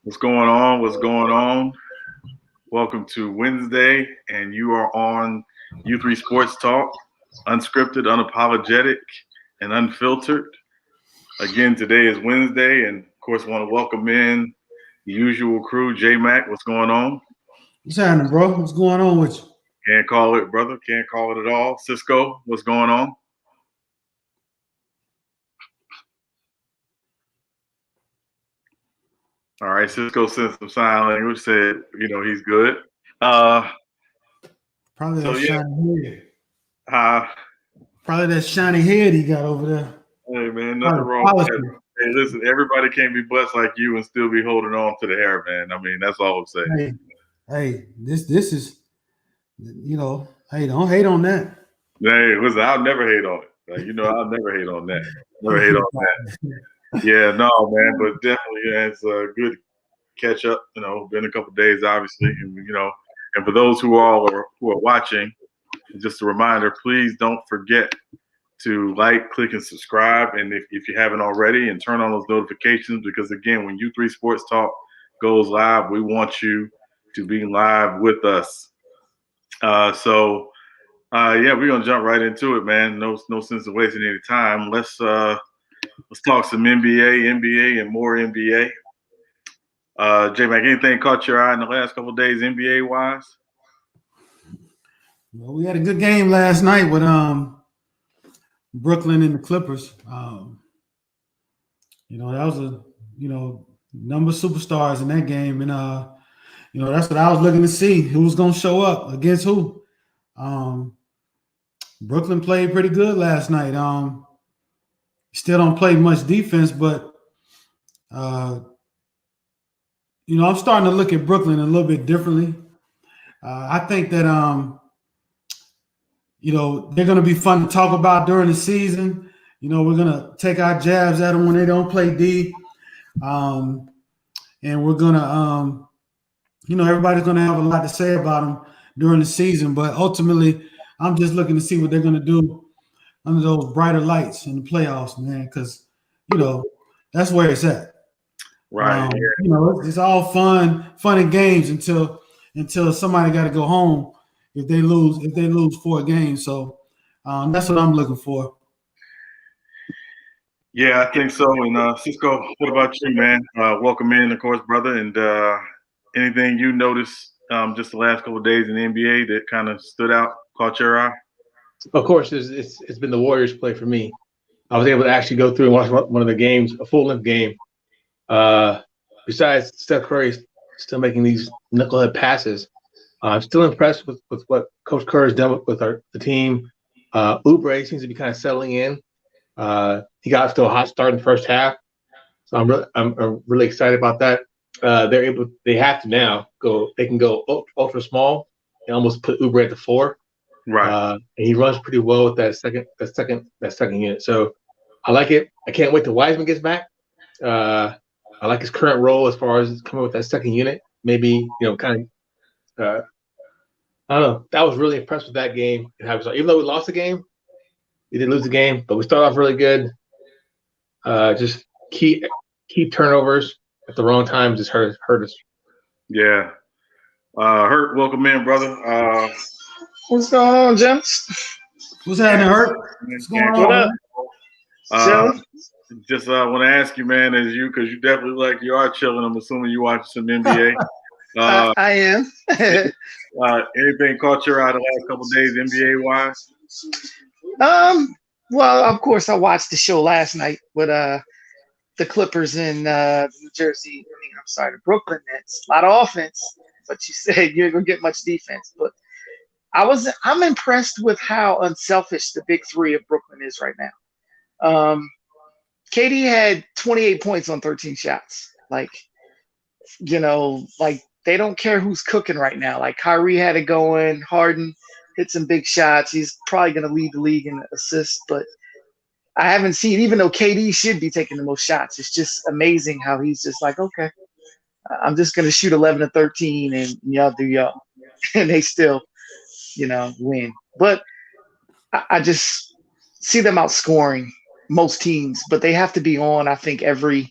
What's going on? What's going on? Welcome to Wednesday, and you are on U3 Sports Talk, unscripted, unapologetic, and unfiltered. Again, today is Wednesday, and of course, I want to welcome in the usual crew. J Mac, what's going on? What's happening, bro? What's going on with you? Can't call it, brother. Can't call it at all. Cisco, what's going on? All right, Cisco sent some sign language, said, he's good. Uh, Probably so that yeah, shiny head. uh, Probably that shiny head he got over there. hey man, nothing Probably wrong with that. polishing. Hey, listen, everybody can't be blessed like you and still be holding on to the hair, man. I mean, that's all I'm saying. Hey, this is, hey, don't hate on that. Hey, listen, I'll never hate on it. I'll never hate on that. Never hate on that. Yeah, no, man, but definitely, yeah, it's good to catch up. Been a couple days, obviously, and for those who are watching, just a reminder: please don't forget to like, click, and subscribe. And if you haven't already, and turn on those notifications, because again, when U3 Sports Talk goes live, we want you to be live with us. Yeah, we're gonna jump right into it, man. No sense of wasting any time. Let's talk some NBA, and more NBA. J Mac, anything caught your eye in the last couple of days, NBA wise? Well, we had a good game last night with Brooklyn and the Clippers. That was a number of superstars in that game, and that's what I was looking to see. Who's gonna show up against who? Um, Brooklyn played pretty good last night. Still don't play much defense, but uh, I'm starting to look at Brooklyn a little bit differently. I think that they're going to be fun to talk about during the season. We're going to take our jabs at them when they don't play D, and we're going to, everybody's going to have a lot to say about them during the season. But ultimately, I'm just looking to see what they're going to do under those brighter lights in the playoffs, man, because that's where it's at. Right. It's all fun and games until somebody got to go home if they lose 4 games. So that's what I'm looking for. Yeah, I think so. And Cisco, what about you, man? Welcome in, of course, brother. And anything you noticed just the last couple of days in the NBA that kind of stood out, caught your eye? Of course, it's been the Warriors play for me. I was able to actually go through and watch one of the games, a full-length game. Besides Steph Curry still making these knucklehead passes, I'm still impressed with what Coach Kerr has done with the team. Oubre seems to be kind of settling in. He got to a hot start in the first half, so I'm really excited about that. They have to now go. They can go ultra small and almost put Oubre at the 4. Right. And he runs pretty well with that second unit. So I like it. I can't wait till Wiseman gets back. I like his current role as far as coming with that second unit. Maybe kind of. I don't know. That was really impressed with that game. Even though we lost the game, we didn't lose the game, but we started off really good. Just key turnovers at the wrong time just hurt us. Yeah. Hurt, welcome in, brother. What's going on, gents? What's happening, Hurt? What's going on? What up? Just want to ask you, man, because you definitely you are chilling. I'm assuming you watch some NBA. I am. Anything caught your eye the last couple of days, NBA wise? Well, of course, I watched the show last night with the Clippers in New Jersey. I'm sorry, the Brooklyn Nets. A lot of offense, but you said you're gonna get much defense. But I'm impressed with how unselfish the big three of Brooklyn is right now. KD had 28 points on 13 shots. Like they don't care who's cooking right now. Like Kyrie had it going. Harden hit some big shots. He's probably going to lead the league in assists, but I haven't seen, even though KD should be taking the most shots, it's just amazing how he's just like, okay, I'm just going to shoot 11 to 13 and y'all do y'all. And they still, win. But I just see them outscoring most teams, but they have to be on, I think, every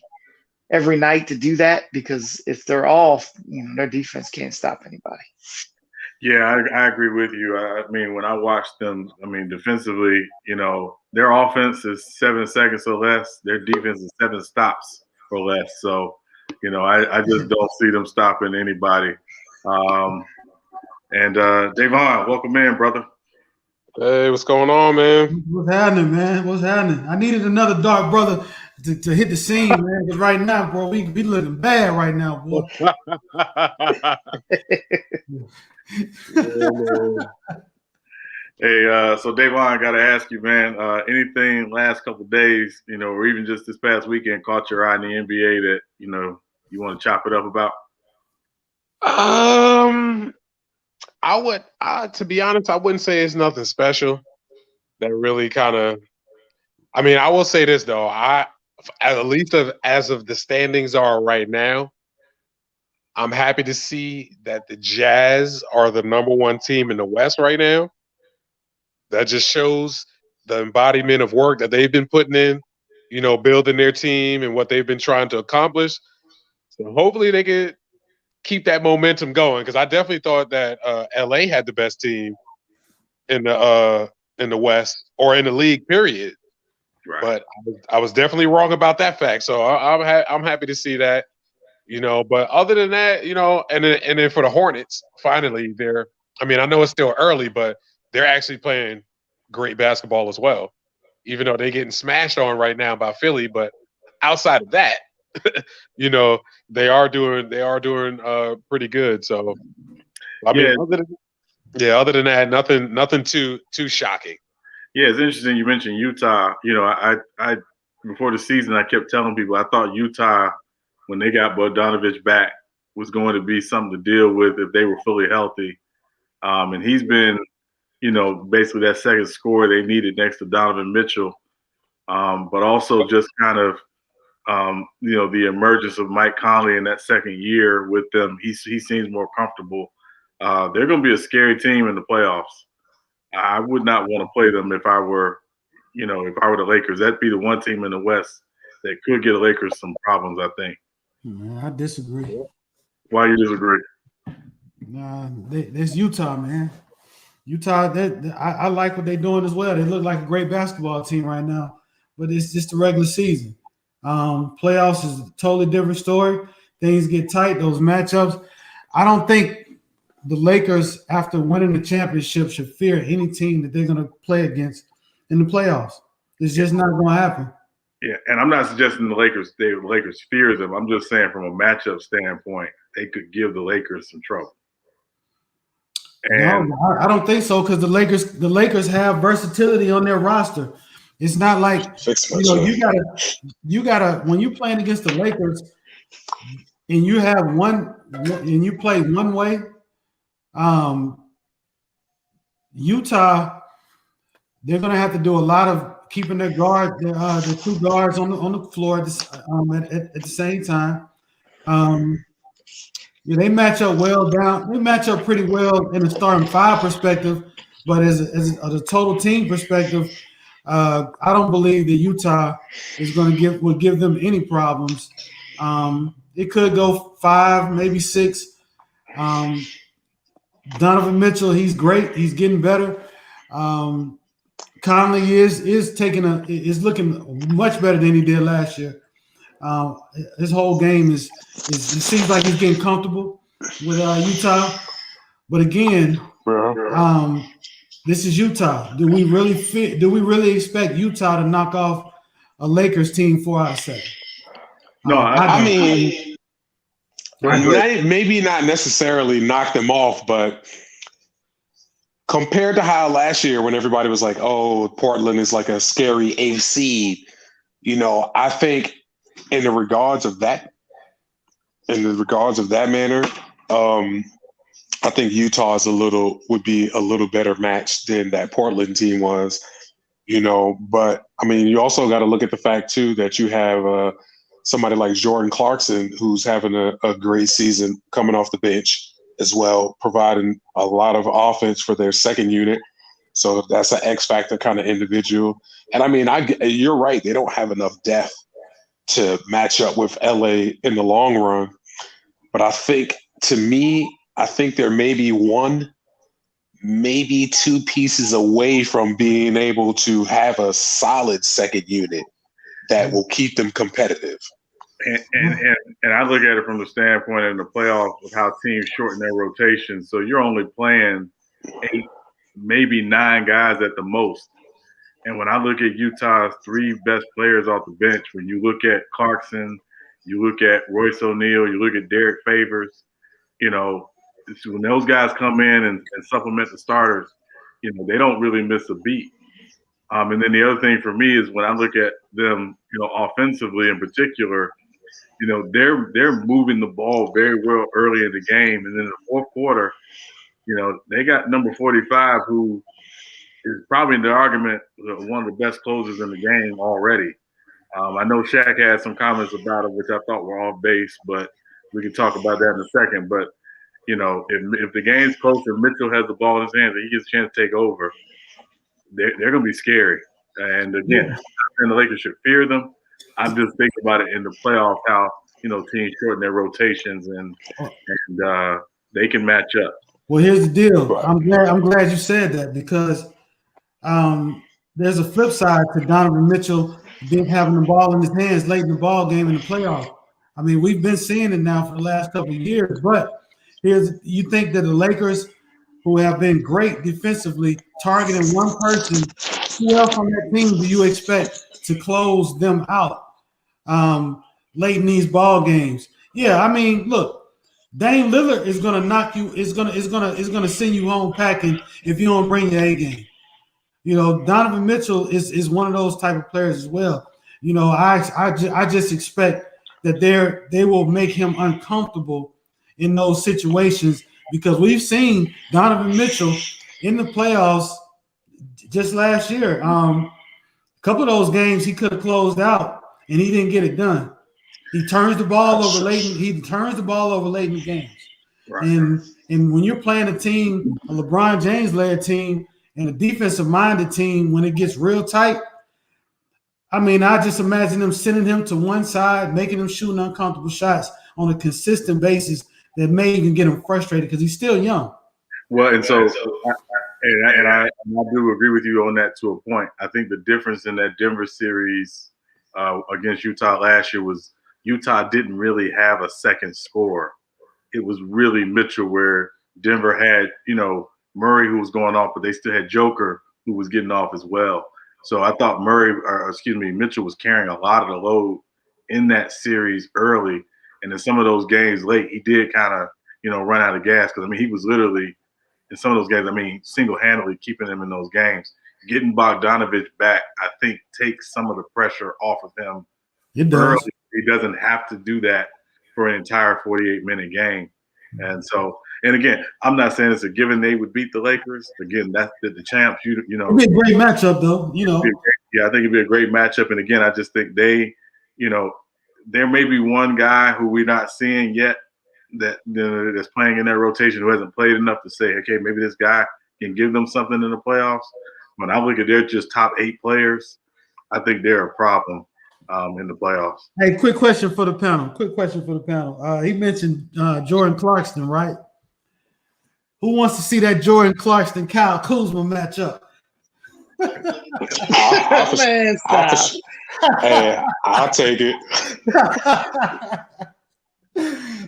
every night to do that, because if they're off, their defense can't stop anybody. Yeah, I agree with you. I mean, when I watch them, defensively, their offense is 7 seconds or less. Their defense is 7 stops or less. So, I just don't see them stopping anybody. And Davon, welcome in, brother. Hey, what's going on, man? What's happening, man? What's happening? I needed another dark brother to hit the scene, man. Because right now, bro, we looking bad right now, boy. Hey, so Davon, I got to ask you, man, anything last couple of days, or even just this past weekend caught your eye in the NBA that, you want to chop it up about? To be honest, I wouldn't say it's nothing special that really kind of, I will say this though, at least as of the standings are right now, I'm happy to see that the Jazz are the number 1 team in the West right now. That just shows the embodiment of work that they've been putting in, building their team and what they've been trying to accomplish. So hopefully they can keep that momentum going, because I definitely thought that LA had the best team in the West or in the league, period. Right. But I was definitely wrong about that fact. So I'm happy to see that. But other than that, and then for the Hornets, finally, I know it's still early, but they're actually playing great basketball as well, even though they're getting smashed on right now by Philly. But outside of that, they are doing pretty good. So, other than that, nothing too shocking. Yeah, it's interesting you mentioned Utah. I before the season, I kept telling people I thought Utah, when they got Bogdanovich back, was going to be something to deal with if they were fully healthy. And he's been, basically that second scorer they needed next to Donovan Mitchell. But also just kind of, the emergence of Mike Conley in that second year with them, he seems more comfortable. They're going to be a scary team in the playoffs. I would not want to play them if I were the Lakers. That'd be the one team in the West that could get the Lakers some problems, I think. I disagree. Why you disagree? Nah, that's Utah, man. Utah, I like what they're doing as well. They look like a great basketball team right now, but it's just the regular season. Playoffs is a totally different story. Things get tight, those matchups. I don't think the Lakers, after winning the championship, should fear any team that they're going to play against in the playoffs. It's just not going to happen. Yeah, and I'm not suggesting the Lakers fear them. I'm just saying from a matchup standpoint, they could give the Lakers some trouble. And no, I don't think so, because the Lakers have versatility on their roster. It's not like you gotta when you're playing against the Lakers and you have and you play one way. Utah, they're gonna have to do a lot of keeping their guard, the 2 guards on the floor at the same time. They match up well down. They match up pretty well in the starting 5 perspective, but as a total team perspective, I don't believe that Utah is going to give them any problems. It could go 5, maybe 6. Donovan Mitchell, he's great. He's getting better. Conley is looking much better than he did last year. His whole game it seems like he's getting comfortable with Utah. But again, this is Utah. Do we really expect Utah to knock off a Lakers team 4 out of 7? No, I mean, maybe not necessarily knock them off, but compared to how last year when everybody was like, "Oh, Portland is like a scary 8th seed," I think in the regards of that manner, I think Utah would be a little better match than that Portland team was, But I mean, you also got to look at the fact too that you have somebody like Jordan Clarkson, who's having a great season coming off the bench as well, providing a lot of offense for their second unit. So that's an X factor kind of individual. And I mean, you're right; they don't have enough depth to match up with LA in the long run. But I think, to me, I think there may be one, maybe two pieces away from being able to have a solid second unit that will keep them competitive. And I look at it from the standpoint in the playoffs of how teams shorten their rotation. So you're only playing 8, maybe 9 guys at the most. And when I look at Utah's 3 best players off the bench, when you look at Clarkson, you look at Royce O'Neal, you look at Derek Favors, you know, when those guys come in and supplement the starters, you know, they don't really miss a beat. And then the other thing for me is when I look at them, you know, offensively in particular, you know, they're moving the ball very well early in the game. And then in the fourth quarter, you know, they got number 45, who is probably in the argument one of the best closers in the game already. I know Shaq had some comments about it, which I thought were off base, but we can talk about that in a second. But, you know, if the game's close and Mitchell has the ball in his hands and he gets a chance to take over, they're going to be scary. And again, and the Lakers should fear them. I'm just thinking about it in the playoffs, how, you know, teams shorten their rotations and they can match up. Well, here's the deal. I'm glad you said that, because there's a flip side to Donovan Mitchell having the ball in his hands late in the ball game in the playoff. I mean, we've been seeing it now for the last couple of years. But you think that the Lakers, who have been great defensively, targeting one person, who else on that team do you expect to close them out late in these ball games? Yeah, I mean, look, Dame Lillard is gonna knock you. Is gonna send you home packing if you don't bring your A game. You know, Donovan Mitchell is one of those type of players as well. You know, I just expect that they will make him uncomfortable in those situations, because we've seen Donovan Mitchell in the playoffs just last year. A couple of those games he could have closed out and he didn't get it done. He turns the ball over late. He turns the ball over late in the games. Right. And when you're playing a team, a LeBron James-led team, and a defensive-minded team, when it gets real tight, I mean, I just imagine them sending him to one side, making him shooting uncomfortable shots on a consistent basis that may even get him frustrated because he's still young. Well, and so I do agree with you on that to a point. I think the difference in that Denver series against Utah last year was Utah didn't really have a second scorer. It was really Mitchell, where Denver had, you know, Murray, who was going off, but they still had Joker, who was getting off as well. So I thought Mitchell was carrying a lot of the load in that series early. And in some of those games late, he did kind of, you know, run out of gas. Because, I mean, he was literally, in some of those games, I mean, single-handedly keeping them in those games. Getting Bogdanovich back, I think, takes some of the pressure off of him. It does. Early. He doesn't have to do that for an entire 48-minute game. And so, and again, I'm not saying it's a given they would beat the Lakers. Again, that's the champs. You know, it'd be a great matchup, though. You know, I think it'd be a great matchup. And again, I just think they, you know, there may be one guy who we're not seeing yet that's playing in their rotation who hasn't played enough to say, okay, maybe this guy can give them something in the playoffs. When I look at their just top 8 players, I think they're a problem in the playoffs. Hey, quick question for the panel. He mentioned Jordan Clarkson, right? Who wants to see that Jordan Clarkson Kyle Kuzma matchup? Man, stop. Hey, I'll take it.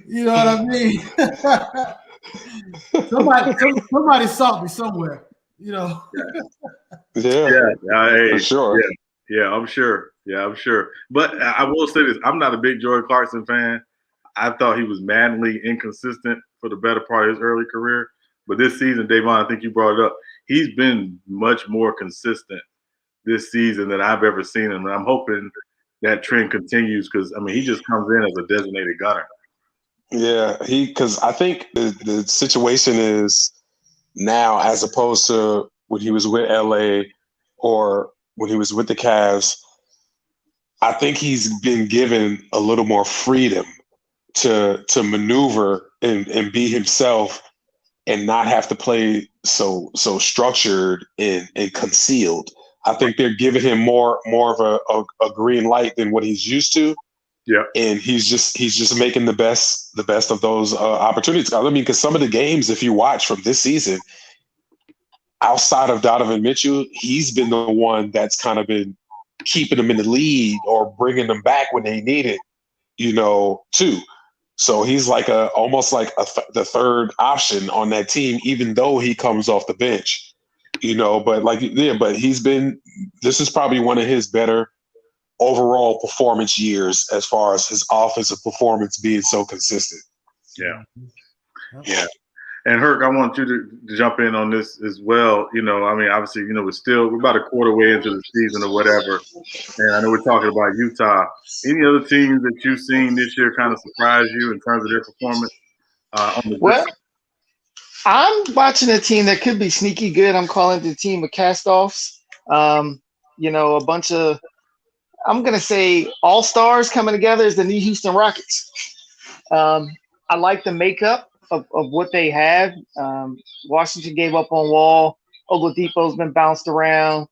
You know what I mean? somebody sought me somewhere. You know. Yeah, hey, for sure. Yeah, I'm sure. But I will say this: I'm not a big Jordan Clarkson fan. I thought he was madly inconsistent for the better part of his early career. But this season, Davon, I think you brought it up. He's been much more consistent this season than I've ever seen him. And I'm hoping that trend continues because, I mean, he just comes in as a designated gunner. Yeah, because I think the situation is now, as opposed to when he was with LA or when he was with the Cavs, I think he's been given a little more freedom to maneuver and be himself and not have to play so structured and concealed. I think they're giving him more of a green light than what he's used to. Yeah. And he's just making the best of those opportunities. I mean, because some of the games, if you watch from this season, outside of Donovan Mitchell, he's been the one that's kind of been keeping them in the lead or bringing them back when they need it, too. So he's like almost like the third option on that team, even though he comes off the bench, But but this is probably one of his better overall performance years as far as his offensive performance being so consistent. Yeah. Yeah. And Herc, I want you to jump in on this as well. I mean, obviously, we're about a quarter way into the season or whatever. And I know we're talking about Utah. Any other teams that you've seen this year kind of surprise you in terms of their performance? Well, I'm watching a team that could be sneaky good. I'm calling it the team of cast-offs. A bunch of, I'm going to say, all-stars coming together is the new Houston Rockets. I like the makeup of what they have. Washington gave up on Wall. Oladipo's been bounced around.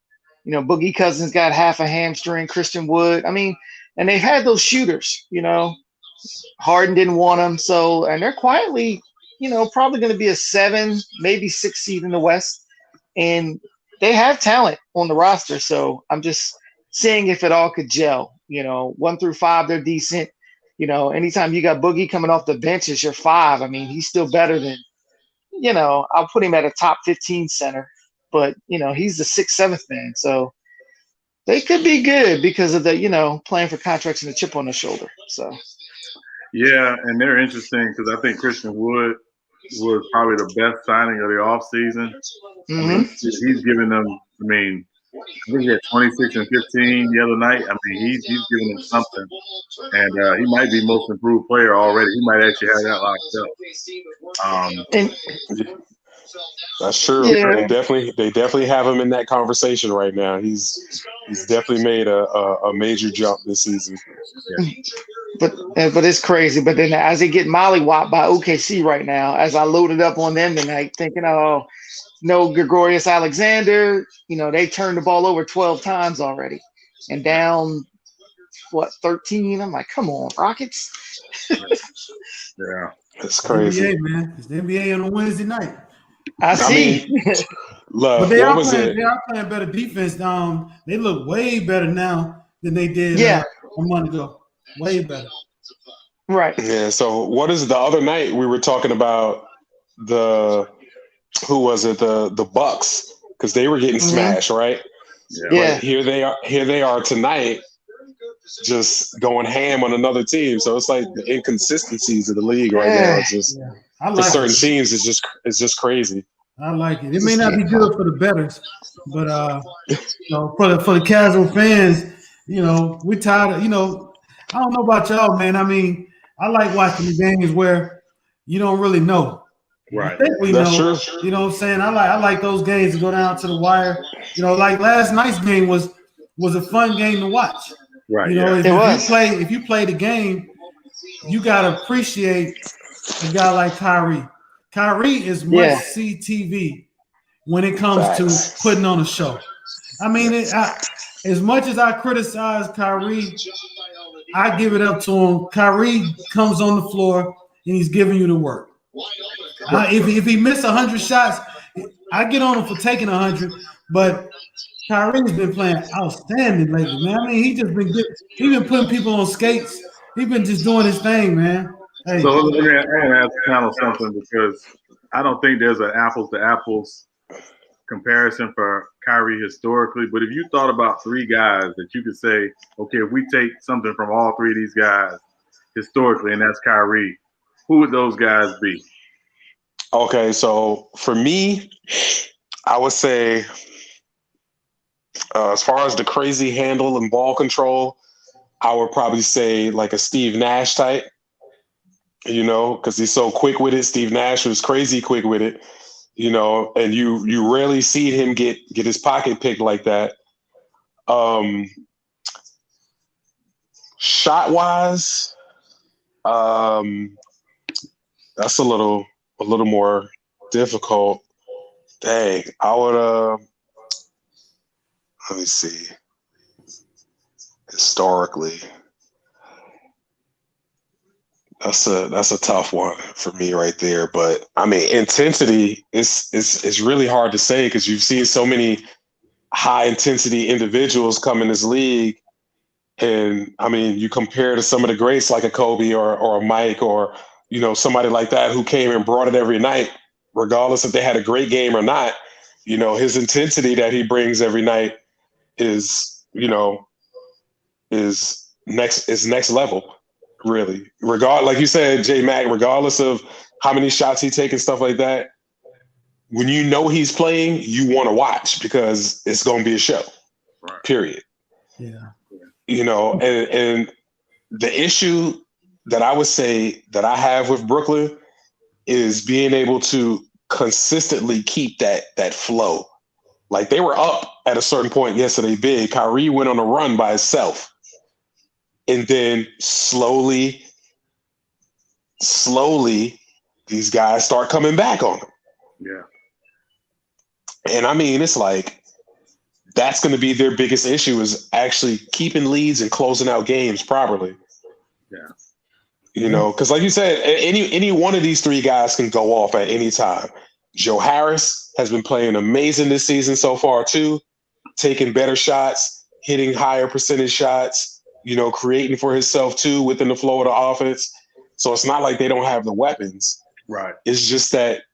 Boogie Cousins got half a hamstring. Christian Wood. I mean, and they've had those shooters. Harden didn't want them. So, and they're quietly, probably going to be a 7, maybe 6 seed in the West. And they have talent on the roster. So I'm just seeing if it all could gel. 1 through 5, they're decent. Anytime you got Boogie coming off the bench as your 5, I mean, he's still better than, I'll put him at a top 15 center, but, he's the 6th, 7th man. So they could be good because of the, playing for contracts and the chip on their shoulder. So. Yeah, and they're interesting because I think Christian Wood was probably the best signing of the offseason. Mm-hmm. I mean, he's giving them, I think he had 26 and 15 the other night. I mean, he's giving them something. And he might be most improved player already. He might actually have that locked up. That's true. Yeah. They definitely have him in that conversation right now. He's definitely made a major jump this season. Yeah. But it's crazy. But then as they get mollywopped by OKC right now, as I loaded up on them tonight, thinking, oh, no Gregorius Alexander, they turned the ball over 12 times already and down, 13? I'm like, come on, Rockets. Yeah. It's crazy. NBA, man. It's the NBA on a Wednesday night. I see. But they are playing better defense. They look way better now than they did a month ago. Way better. Right. Yeah. So what is the other night we were talking about who was it? The Bucks, because they were getting smashed, right? Yeah. But here they are tonight, just going ham on another team. So it's like the inconsistencies of the league right now. It's just for certain teams, it's just crazy. I like it. It may not be good for the bettors, but for the casual fans, we're tired of, I don't know about y'all, man. I mean, I like watching the games where you don't really know. Right. I think we That's know. true. You know what I'm saying? I like those games to go down to the wire. Like last night's game was a fun game to watch. Right. If you play the game, you gotta appreciate a guy like Kyrie. Kyrie is must-see TV when it comes to putting on a show. I mean, as much as I criticize Kyrie, I give it up to him. Kyrie comes on the floor and he's giving you the work. If he missed 100 shots, I get on him for taking 100, but Kyrie's been playing outstanding lately, man. I mean, he's been putting people on skates. He's been just doing his thing, man. Hey. So let me ask the panel something, because I don't think there's an apples to apples comparison for Kyrie historically. But if you thought about 3 guys that you could say, okay, if we take something from all 3 of these guys historically, and that's Kyrie, who would those guys be? Okay, so for me, I would say as far as the crazy handle and ball control, I would probably say like a Steve Nash type, because he's so quick with it. Steve Nash was crazy quick with it, and you rarely see him get his pocket picked like that. Shot wise, that's a little more difficult. Dang, I would let me see. Historically, That's a tough one for me right there. But I mean, intensity is really hard to say because you've seen so many high intensity individuals come in this league. And I mean, you compare to some of the greats like a Kobe or a Mike or, you know, somebody like that who came and brought it every night, regardless if they had a great game or not. You know, his intensity that he brings every night is, you know, is next level, really. Like you said, J Mac, regardless of how many shots he takes and stuff like that, when you know he's playing, you want to watch because it's going to be a show. Right. Period. Yeah. You know, and the issue that I would say that I have with Brooklyn is being able to consistently keep that flow. Like they were up at a certain point yesterday big. Kyrie went on a run by himself. And then slowly, these guys start coming back on him. Yeah. And I mean, it's like, that's going to be their biggest issue is actually keeping leads and closing out games properly. Yeah. You know, because like you said, any one of these three guys can go off at any time. Joe Harris has been playing amazing this season so far too, taking better shots, hitting higher percentage shots, you know, creating for himself too within the flow of the offense. So it's not like they don't have the weapons. Right. It's just that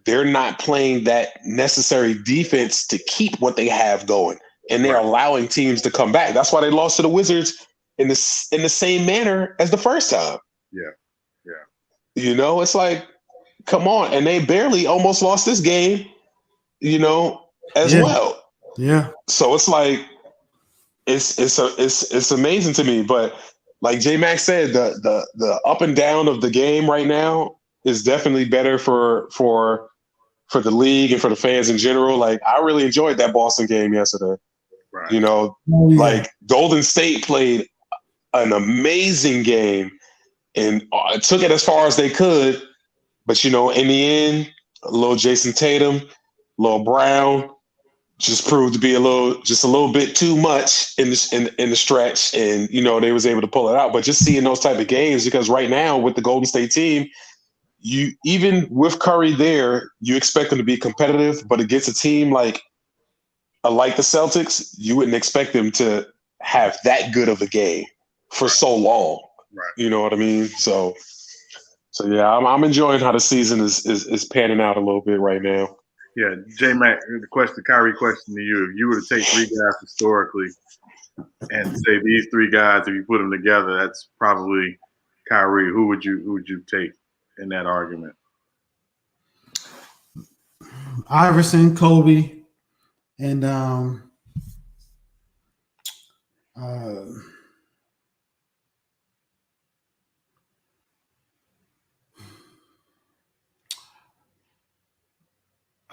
they're not playing that necessary defense to keep what they have going. And they're allowing teams to come back. That's why they lost to the Wizards in the same manner as the first time. Yeah. Yeah. You know, it's like, come on. And they barely almost lost this game, you know, as well. Yeah. So it's like, it's amazing to me. But like J Mac said, the up and down of the game right now is definitely better for the league and for the fans in general. Like I really enjoyed that Boston game yesterday. Right. You know, like Golden State played an amazing game and took it as far as they could. But, you know, in the end, a little Jason Tatum, a little Brown just proved to be a little bit too much in the stretch. And, you know, they was able to pull it out. But just seeing those type of games, because right now with the Golden State team, you even with Curry there, you expect them to be competitive, but against a team like the Celtics, you wouldn't expect them to have that good of a game for so long. Right. You know what I mean? So yeah, I'm enjoying how the season is panning out a little bit right now. Yeah, J Mac, the Kyrie question to you: if you were to take three guys historically and say these three guys, if you put them together, that's probably Kyrie. Who would you take in that argument? Iverson, Kobe, and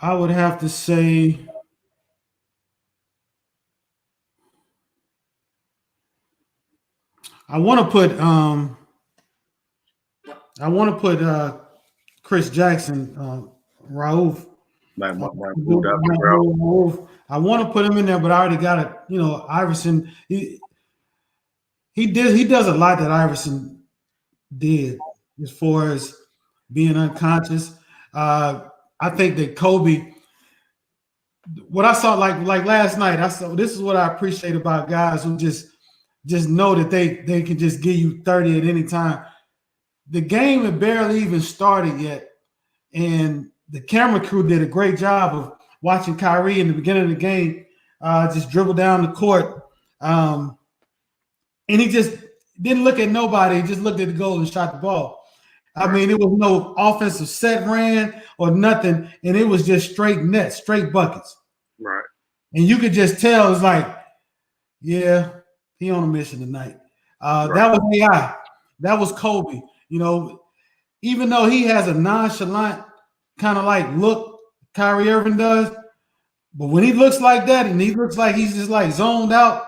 I would have to say I want to put Chris Jackson, Rauf. Like moved out the crowd. Rauf. I want to put him in there, but I already got it. You know, Iverson. He does a lot that Iverson did as far as being unconscious. I think that Kobe. What I saw like last night, this is what I appreciate about guys who just know that they can just give you 30 at any time. The game had barely even started yet, and the camera crew did a great job of watching Kyrie in the beginning of the game just dribble down the court. And he just didn't look at nobody. He just looked at the goal and shot the ball. I mean, it was no offensive set ran or nothing, and it was just straight nets, straight buckets. Right. And you could just tell it's like, yeah, he on a mission tonight. That was AI. That was Kobe. You know, even though he has a nonchalant kind of like look, Kyrie Irving does, but when he looks like that and he looks like he's just like zoned out,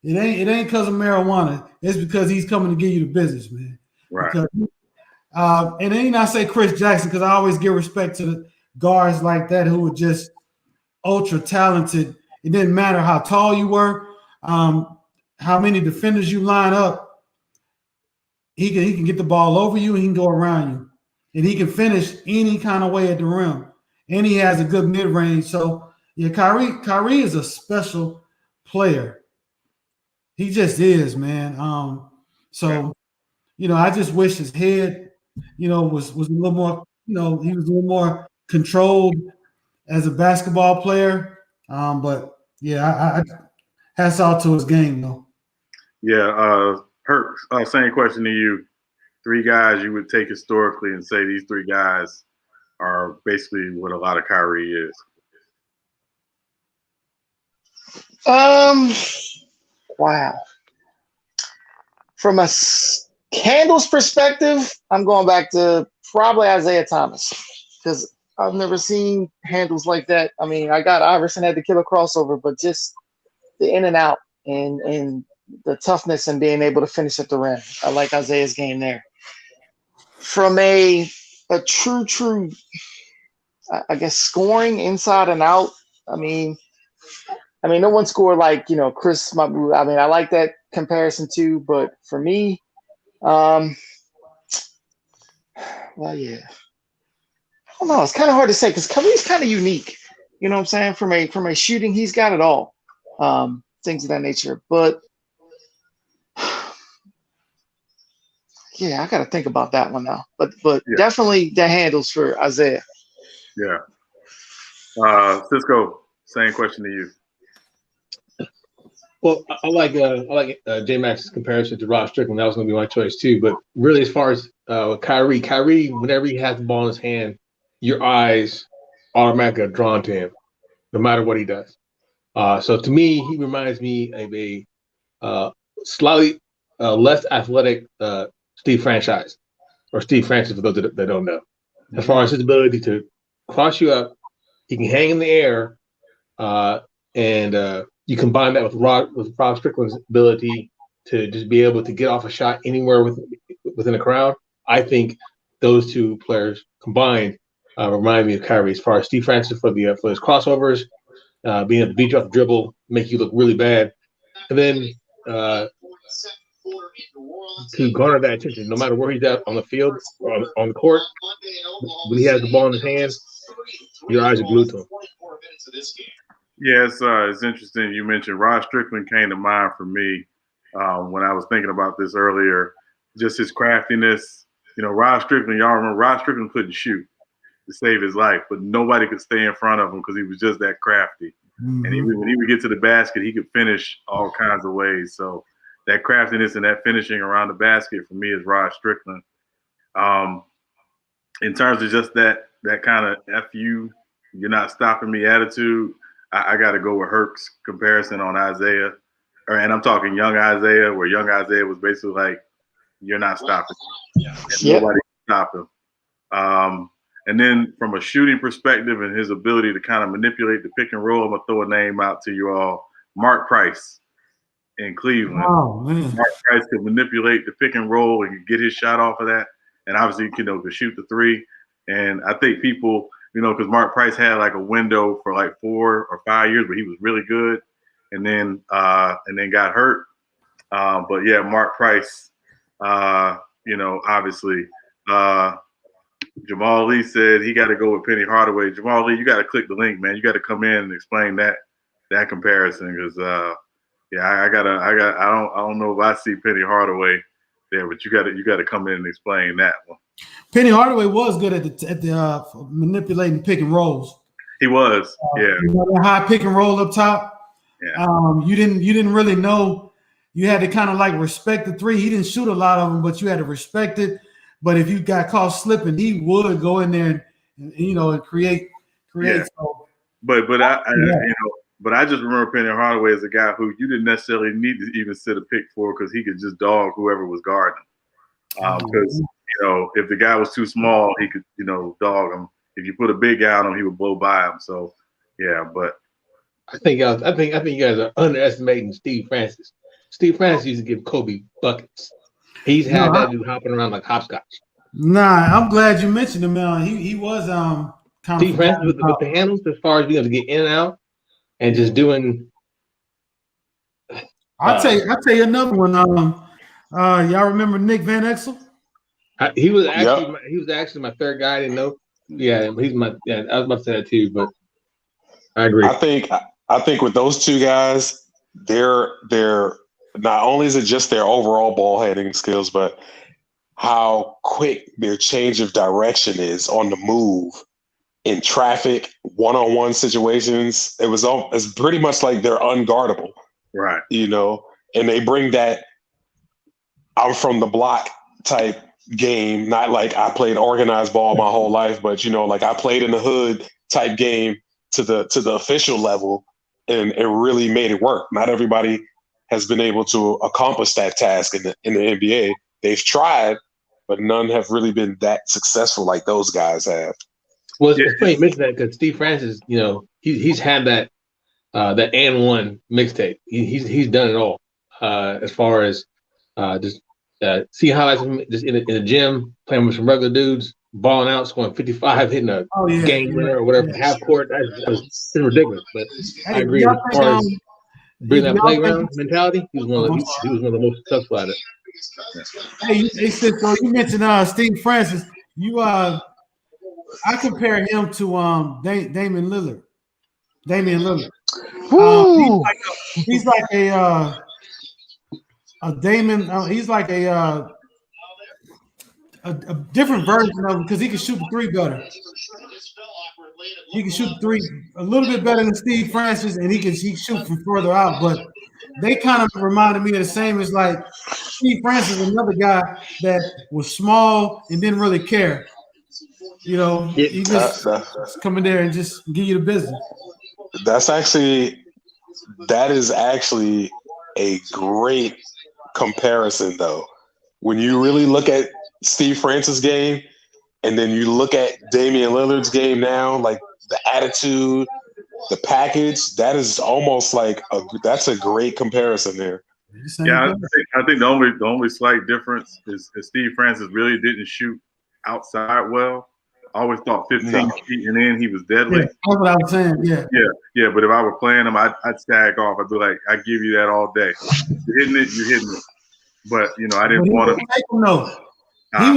it ain't because of marijuana. It's because he's coming to give you the business, man. Right. Because, and then I say Chris Jackson because I always give respect to the guards like that who were just ultra talented. It didn't matter how tall you were, how many defenders you line up. he can get the ball over you and he can go around you, and he can finish any kind of way at the rim, and he has a good mid range. So yeah, Kyrie is a special player. He just is, man. So I just wish his head, was a little more, he was a little more controlled as a basketball player. But yeah, I hats off to his game though. Yeah, Herc, same question to you. 3 guys you would take historically and say these 3 guys are basically what a lot of Kyrie is. Wow. From a handles perspective, I'm going back to probably Isaiah Thomas because I've never seen handles like that. I mean, I got Iverson had the killer crossover, but just the in and out and the toughness and being able to finish at the rim. I like Isaiah's game there. From a true, I guess, scoring inside and out. I mean, no one scored like Chris Mahmoud. I mean, I like that comparison too, but for me, well, yeah, I don't know. It's kind of hard to say because Kyrie's kind of unique. You know what I'm saying? From a shooting, he's got it all, things of that nature. But yeah, I got to think about that one now. But definitely the handles for Isaiah. Yeah. Cisco, same question to you. Well, I like J-Max's comparison to Rob Strickland. That was going to be my choice too. But really, as far as Kyrie, whenever he has the ball in his hand, your eyes automatically are drawn to him, no matter what he does. So to me, he reminds me of a slightly less athletic Steve Franchise, or Steve Francis for those that don't know. As far as his ability to cross you up, he can hang in the air, and you combine that with Rob Strickland's ability to just be able to get off a shot anywhere within a crowd. I think those 2 players combined remind me of Kyrie as far as Steve Francis for his crossovers, being able to beat you off the dribble, make you look really bad, and then to garner that attention, no matter where he's at on the field or on the court, when he has the ball in his hands, your eyes are glued to him. Yeah, it's interesting. You mentioned Rod Strickland came to mind for me when I was thinking about this earlier. Just his craftiness. Rod Strickland, y'all remember Rod Strickland couldn't shoot to save his life, but nobody could stay in front of him because he was just that crafty. Mm-hmm. And when he would get to the basket, he could finish all kinds of ways. So that craftiness and that finishing around the basket for me is Rod Strickland. In terms of just that kind of F you, you're not stopping me attitude, I got to go with Herc's comparison on Isaiah. And I'm talking young Isaiah, where young Isaiah was basically like, you're not stopping me. Yep. Nobody can stop him. And then from a shooting perspective and his ability to kind of manipulate the pick and roll, I'm going to throw a name out to you all. Mark Price in Cleveland. Oh, man. Mark Price could manipulate the pick and roll and get his shot off of that. And obviously, could shoot the 3. And I think people, because Mark Price had like a window for like 4 or 5 years where he was really good, and then got hurt. But yeah, Mark Price, obviously, Jamal Lee said he got to go with Penny Hardaway. Jamal Lee, you got to click the link, man. You got to come in and explain that comparison because I don't know if I see Penny Hardaway there, but you got to come in and explain that one. Penny Hardaway was good at the manipulating pick and rolls. He was, yeah. The high pick and roll up top. Yeah. You didn't really know. You had to kind of like respect the 3. He didn't shoot a lot of them, but you had to respect it. But if you got caught slipping, he would go in there and create. Yeah. So, but I just remember Penny Hardaway as a guy who you didn't necessarily need to even sit a pick for because he could just dog whoever was guarding. Because if the guy was too small, he could dog him. If you put a big guy on him, he would blow by him. So yeah, but I think you guys are underestimating Steve Francis. Steve Francis used to give Kobe buckets. He's had that dude hopping around like hopscotch. Nah, I'm glad you mentioned him, man. He was kind Steve Francis with the handles as far as being able to get in and out and just doing. I'll tell you another one. Y'all remember Nick Van Exel? He was actually my third guy. I didn't know. Yeah, he's my. Yeah, I was about to say that too, but I agree. I think with those two guys, they're not only is it just their overall ball handling skills, but how quick their change of direction is on the move in traffic, one-on-one situations. It's pretty much like they're unguardable, Right. And they bring that I'm from the block type game, not like I played organized ball my whole life, but like I played in the hood type game to the official level, and it really made it work. Not everybody has been able to accomplish that task in the NBA. They've tried, but none have really been that successful like those guys have. Well, it's funny you mention that because Steve Francis, he's had that and one mixtape. He's done it all as far as just see highlights of him just in the gym playing with some regular dudes, balling out, scoring 55, hitting a game winner or whatever, half court. That's ridiculous. But I agree as far as bringing that playground mentality, he was one of the most successful at it. Hey, so you mentioned Steve Francis. I compare him to Damian Lillard. He's like a Damon. He's like a different version of him because he can shoot the three better. He can shoot the three a little bit better than Steve Francis, and he shoot from further out. But they kind of reminded me of the same as like Steve Francis, another guy that was small and didn't really care. He just come in there and just give you the business. That is actually a great comparison, though. When you really look at Steve Francis' game, and then you look at Damian Lillard's game now, like the attitude, the package, that is almost like that's a great comparison there. Yeah, I think the only slight difference is Steve Francis really didn't shoot outside well. I always thought 15 feet and in he was deadly. Yeah, that's what I was saying. Yeah. But if I were playing him, I'd stag off. I'd be like, I give you that all day. You're hitting it. But I didn't want to take him though. He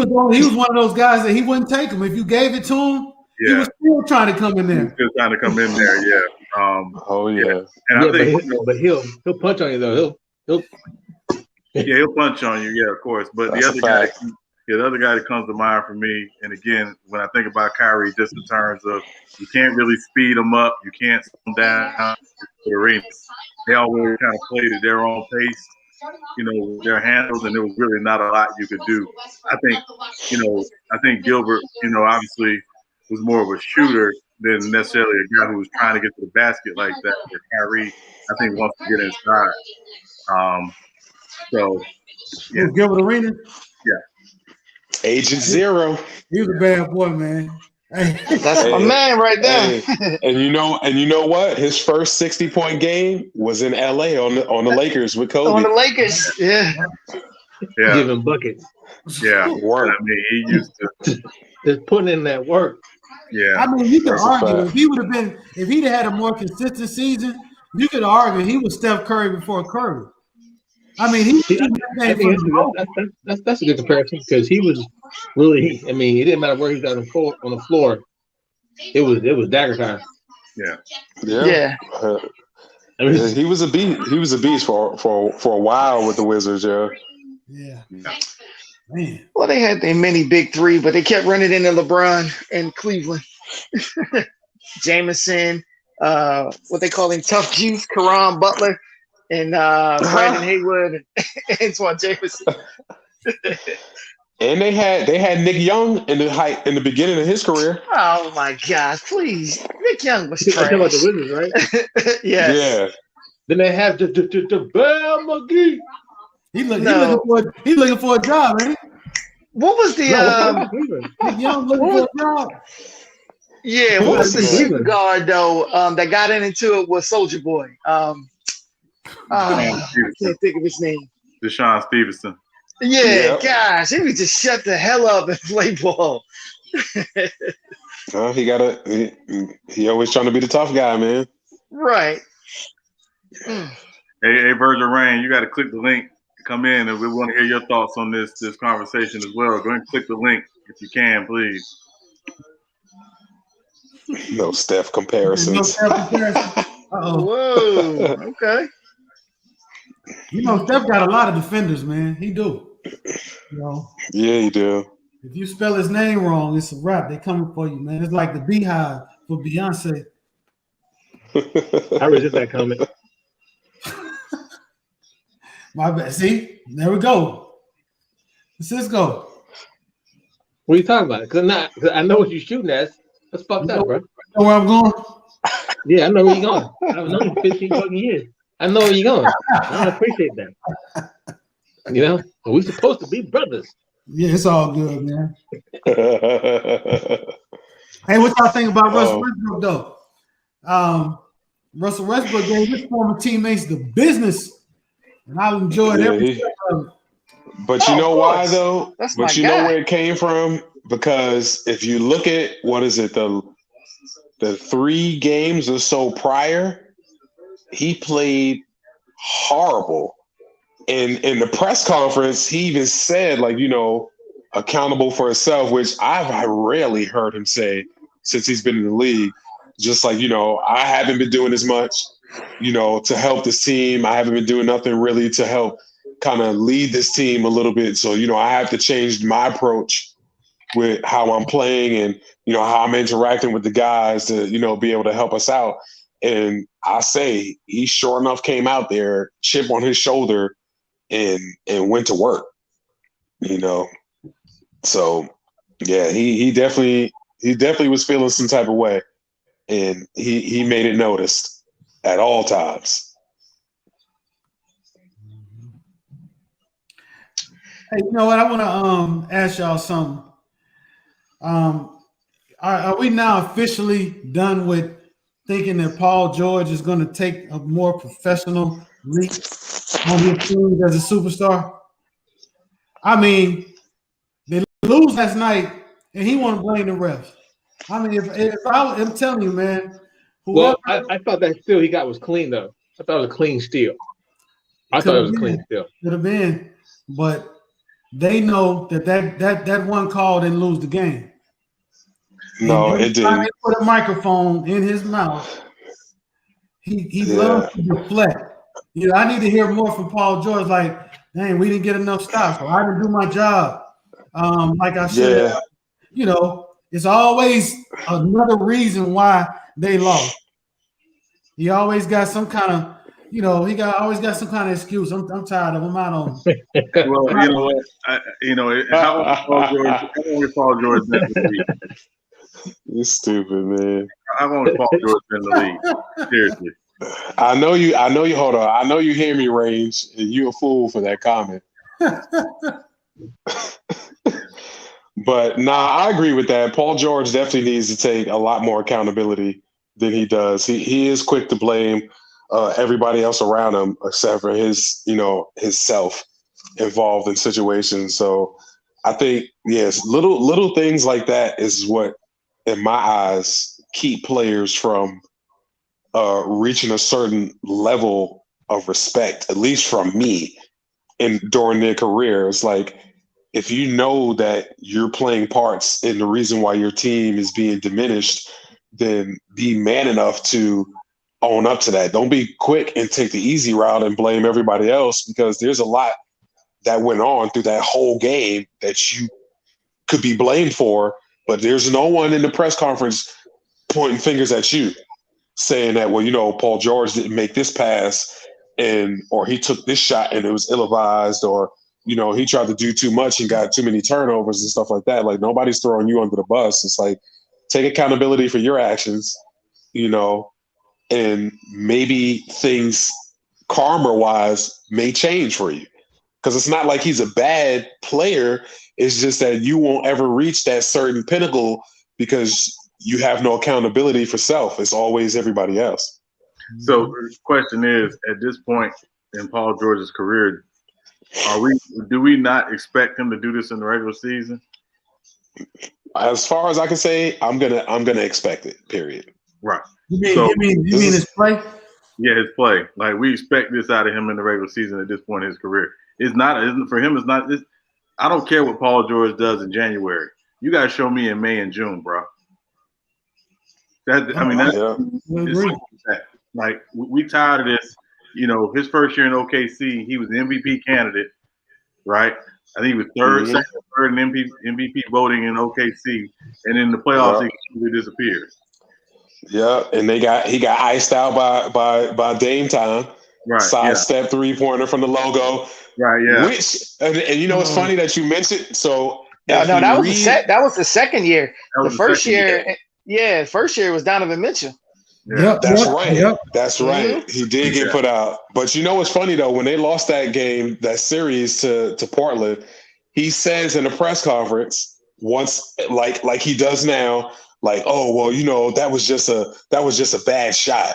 was one of those guys that he wouldn't take him. If you gave it to him, he was still trying to come in there. He was still trying to come in there. Yeah. And I think, but he'll punch on you though. He'll punch on you. Yeah, of course. But the other guy that comes to mind for me, and again, when I think about Kyrie, just in terms of you can't really speed them up, you can't slow them down. The arenas, they always kind of played at their own pace, with their handles, and there was really not a lot you could do. I think Gilbert, obviously was more of a shooter than necessarily a guy who was trying to get to the basket like that. Where Kyrie, I think, wants to get inside. Gilbert Arenas. Yeah. Agent Zero. He was a bad boy, man. That's my man right there. And you know what? His first 60-point game was in LA on the Lakers with Kobe. On the Lakers, yeah. Giving buckets. Yeah, work. I mean, he used to just putting in that work. Yeah. I mean, you could argue if he'd had a more consistent season, you could argue he was Steph Curry before Curry. I mean, that's a good comparison because he was really. I mean, it didn't matter where he was on the floor. It was dagger time. Yeah. I mean, he was a beast. He was a beast for a while with the Wizards. Yeah. Man. Well, they had their mini big three, but they kept running into LeBron and Cleveland. Jameson, what they call him, Tough Juice, Caron Butler. And Brandon Haywood and Antoine Jameson. And they had Nick Young in the beginning of his career. Oh my gosh, please. Nick Young was trash. Talking about the Wizards, right? Yes. Yeah. Then they have the Bam McGee. He's looking for a job, man. What was the Nick Young looking for a job? Yeah, what was the shooting guard though? That got into it with Soldier Boy. I can't think of his name. Deshaun Stevenson. Yeah, gosh, he would just shut the hell up and play ball. He always trying to be the tough guy, man. Right. Hey, Virgil Rain, you got to click the link come in, and we want to hear your thoughts on this conversation as well. Go ahead and click the link if you can, please. No Steph No comparisons. Steph comparison. Uh-oh. Whoa. Okay. You know, Steph got a lot of defenders, man. He do. You know, Yeah, you do. if you spell his name wrong, it's a wrap. They coming for you, man. It's like the Beehive for Beyonce. I resist that comment. My bad. See, there we go. Cisco. What are you talking about? Cause I know what you're shooting at. That's fucked up, bro. You know where I'm going? Yeah, I know where you're going. I've known you 15 fucking years. I know where you're going. I appreciate that. You know, we're supposed to be brothers. Yeah, it's all good, man. Hey, what y'all think about Russell Westbrook, though? Russell Westbrook gave his former teammates the business, and I enjoyed every step of it. But you know of why course. though? That's my But you guy. know where it came from? Because if you look at what is it, the 3 games or so prior, he played horrible. And in the press conference, he even said, like, you know, accountable for himself, which I've rarely heard him say since he's been in the league. Just like, you know, I haven't been doing as much, you know, to help this team. I haven't been doing nothing really to help kind of lead this team a little bit. So, you know, I have to change my approach with how I'm playing and, you know, how I'm interacting with the guys to, you know, be able to help us out. And I say he sure enough came out there, chip on his shoulder, and went to work, you know. So yeah, he definitely was feeling some type of way, and he made it noticed at all times. Hey, you know what? I want to ask y'all something. Are we now officially done with thinking that Paul George is going to take a more professional leap on his team as a superstar? I mean, they lose last night, and he want to blame the refs. I mean, I'm telling you, man. Well, I thought that steal he got was clean though. I thought it was a clean steal. I thought it was a clean steal. Could have been, but they know that one call didn't lose the game. No, and it didn't. They put a microphone in his mouth. He loves to deflect. You know, I need to hear more from Paul George. Like, dang, we didn't get enough stops. So I didn't do my job like I should. Yeah. You know, it's always another reason why they lost. He always got some kind of, you know, always got some kind of excuse. I'm tired of him. I'm out on him. Well, you know what? How long has Paul George been in the league? You're stupid, man. How long has Paul George been in the league? Seriously. I know you. Hold on. I know you hear me, Range, and you a fool for that comment. But I agree with that. Paul George definitely needs to take a lot more accountability than he does. He is quick to blame everybody else around him, except for his self involved in situations. So I think, yes, little things like that is what, in my eyes, keep players from reaching a certain level of respect, at least from me, during their career. It's like, if you know that you're playing parts in the reason why your team is being diminished, then be man enough to own up to that. Don't be quick and take the easy route and blame everybody else, because there's a lot that went on through that whole game that you could be blamed for, but there's no one in the press conference pointing fingers at you saying that, well, you know, Paul George didn't make this pass or he took this shot and it was ill-advised, or, you know, he tried to do too much and got too many turnovers and stuff like that. Like, nobody's throwing you under the bus. It's like, take accountability for your actions, you know, and maybe things karma-wise may change for you. Because it's not like he's a bad player. It's just that you won't ever reach that certain pinnacle because you have no accountability for self. It's always everybody else. So the question is, at this point in Paul George's career, do we not expect him to do this in the regular season? As far as I can say, I'm gonna expect it. Period. Right. You mean his play? Yeah, his play. Like, we expect this out of him in the regular season at this point in his career. It's not. Isn't for him. It's not. I don't care what Paul George does in January. You got to show me in May and June, bro. That's like we tired of this. You know, his first year in OKC, he was the MVP candidate, right? I think he was second or third in MVP voting in OKC, and in the playoffs, he completely disappeared. Yeah, and he got iced out by Dame Time. Right. Sidestep 3-pointer from the logo. Right. Yeah. Which and you know it's funny that you mentioned. So that was the second year. The first year, first year was Donovan Mitchell. Yeah. That's right. That's right. He did get put out. But you know what's funny though? When they lost that game, that series to Portland, he says in a press conference once, like he does now, like, oh well, you know, that was just a bad shot.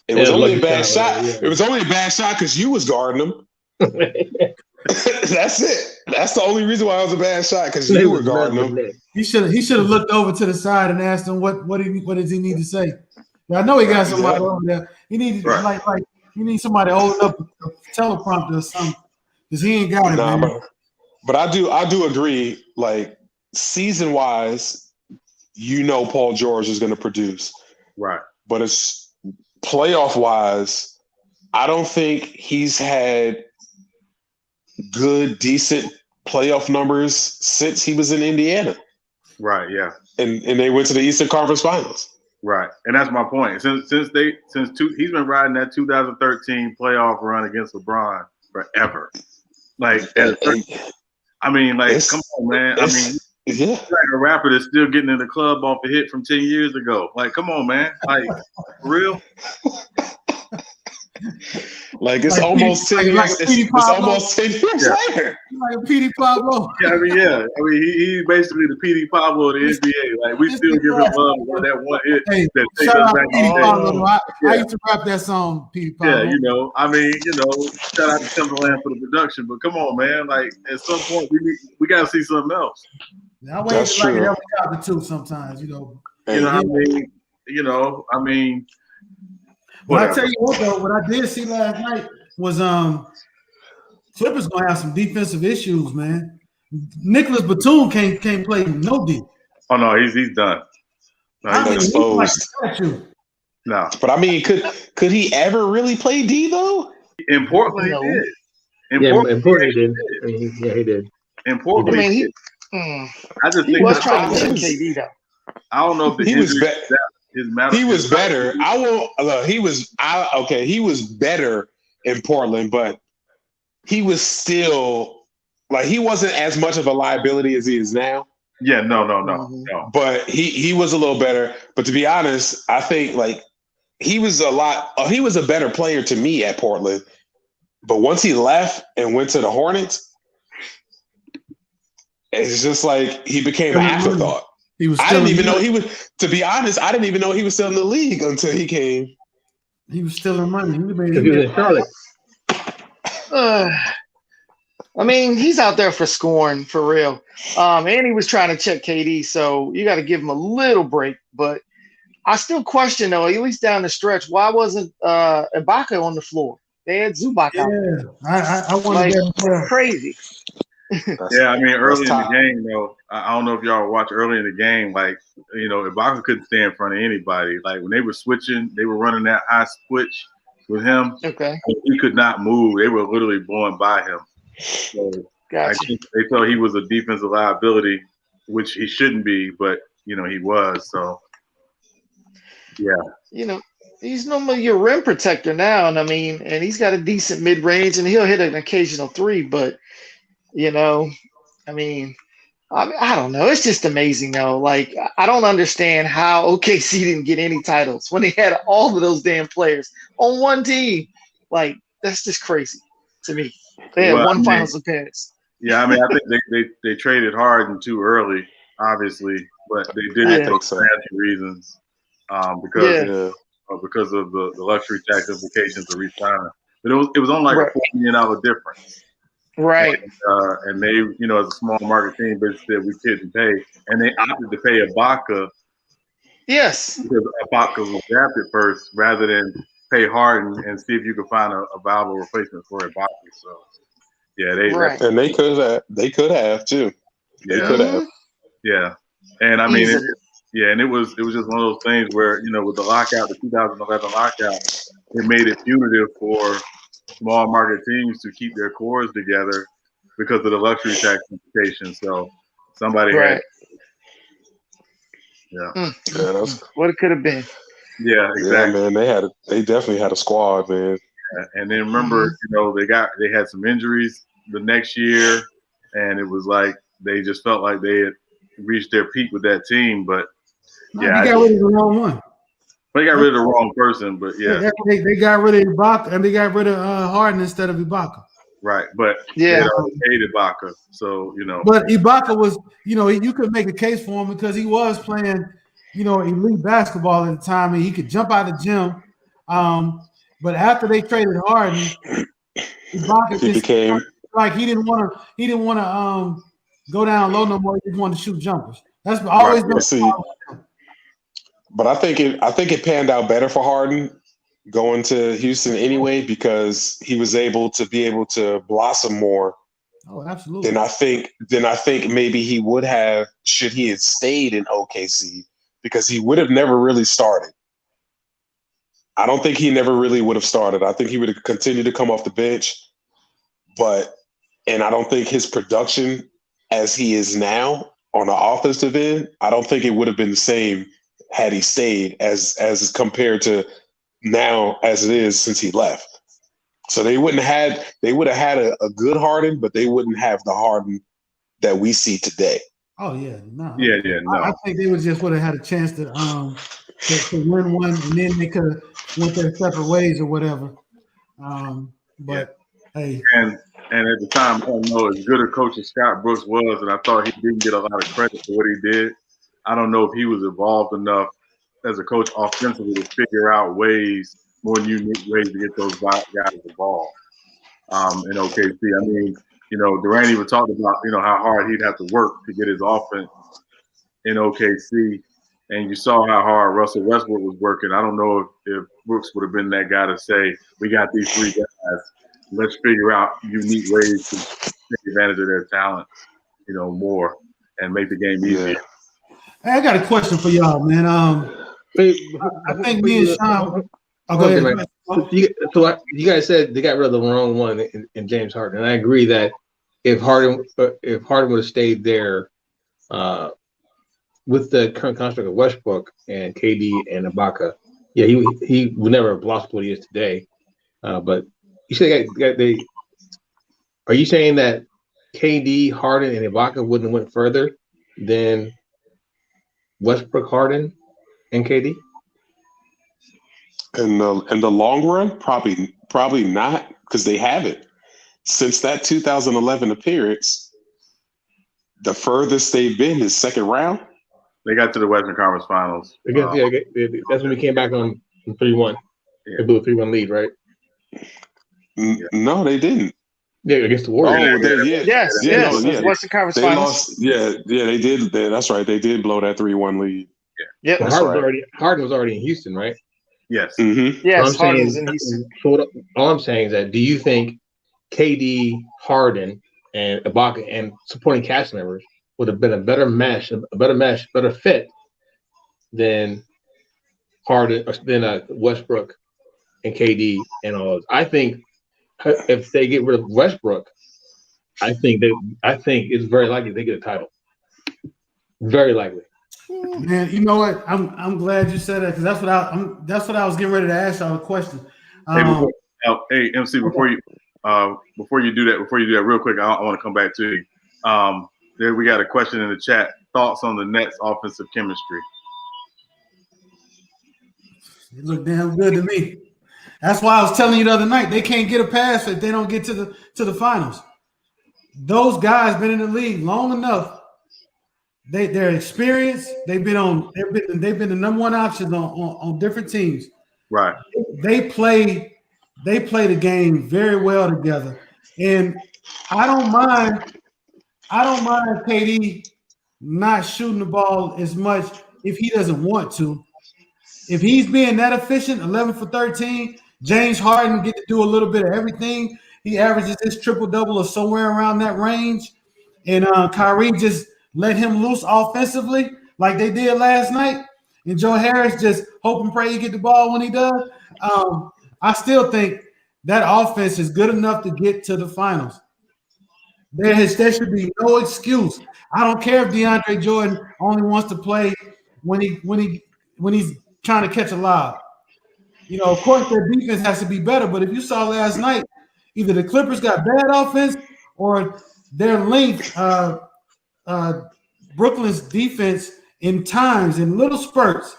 It was only a bad shot. It was only a bad shot because you was guarding him. That's it. That's the only reason why it was a bad shot because you were guarding him. He should have looked over to the side and asked him what does he need to say. I know he got somebody over there. He needs like he needs somebody holding up a teleprompter or something because he ain't got it. Man. But I do agree. Like season wise, you know Paul George is going to produce, right? But it's playoff wise, I don't think he's had good, decent playoff numbers since he was in Indiana. Right. Yeah. And they went to the Eastern Conference Finals. Right, and that's my point. He's been riding that 2013 playoff run against LeBron forever. Like, I mean, like, come on, man. I mean, like a rapper that's still getting in the club off a hit from 10 years ago. Like, come on, man. Like, for real. Like it's almost 10 years. It's almost 10 years later. Like a P.D. Pablo. I mean, he's basically the P.D. Pablo of the NBA. Like we still give him love for that one hit that takes us back. I used to rap that song, P.D. Pablo. Yeah, shout out to Timberland for the production. But come on, man. Like at some point we got to see something else. I wait to like a helicopter too sometimes, But I tell you what though, what I did see last night was Clippers gonna have some defensive issues, man. Nicholas Batum can't play no D. Oh no, he's done. No, he's exposed. No, but I mean, could he ever really play D though? In Portland, he did. In Portland, he did. Yeah, he did. In Portland, I mean, I just think he was trying to check KD though. I don't know if he was better. He was better. He was better in Portland, but he was still like he wasn't as much of a liability as he is now. Yeah, no. But he was a little better. But to be honest, I think like he was a better player to me at Portland. But once he left and went to the Hornets, it's just like he became an afterthought. I didn't even know he was. To be honest, I didn't even know he was still in the league until he came. He was stealing money. He was in Charlotte. I mean, he's out there for scoring for real. And he was trying to check KD, so you got to give him a little break. But I still question though, at least down the stretch, why wasn't Ibaka on the floor? They had Zubac out there. I want to crazy. Yeah, I mean, early in the game, though, I don't know if y'all watched early in the game, like, Ibaka couldn't stay in front of anybody. Like, when they were switching, they were running that high switch with him. Okay. He could not move. They were literally blowing by him. So I think they thought he was a defensive liability, which he shouldn't be, but, he was. So, yeah. He's normally your rim protector now, and he's got a decent mid-range, and he'll hit an occasional three, but I don't know. It's just amazing, though. Like, I don't understand how OKC didn't get any titles when they had all of those damn players on one team. Like, that's just crazy to me. They had one finals appearance. Yeah, I think they traded Harden too early, obviously, but they did it for financial reasons because of the luxury tax implications of re-signing. But it was only like a $4 million difference. Right. And they, as a small market team, basically said we couldn't pay. And they opted to pay Ibaka. Yes. Because Ibaka was drafted first rather than pay Harden and see if you could find a viable replacement for Ibaka. So, Yeah, they Right. And they could have too. They Yeah. could have. Yeah, and I mean, Easily. and it was just one of those things where with the lockout, the 2011 lockout, it made it punitive for small market teams to keep their cores together because of the luxury tax implications. So somebody Right. yeah, Yeah, that's What it could have been. yeah, exactly. yeah, man. They definitely had a squad, man. And then remember, they had some injuries the next year, and it was like they just felt like they had reached their peak with that team. But They got rid of the wrong one. they got rid of the wrong person. But yeah, They got rid of Ibaka and they got rid of Harden instead of Ibaka. right. But Yeah. they already hated Ibaka, so But Ibaka was, you could make a case for him because he was playing, elite basketball at the time, and he could jump out of the gym. But after they traded Harden, Ibaka He became like he didn't want to go down low no more. He just wanted to shoot jumpers. That's always been. see. But I think it panned out better for Harden going to Houston anyway because he was able to blossom more. Oh, absolutely. Then I think maybe he would have should he had stayed in OKC because he would have never really started. I don't think he never really would have started. I think he would have continued to come off the bench, and I don't think his production as he is now on the offensive end, I don't think it would have been the same had he stayed as compared to now as it is since he left. So they would have had a good Harden, but they wouldn't have the Harden that we see today. Oh yeah, no. yeah, no. I think they would have had a chance to win one, and then they could have went their separate ways or whatever. But hey, And at the time, I don't know as good a coach as Scott Brooks was, and I thought he didn't get a lot of credit for what he did. I don't know if he was involved enough as a coach offensively to figure out more unique ways to get those guys the ball. In OKC, I mean, Durant even talked about how hard he'd have to work to get his offense in OKC, and you saw how hard Russell Westbrook was working. I don't know if Brooks would have been that guy to say, we got these three guys, let's figure out unique ways to take advantage of their talents, more and make the game easier. Yeah. Hey, I got a question for y'all, man. I think me and Sean. Oh, go ahead. So you guys said they got rid of the wrong one in James Harden, and I agree that if Harden would have stayed there, with the current construct of Westbrook and KD and Ibaka, yeah, he would never have blossomed what he is today. But you say are you saying that KD, Harden, and Ibaka wouldn't have went further than Westbrook, Harden, and KD? In the long run, probably not, because they haven't. Since that 2011 appearance, the furthest they've been is second round. They got to the Western Conference Finals. That's when we came back on 3-1. Yeah. They blew a 3-1 lead, right? No, they didn't. Yeah, against the Warriors. Yes. Western Conference They Finals. lost. Yeah, they did. That's right. They did blow that 3-1 lead. Yep. That's Harden was already in Houston, right? Yes. Mm-hmm. Yes, All Harden's in Houston. All I'm saying is that do you think KD, Harden, and Ibaka and supporting cast members would have been a better fit than Harden, than Westbrook and KD and all those? I think if they get rid of Westbrook, I think it's very likely they get a title. Very likely. Man, you know what? I'm glad you said that because that's what I was getting ready to ask y'all a question. Hey, MC, before you do that, real quick, I want to come back to you. There, we got a question in the chat. Thoughts on the Nets' offensive chemistry? It looked damn good to me. That's why I was telling you the other night they can't get a pass if they don't get to the finals. Those guys been in the league long enough. They're experienced. They've been the number one options on different teams. Right. They play the game very well together. And I don't mind KD not shooting the ball as much if he doesn't want to. If he's being that efficient, 11 for 13, James Harden get to do a little bit of everything, he averages his triple-double or somewhere around that range, and Kyrie just let him loose offensively like they did last night, and Joe Harris just hope and pray he get the ball when he does, I still think that offense is good enough to get to the finals. There should be no excuse. I don't care if DeAndre Jordan only wants to play when he's trying to catch a lob. You know, of course, their defense has to be better. But if you saw last night, either the Clippers got bad offense or their length, Brooklyn's defense in times, in little spurts,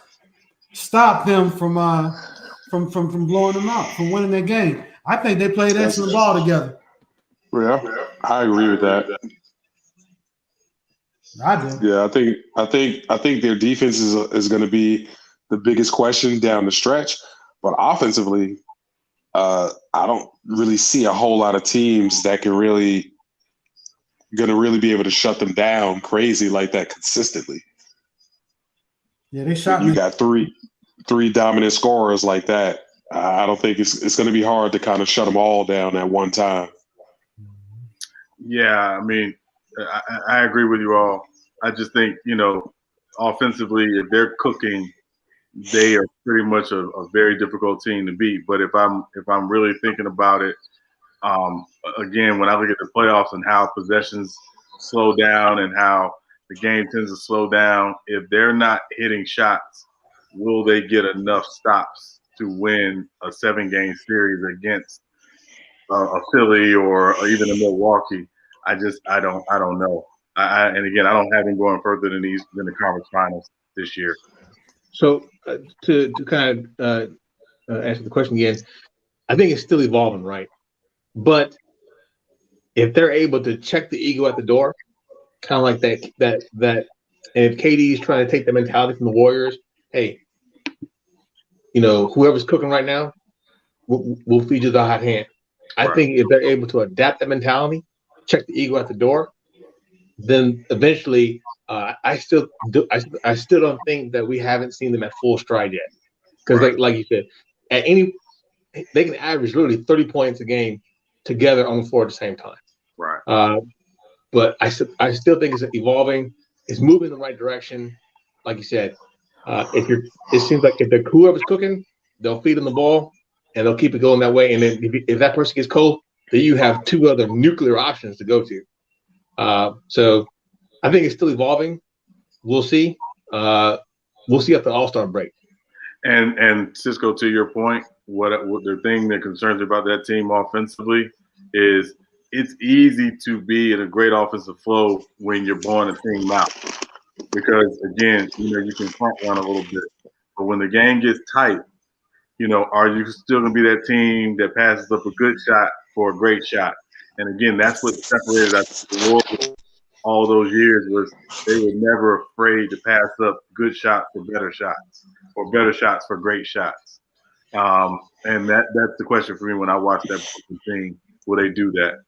stopped them from blowing them out, from winning their game. I think they played excellent ball together. Yeah, I agree with that. I do. Yeah, I think their defense is going to be the biggest question down the stretch. But offensively, I don't really see a whole lot of teams that can really be able to shut them down crazy like that consistently. Yeah, they shot You me. got three dominant scorers like that. I don't think it's going to be hard to kind of shut them all down at one time. Yeah, I mean, I agree with you all. I just think, offensively, if they're cooking, they are pretty much a very difficult team to beat. But if I'm really thinking about it, again, when I look at the playoffs and how possessions slow down and how the game tends to slow down, if they're not hitting shots, will they get enough stops to win a 7-game series against a Philly or even a Milwaukee? I don't know. And again, I don't have him going further than the conference finals this year. So to kind of answer the question again, I think it's still evolving, right? But if they're able to check the ego at the door, kind of like that, and if KD is trying to take the mentality from the Warriors, hey, whoever's cooking right now, we'll feed you the hot hand. I think if they're able to adapt that mentality, check the ego at the door, then eventually, I still don't think that we haven't seen them at full stride yet. Because like you said, they can average literally 30 points a game together on the floor at the same time. Right. But I still think it's evolving. It's moving in the right direction. Like you said, it seems like if whoever's cooking, they'll feed them the ball and they'll keep it going that way. And then if that person gets cold, then you have 2 other nuclear options to go to. So I think it's still evolving. We'll see. We'll see after the All-Star break. And Cisco, to your point, what the thing that concerns me about that team offensively is it's easy to be in a great offensive flow when you're blowing a team out. Because again, you can front run a little bit. But when the game gets tight, are you still going to be that team that passes up a good shot for a great shot? And again, that's what separated us from the Warriors all those years, was they were never afraid to pass up good shots for better shots, or better shots for great shots. And that's the question for me when I watch that team. Will they do that?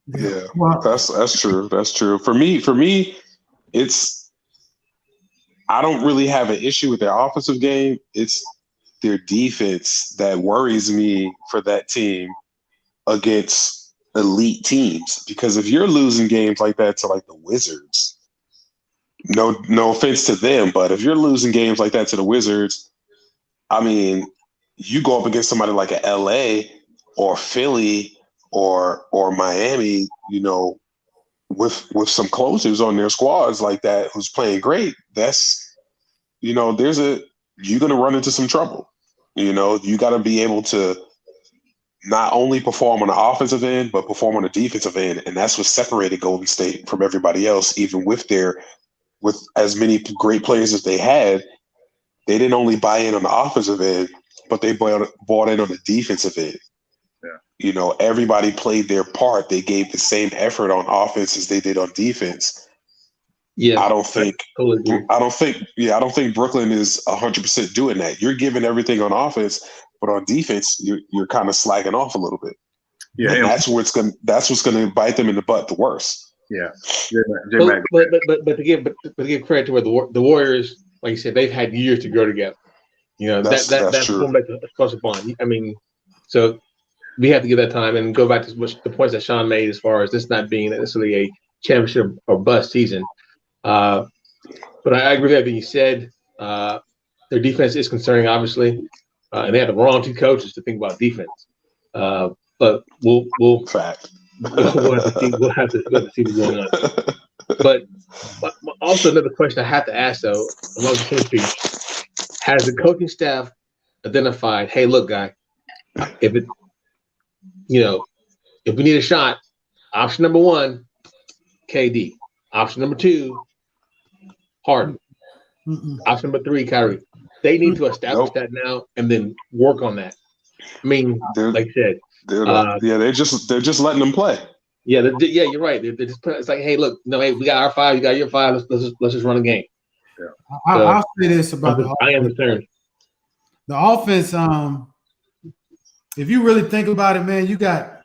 Yeah, that's true. That's true. For me, it's I don't really have an issue with their offensive game. It's their defense that worries me for that team against elite teams. Because if you're losing games like that to like the Wizards, no offense to them, but if you're losing games like that to the Wizards, I mean, you go up against somebody like a LA or Philly or Miami, with some closers on their squads like that who's playing great, that's you're gonna run into some trouble. You gotta be able to not only perform on the offensive end, but perform on the defensive end. And that's what separated Golden State from everybody else, even with as many great players as they had. They didn't only buy in on the offensive end, but they bought in on the defensive end. Yeah. Everybody played their part. They gave the same effort on offense as they did on defense. Yeah, I don't think Brooklyn is 100% doing that. You're giving everything on offense, but on defense, you're kind of slacking off a little bit. Yeah, and that's what's going to bite them in the butt the worst. Yeah, but to give credit to where the Warriors, like you said, they've had years to grow together. That's that's true. Across the pond. I mean, so we have to give that time and go back to the points that Sean made as far as this not being necessarily a championship or bust season. But I agree with everything you said. Their defense is concerning, obviously, and they have the wrong two coaches to think about defense. But we'll Fact. we'll have to see what's going on. But also another question I have to ask though, among the Kings speech, has the coaching staff identified, hey, look, guy, if we need a shot, option number 1, KD. Option number 2, Harden. Option number 3, Kyrie. They need to establish that now and then work on that. I mean, like I said, they're just letting them play. Yeah, you're right. They're just it's like, hey, look, no, hey, we got our 5, you got your 5. Let's just run a game. Yeah. I'll say this about I am concerned. The offense. If you really think about it, man, you got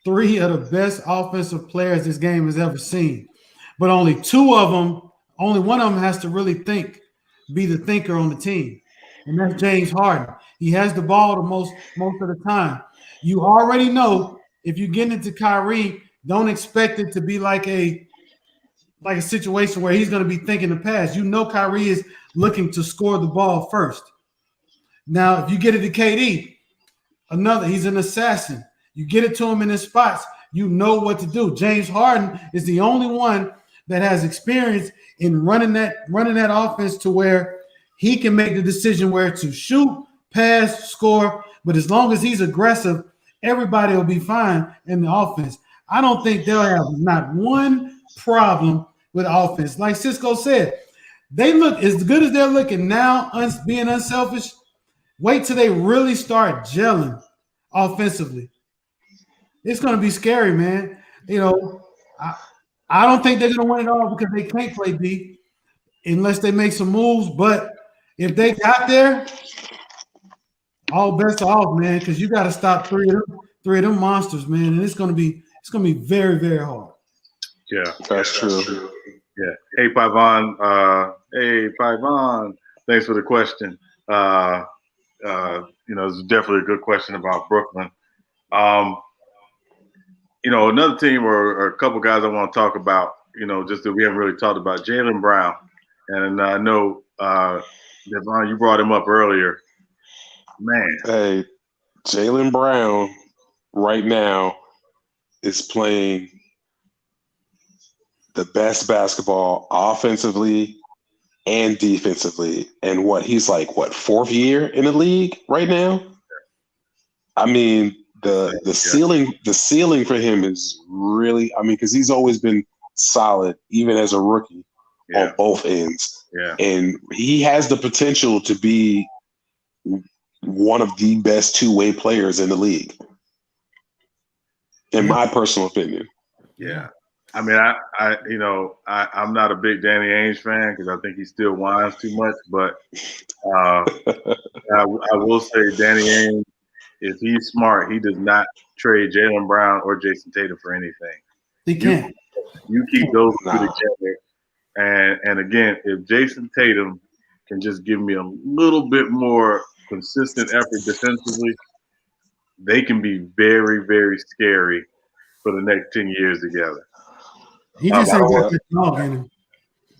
3 of the best offensive players this game has ever seen, but only one of them has to really be the thinker on the team, and that's James Harden. He has the ball the most of the time. You already know if you get into Kyrie, don't expect it to be like a situation where he's going to be thinking the pass. You know Kyrie is looking to score the ball first. Now, if you get it to KD, he's an assassin. You get it to him in his spots, you know what to do. James Harden is the only one that has experience in running that offense to where he can make the decision where to shoot, pass, score. But as long as he's aggressive, everybody will be fine in the offense. I don't think they'll have not one problem with offense. Like Cisco said, they look as good as they're looking now, being unselfish. Wait till they really start gelling offensively. It's going to be scary, man. I don't think they're going to win it all because they can't play D unless they make some moves. But if they got there, all bets are off, man, because you got to stop three of them monsters, man, and it's going to be very, very hard. Yeah, that's true. Yeah. Hey, Pavon. Thanks for the question. It's definitely a good question about Brooklyn. Another team or a couple guys I want to talk about, just that we haven't really talked about, Jaylen Brown. And I know, Devon, you brought him up earlier. Man. Hey, Jaylen Brown right now is playing the best basketball offensively and defensively. And he's like, 4th year in the league right now? I mean, the ceiling for him is really, because he's always been solid, even as a rookie on both ends. Yeah. And he has the potential to be one of the best two-way players in the league, in my personal opinion. Yeah. I mean, I'm not a big Danny Ainge fan because I think he still whines too much. But I will say Danny Ainge, if he's smart, he does not trade Jaylen Brown or Jason Tatum for anything. He can't. You keep those two together. And again, if Jason Tatum can just give me a little bit more consistent effort defensively, they can be very, very scary for the next 10 years together. He just ain't got that dog in him.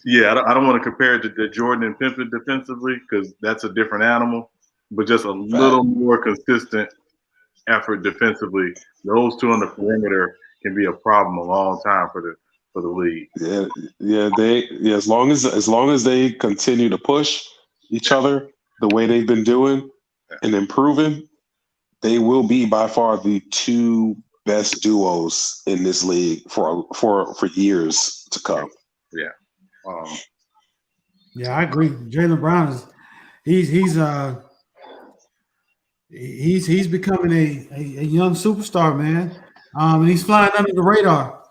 Yeah, I don't want to compare it to Jordan and Pippen defensively because that's a different animal, but just a little more consistent effort defensively. Those two on the perimeter can be a problem a long time for the league. As long as they continue to push each other the way they've been doing and improving, they will be by far the 2 best duos in this league for years to come. Yeah. I agree. Jaylen Brown he's becoming a young superstar, man. And he's flying under the radar.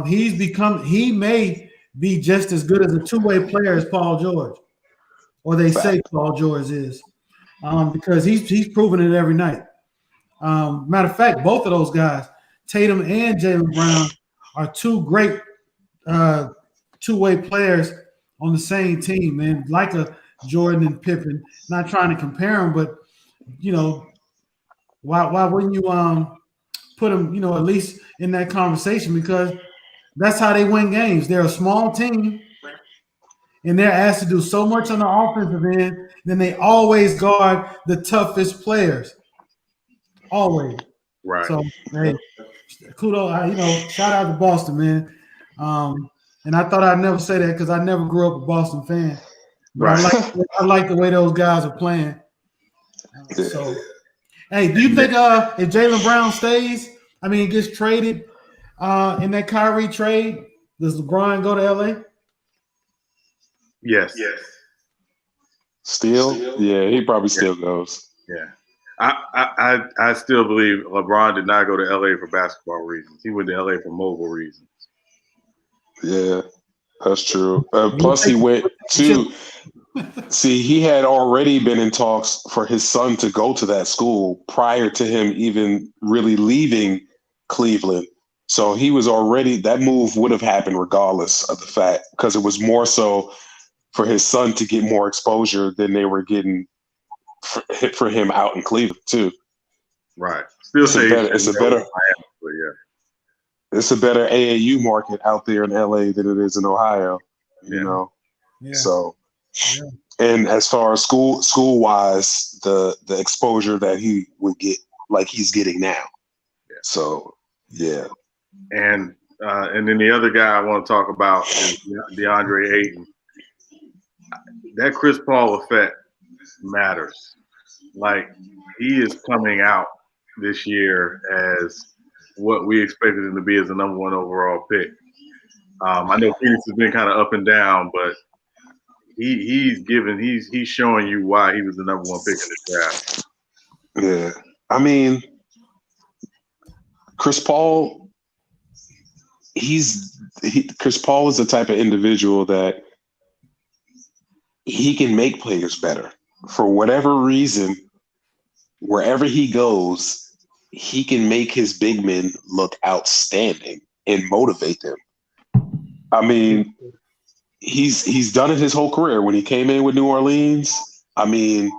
He may be just as good as a two-way player as Paul George, or they say Paul George is, because he's proven it every night. Matter of fact, both of those guys, Tatum and Jaylen Brown, are 2 great two-way players on the same team, man. Like a Jordan and Pippen. Not trying to compare them, but why wouldn't you put them, at least in that conversation? Because that's how they win games. They're a small team, and they're asked to do so much on the offensive end. Then they always guard the toughest players. Always. Right. So, hey, kudos. Shout out to Boston, man. And I thought I'd never say that because I never grew up a Boston fan. But Right. I like the way those guys are playing. So, hey, do you think if Jaylen Brown gets traded in that Kyrie trade, does LeBron go to LA? Yes. Still? Yeah, he probably still goes. Yeah. I still believe LeBron did not go to LA for basketball reasons. He went to LA for mobile reasons. Yeah, that's true. Plus, he went to see. He had already been in talks for his son to go to that school prior to him even really leaving Cleveland. So he was already, that move would have happened regardless of the fact, because it was more so for his son to get more exposure than they were getting for him out in Cleveland too. Right. Still it's a better AAU market out there in LA than it is in Ohio, you know. Yeah. So, and as far as school wise, the exposure that he would get, like he's getting now. Yeah. So, yeah. And then the other guy I want to talk about is DeAndre Ayton. That Chris Paul effect matters. Like, he is coming out this year as what we expected him to be as a number 1 overall pick. I know Phoenix has been kind of up and down, but he's showing you why he was the number 1 pick in the draft. Yeah. I mean, Chris Paul, Chris Paul is the type of individual that he can make players better. For whatever reason, wherever he goes, he can make his big men look outstanding and motivate them. I mean, he's done it his whole career. When he came in with New Orleans, I mean,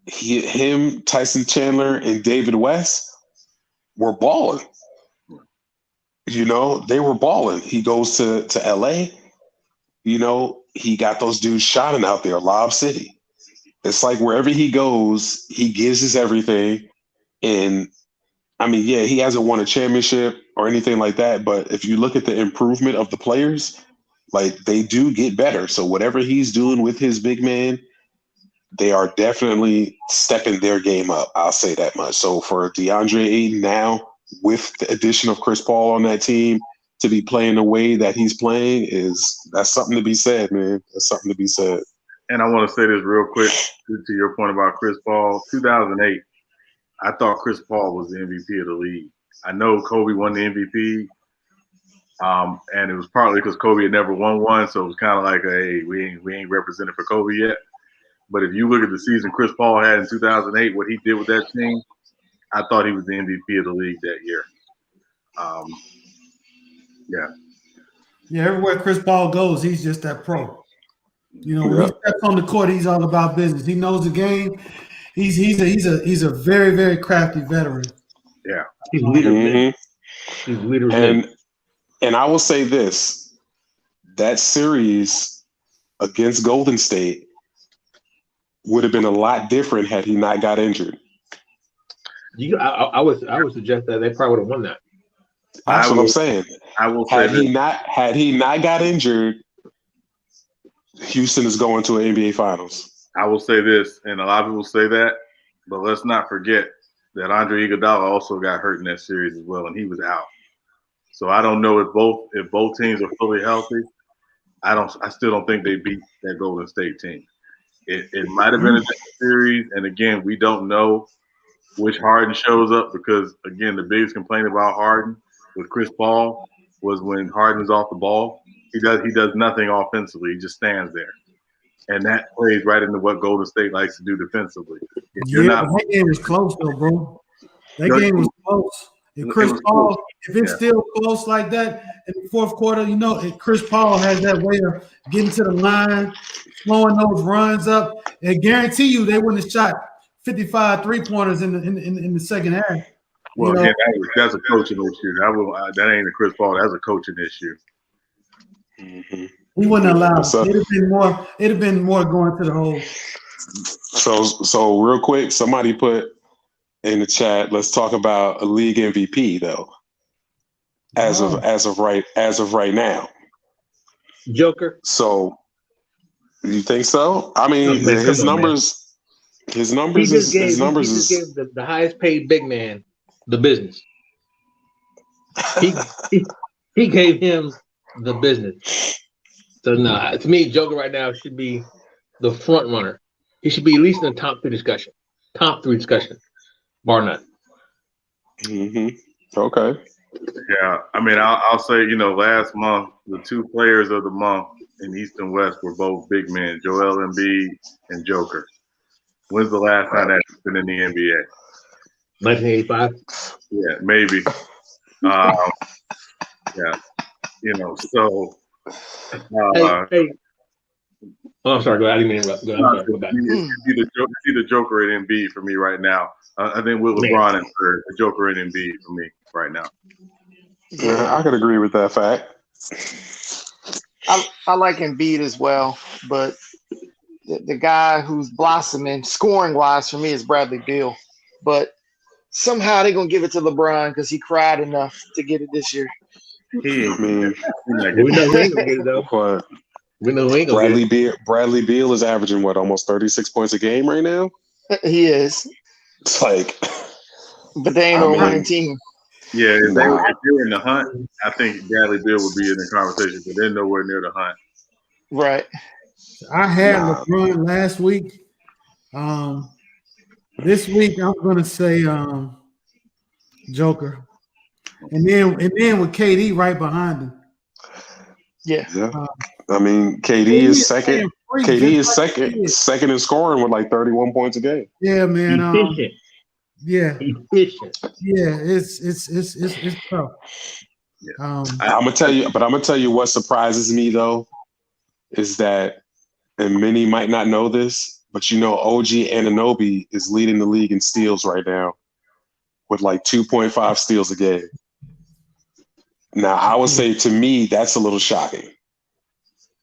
him, Tyson Chandler, and David West were balling. You know, they were balling. He goes to LA, you know, he got those dudes shining out there, Lob City. It's like wherever he goes, he gives his everything. And I mean, yeah, he hasn't won a championship or anything like that. But if you look at the improvement of the players, like, they do get better. So whatever he's doing with his big man, they are definitely stepping their game up. I'll say that much. So for DeAndre Ayton now, with the addition of Chris Paul on that team, to be playing the way that he's playing, that's something to be said, man. That's something to be said. And I want to say this real quick to your point about Chris Paul. 2008, I thought Chris Paul was the MVP of the league. I know Kobe won the MVP, and it was partly because Kobe had never won one, so it was kind of like, hey, we ain't represented for Kobe yet. But if you look at the season Chris Paul had in 2008, what he did with that team, I thought he was the MVP of the league that year. Yeah, everywhere Chris Paul goes, he's just that pro. You know, when he steps on the court, he's all about business. He knows the game. He's a very, very crafty veteran. Yeah, he's leader. He's leader. And I will say this: that series against Golden State would have been a lot different had he not got injured. I would suggest that they probably would have won that. That's what I'm saying. I will say had he not got injured, Houston is going to an NBA Finals. I will say this, and a lot of people say that, but let's not forget that Andre Iguodala also got hurt in that series as well, and he was out. So I don't know if both teams are fully healthy. I still don't think they beat that Golden State team. It might have been a different series, and again, we don't know which Harden shows up, because again, the biggest complaint about Harden with Chris Paul was when Harden's off the ball, he does nothing offensively. He just stands there. And that plays right into what Golden State likes to do defensively. That game was close though, bro. That game was close. If Chris Paul, if it's still close like that in the fourth quarter, you know, if Chris Paul has that way of getting to the line, slowing those runs up, and guarantee you they wouldn't have shot 55 3-pointers in the second half. Well, You know? again, that's a coaching issue. That ain't a Chris Paul. That's a coaching issue. Mhm. He wouldn't allow. So- It'd have been more going to the hole. So real quick, somebody put in the chat. Let's talk about a league MVP though. As of right now. Joker. So you think so? I mean, No, man, his come on, man. numbers. His He numbers just is gave the highest paid big man the business. He gave him the business. So no, to me, Joker right now should be the front runner. He should be at least in the top three discussion, bar none. Okay. Yeah, I mean, I'll say, last month the two players of the month in East and West were both big men, Joel Embiid and Joker. When's the last time that's been in the NBA? 1985. Yeah, maybe. Yeah, so. Hey. Oh, I'm sorry. Go ahead. I didn't mean to interrupt. Go ahead. Go back. It's either Joker and Embiid for me right now. I think with LeBron and third, the Joker and Embiid for me right now. Yeah, I could agree with that fact. I like Embiid as well, but the guy who's blossoming scoring wise for me is Bradley Beal. But somehow they're gonna give it to LeBron because he cried enough to get it this year. He ain't. I mean, We know who ain't gonna get it though. But We know who ain't gonna get it. Bradley Beal is averaging almost 36 points a game right now. He is, It's like, but they ain't a winning team. Yeah, if they were in the hunt, I think Bradley Beal would be in the conversation, but they're nowhere near the hunt. Right. I had LeBron last week. This week I'm gonna say Joker, and then with KD right behind him. Yeah. I mean, KD is second. KD is second in scoring with like 31 points a game. Yeah, man. Efficient. Yeah, Efficient. yeah. It's tough. Yeah. I'm gonna tell you what surprises me though, is that, and many might not know this, but OG Anunoby is leading the league in steals right now, with like 2.5 steals a game. Now, I would say to me that's a little shocking.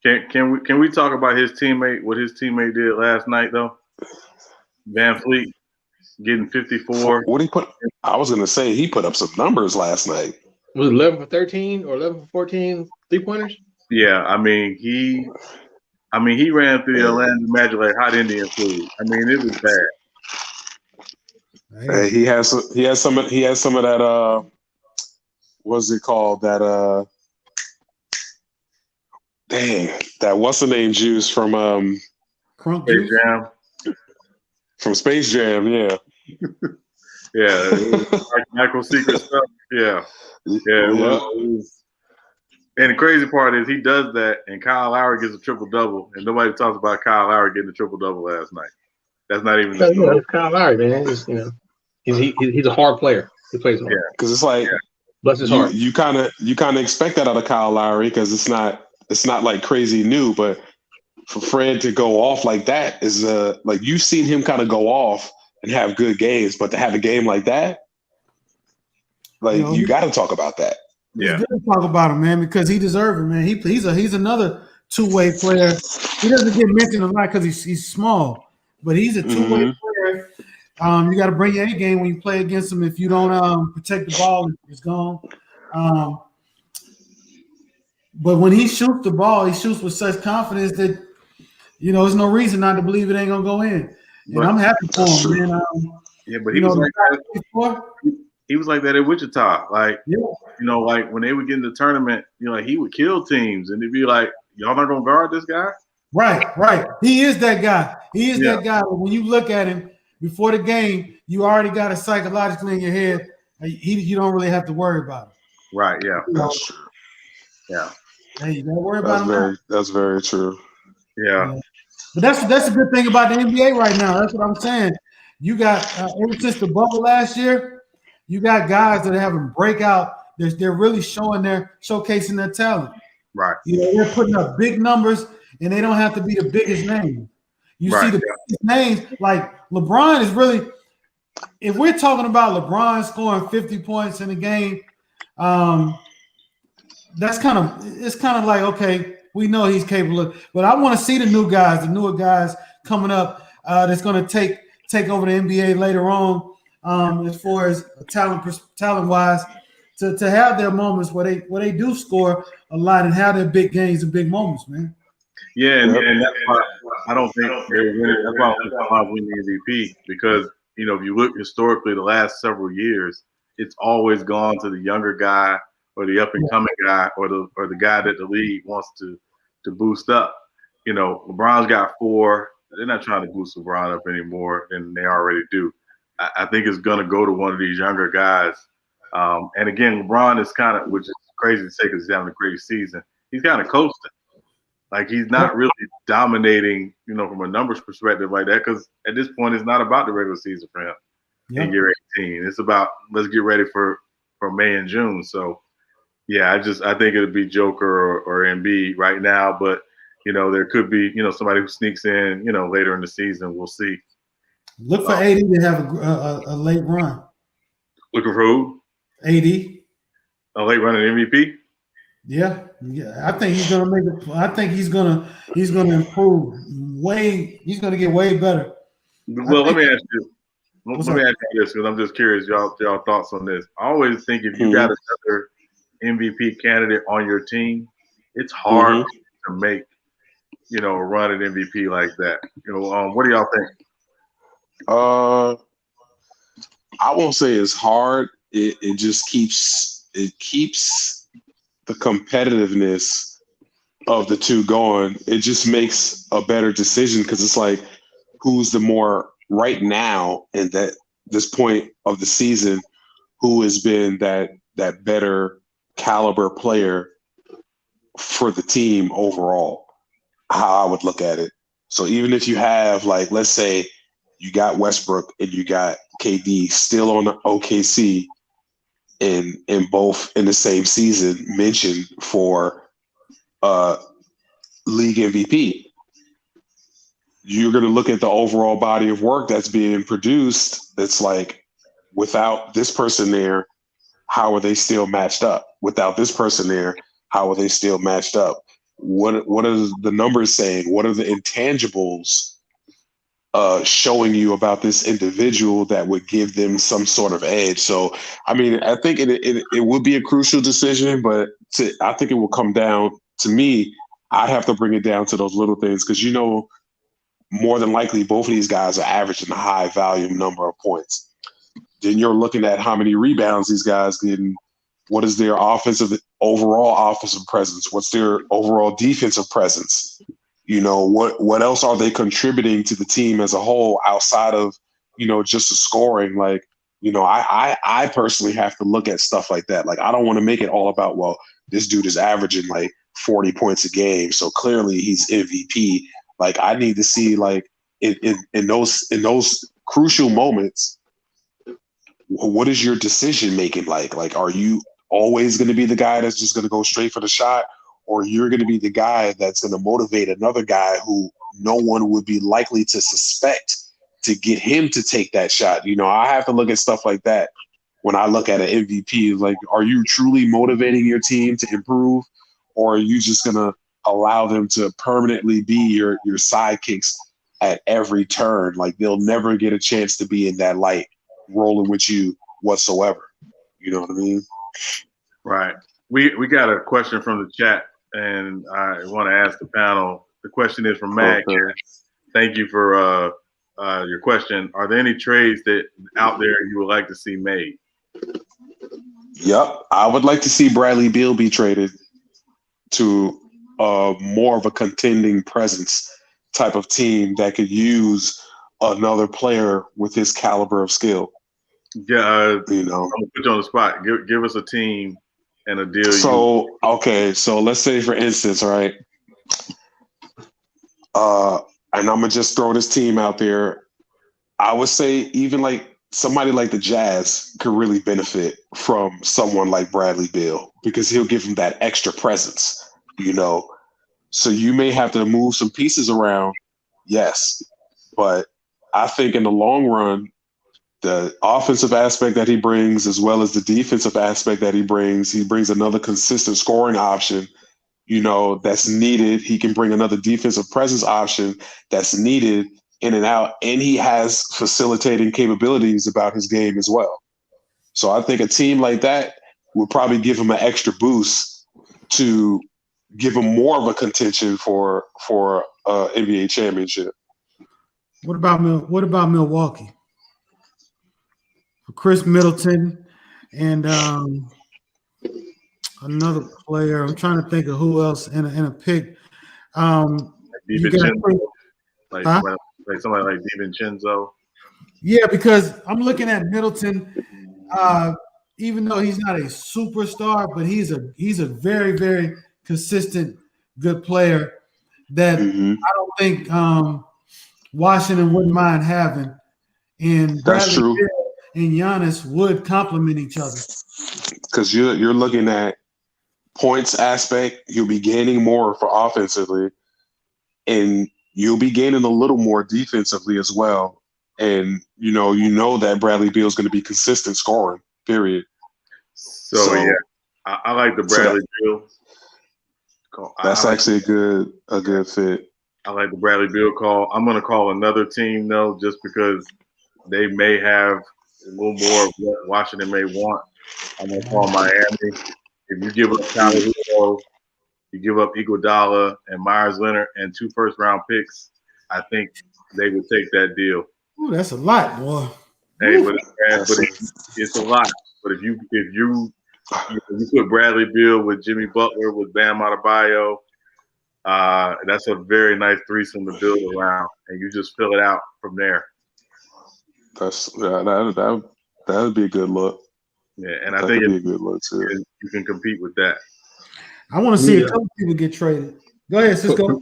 Can we talk about his teammate? What his teammate did last night though? Van Fleet getting 54. What he put? I was gonna say he put up some numbers last night. Was it 11 for 13 or 11 for 14 3-pointers? Yeah, I mean he ran through the Orlando Magic like hot Indian food. I mean, it was bad. Hey, he has some of that. What's it called? That that what's the name juice from Crunk Space juice? Jam. From Space Jam? Yeah. Yeah, it was like Michael Secret stuff. Yeah. It was. And the crazy part is he does that, and Kyle Lowry gets a triple-double, and nobody talks about Kyle Lowry getting a triple-double last night. That's not even the story. It's Kyle Lowry, man. He's a hard player. He plays hard. Yeah. Because it's like Bless his heart. you kind of expect that out of Kyle Lowry because it's not like crazy new, but for Fred to go off like that is like you've seen him kind of go off and have good games, but to have a game like that, like you got to talk about that. Yeah. It's good to talk about him, man, because he deserves it, man. He's another two-way player. He doesn't get mentioned a lot because he's small, but he's a two-way player. You got to bring your A game when you play against him. If you don't protect the ball, it's gone. But when he shoots the ball, he shoots with such confidence that there's no reason not to believe it ain't gonna go in. And I'm happy for him, man. Yeah, but he was like that. He was like that at Wichita. Like, like when they would get in the tournament, like he would kill teams, and they'd be like, "Y'all not gonna guard this guy?" Right. He is that guy. He is that guy. When you look at him before the game, you already got it psychologically in your head. You don't really have to worry about him. Right. Yeah. That's true. Yeah. Hey, you don't worry about him. That's very true. Yeah. But that's a good thing about the NBA right now. That's what I'm saying. You got ever since the bubble last year, you got guys that are having breakout. They're really showcasing their talent. Right. They're putting up big numbers, and they don't have to be the biggest name. You Right. see the biggest names like LeBron is really. If we're talking about LeBron scoring 50 points in a game, it's kind of like, okay, we know he's capable of, but I want to see the newer guys coming up that's going to take over the NBA later on, as far as talent wise, to have their moments where they do score a lot and have their big games and big moments, man. Yeah, and that's why I don't think they're winning. That's why I don't think LeBron's winning the MVP because if you look historically, the last several years, it's always gone to the younger guy or the up and coming guy or the guy that the league wants to boost up. LeBron's got 4. They're not trying to boost LeBron up anymore than they already do. I think it's going to go to one of these younger guys. And again, LeBron is kind of, which is crazy to say because he's having a great season. He's kind of coasting. Like he's not really dominating, from a numbers perspective like that. Because at this point, it's not about the regular season for him in year 18. It's about let's get ready for May and June. So, yeah, I think it'll be Joker or Embiid right now. But there could be somebody who sneaks in later in the season. We'll see. Look for AD to have a late run. Looking for who? AD. A late run in MVP. Yeah, I think he's gonna make it. I think he's gonna improve way. He's gonna get way better. Well, let me ask you. Let me ask you this because I'm just curious, y'all thoughts on this. I always think if you got another MVP candidate on your team, it's hard to make a run at MVP like that. What do y'all think? I won't say it's hard. It just keeps the competitiveness of the two going. It just makes a better decision because it's like who's the more right now and that this point of the season, who has been that better caliber player for the team overall, how I would look at it. So even if you have, like, let's say you got Westbrook and you got KD still on the OKC and both in the same season mentioned for league MVP, you're going to look at the overall body of work that's being produced. It's like, without this person there, how are they still matched up? Without this person there, how are they still matched up? What are the numbers saying? What are the intangibles showing you about this individual that would give them some sort of edge? So, I mean, I think it would be a crucial decision, but I think it will come down to me. I'd have to bring it down to those little things because, more than likely, both of these guys are averaging a high volume number of points. Then you're looking at how many rebounds these guys getting. What is their overall offensive presence? What's their overall defensive presence? What else are they contributing to the team as a whole outside of, just the scoring? Like, I personally have to look at stuff like that. Like, I don't want to make it all about, well, this dude is averaging like 40 points a game, so clearly he's MVP. Like, I need to see, like, in those crucial moments, what is your decision making like? Like, are you always going to be the guy that's just going to go straight for the shot, or you're going to be the guy that's going to motivate another guy who no one would be likely to suspect to get him to take that shot? I have to look at stuff like that when I look at an MVP. Like, are you truly motivating your team to improve, or are you just going to allow them to permanently be your sidekicks at every turn? Like, they'll never get a chance to be in that light rolling with you whatsoever. You know what I mean? Right. We got a question from the chat, and I want to ask the panel. The question is from Mag. Okay. Thank you for your question. Are there any trades that out there you would like to see made? Yep. I would like to see Bradley Beal be traded to more of a contending presence type of team that could use another player with his caliber of skill. Yeah, I'm You know. gonna put you on the spot. Give us a team and a deal. So let's say, for instance, right? And I'm gonna just throw this team out there. I would say even like somebody like the Jazz could really benefit from someone like Bradley Beal because he'll give them that extra presence, So you may have to move some pieces around, yes. But I think in the long run, the offensive aspect that he brings, as well as the defensive aspect that he brings another consistent scoring option, that's needed. He can bring another defensive presence option that's needed in and out, and he has facilitating capabilities about his game as well. So I think a team like that would probably give him an extra boost to give him more of a contention for NBA championship. What about Milwaukee? Chris Middleton and another player. I'm trying to think of who else in a pick. You got like somebody like DiVincenzo. Yeah, because I'm looking at Middleton. Even though he's not a superstar, but he's a very, very consistent, good player that I don't think Washington wouldn't mind having. And that's true. And Giannis would complement each other. Because you're looking at points aspect, you'll be gaining more for offensively, and you'll be gaining a little more defensively as well. And you know that Bradley Beal is going to be consistent scoring. Period. So yeah, I like the Bradley Beal. That's actually a good fit. I like the Bradley Beal call. I'm going to call another team though, just because they may have a little more of what Washington may want. I'm going to call Miami. If you give up Tyler Herro, you give up Iguodala and Myers Leonard and 2 first-round picks, I think they would take that deal. Ooh, that's a lot, boy. Hey, but it's a lot. But if you put Bradley Beal with Jimmy Butler with Bam Adebayo, that's a very nice threesome to build around, and you just fill it out from there. That would be a good look. Yeah, and I think it'd be a good look too. You can compete with that. I want to see a couple people get traded. Go ahead, Cisco.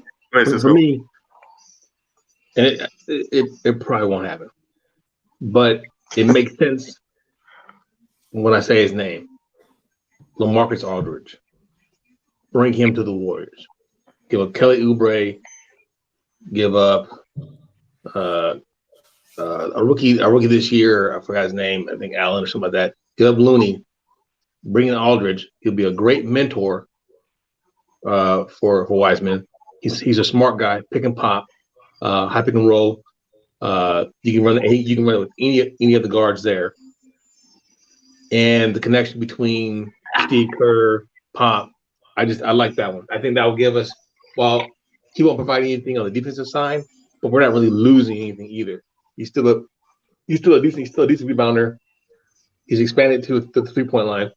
For me, and it probably won't happen, but it makes sense when I say his name. LaMarcus Aldridge. Bring him to the Warriors. Give up Kelly Oubre. Give up a rookie this year. I forgot his name. I think Allen or something like that. Give up Looney. Bring in Aldridge. He'll be a great mentor for Wiseman. He's a smart guy. Pick and pop. High pick and roll. You can run it with any of the guards there. And the connection between Steve Kerr, Pop, I like that one. I think that will give us, while he won't provide anything on the defensive side, but we're not really losing anything either. He's still a decent rebounder. He's expanded to the 3-point line.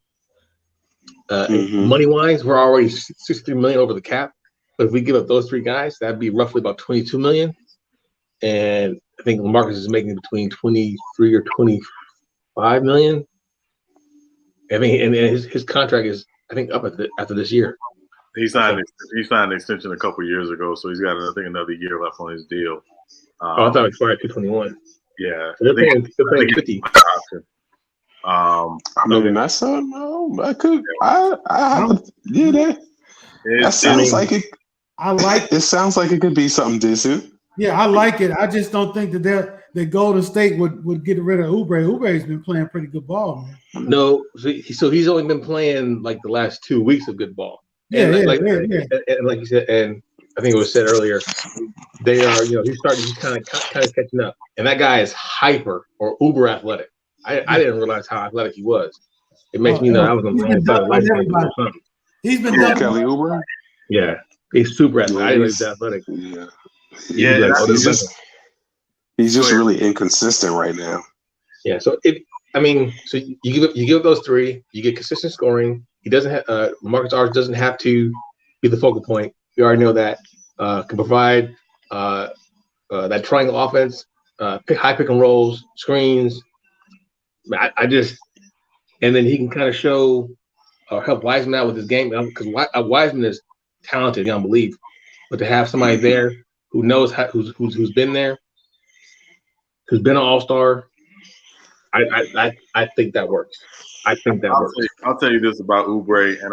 Money wise, we're already $63 million over the cap. But if we give up those 3 guys, that'd be roughly about $22 million. And I think LaMarcus is making between 23 or 25 million. I mean, and his contract is, I think, up after this year. He signed an extension a couple years ago, so he's got, I think, another year left on his deal. I thought it expired 2/21. Yeah, they're paying 50. I mean, that's something. No, I could. That sounds like it. I like. It sounds like it could be something decent. Yeah, I like it. I just don't think that Golden State would get rid of Oubre. Oubre's been playing pretty good ball, man. No, so he's only been playing like the last 2 weeks of good ball. And And like you said, and I think it was said earlier, they are, he's kind of catching up. And that guy is hyper or uber athletic. I didn't realize how athletic he was. It makes me know I was on the wrong side of life. He's been Kelly Oubre. Yeah, he's super athletic. I didn't know he's athletic. He's just really inconsistent right now. Yeah, so you give up those 3, you get consistent scoring. He doesn't have Marcus Aldridge doesn't have to be the focal point. We already know that. Can provide that triangle offense, high pick and rolls, screens. And then he can kind of show or help Wiseman out with his game, because Wiseman is talented beyond belief. But to have somebody there who knows who's been there, who's been an all-star, I think that works. I think that works. I'll tell you this about Oubre, and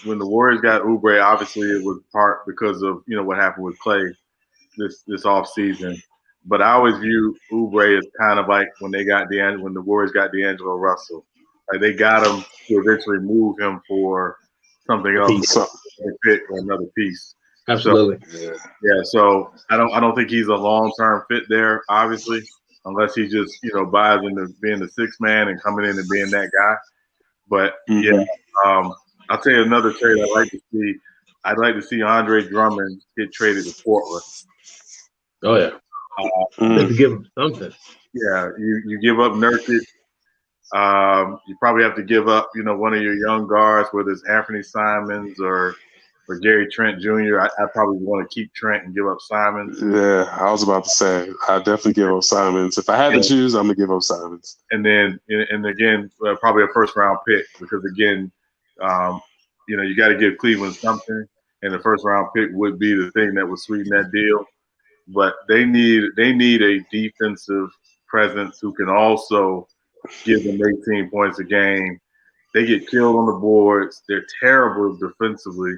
when the Warriors got Oubre, obviously it was part because of what happened with Clay. this off season. But I always view Oubre as kind of like when the Warriors got D'Angelo Russell. Like they got him to eventually move him for something else, Piece. a pick or another piece. Absolutely. Yeah, so I don't think he's a long-term fit there, obviously, unless he just buys into being the sixth man and coming in and being that guy. But I'll tell you another trade I'd like to see. I'd like to see Andre Drummond get traded to Portland. Oh yeah. Just to give him something. Yeah, you give up Nurkic. You probably have to give up, one of your young guards, whether it's Anthony Simons or Gary Trent Jr. I probably want to keep Trent and give up Simons. Yeah, I was about to say I definitely give up Simons. If I had to choose, I'm gonna give up Simons. And then, again, probably a first round pick because again, you got to give Cleveland something, and the first round pick would be the thing that would sweeten that deal. But they need a defensive presence who can also give them 18 points a game. They get killed on the boards. They're terrible defensively.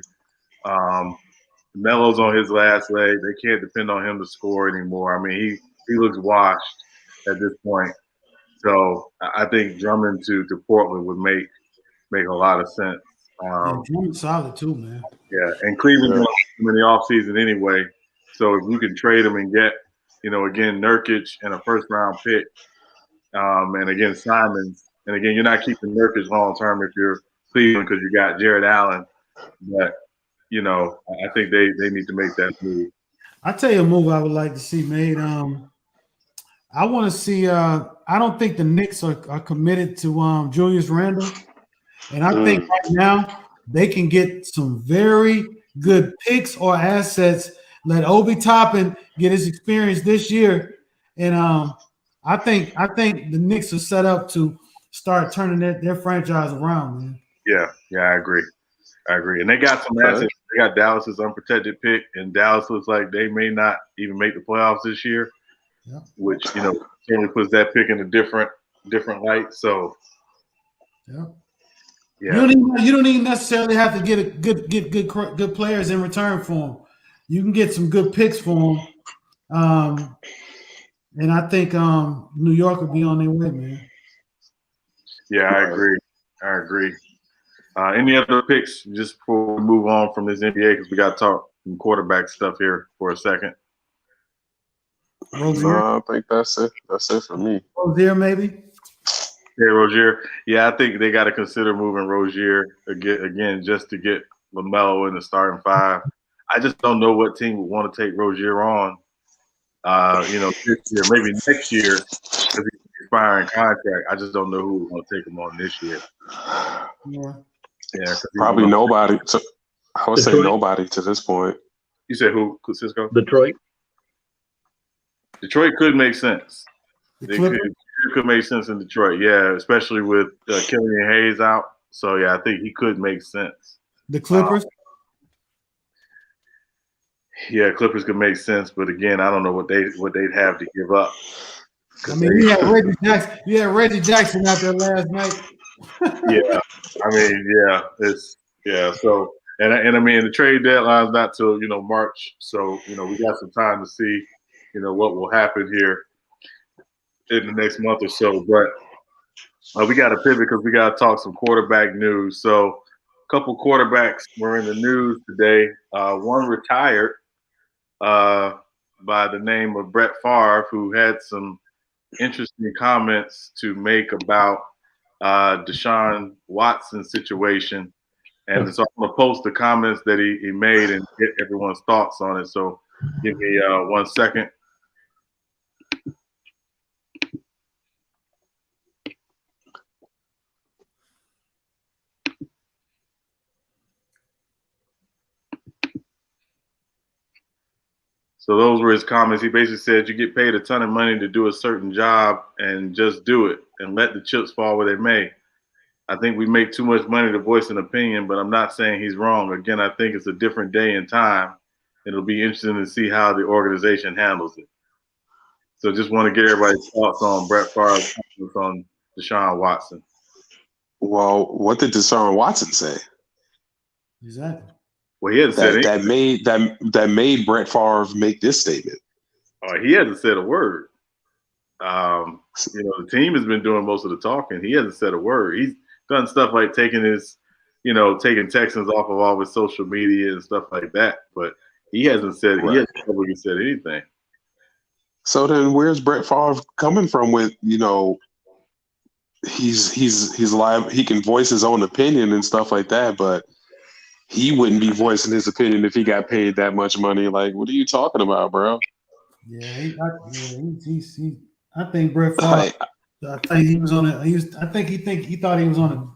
Melo's on his last leg. They can't depend on him to score anymore. I mean, he looks washed at this point. So I think Drummond to Portland would make a lot of sense. Drummond's solid too, man. Yeah, and Cleveland's going to him in the offseason anyway. So if you can trade him and get, again, Nurkic and a first-round pick, and again, Simons. And again, you're not keeping Nurkic long-term if you're Cleveland because you got Jared Allen. But, I think they need to make that move. I'll tell you a move I would like to see made. I want to see I don't think the Knicks are committed to Julius Randle. And I think right now they can get some very good picks or assets. Let Obi Toppin get his experience this year. And I think the Knicks are set up to start turning their franchise around, man. Yeah, I agree. And they got some assets. They got Dallas's unprotected pick, and Dallas looks like they may not even make the playoffs this year, which certainly puts that pick in a different light. So, yeah. You don't even necessarily have to get good players in return for them. You can get some good picks for them, and I think New York would be on their way, man. Yeah, I agree. Any other picks just before we move on from this NBA because we got to talk some quarterback stuff here for a second. Rozier? No, I think that's it. That's it for me. Rozier, maybe. Hey, Rozier. Yeah, I think they got to consider moving Rozier again just to get LaMelo in the starting five. I just don't know what team would want to take Rozier on. This year, maybe next year, because he's expiring contract. I just don't know who would want to take him on this year. Yeah, probably nobody. I would say nobody to this point. You said who? Cisco? Detroit could make sense. It could make sense in Detroit. Yeah, especially with Killian Hayes out. So yeah, I think he could make sense. The Clippers. Yeah, Clippers could make sense, but again, I don't know what they'd have to give up. I mean, you had Reggie Jackson. You had Reggie Jackson out there last night. Yeah, I mean, So, and I mean, the trade deadline's not till March, so we got some time to see what will happen here in the next month or so. But we got to pivot because we got to talk some quarterback news. So, a couple quarterbacks were in the news today. One retired by the name of Brett Favre, who had some interesting comments to make about Deshaun Watson's situation. And so I'm going to post the comments that he made and get everyone's thoughts on it. So give me 1 second. So those were his comments. He basically said you get paid a ton of money to do a certain job and just do it and let the chips fall where they may. I think we make too much money to voice an opinion, but I'm not saying he's wrong. Again, I think it's a different day and time. It'll be interesting to see how the organization handles it. So just want to get everybody's thoughts on Brett Favre's comments on Deshaun Watson. Well, what did Deshaun Watson say? Exactly. Well, he hasn't said that anything. that made Brett Favre make this statement. He hasn't said a word. The team has been doing most of the talking. He hasn't said a word. He's done stuff like taking Texans off of all his social media and stuff like that. But he hasn't publicly said anything. So then, where's Brett Favre coming from with he's live. He can voice his own opinion and stuff like that, but he wouldn't be voicing his opinion if he got paid that much money. Like, what are you talking about, bro? Yeah, I think Brett Favre. I think he was on it. He thought he was on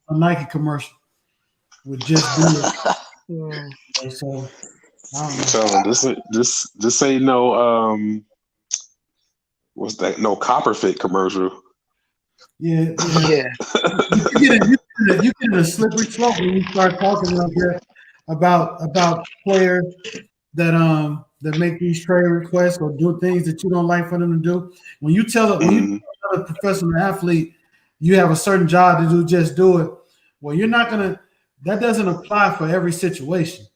a Nike commercial with just do it. So I don't know. This ain't no what's that? No Copperfit commercial. Yeah. You get in a slippery slope when you start talking like that about players that make these trade requests or do things that you don't like for them to do. When you tell a professional athlete you have a certain job to do, just do it. Well, you're not gonna. That doesn't apply for every situation.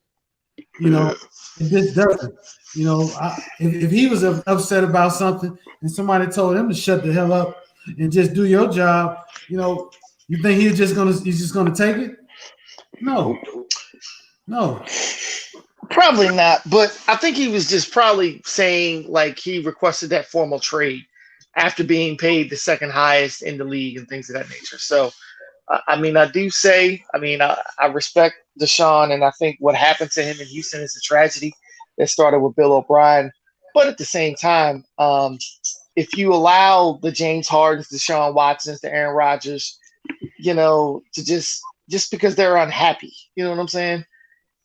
It just doesn't. If he was upset about something and somebody told him to shut the hell up and just do your job, you think he's just gonna take it? No. Probably not, but I think he was just probably saying like he requested that formal trade after being paid the second highest in the league and things of that nature. So, I respect Deshaun, and I think what happened to him in Houston is a tragedy that started with Bill O'Brien. But at the same time, if you allow the James Hardens, Deshaun Watsons, the Aaron Rodgers, to just because they're unhappy, you know what I'm saying?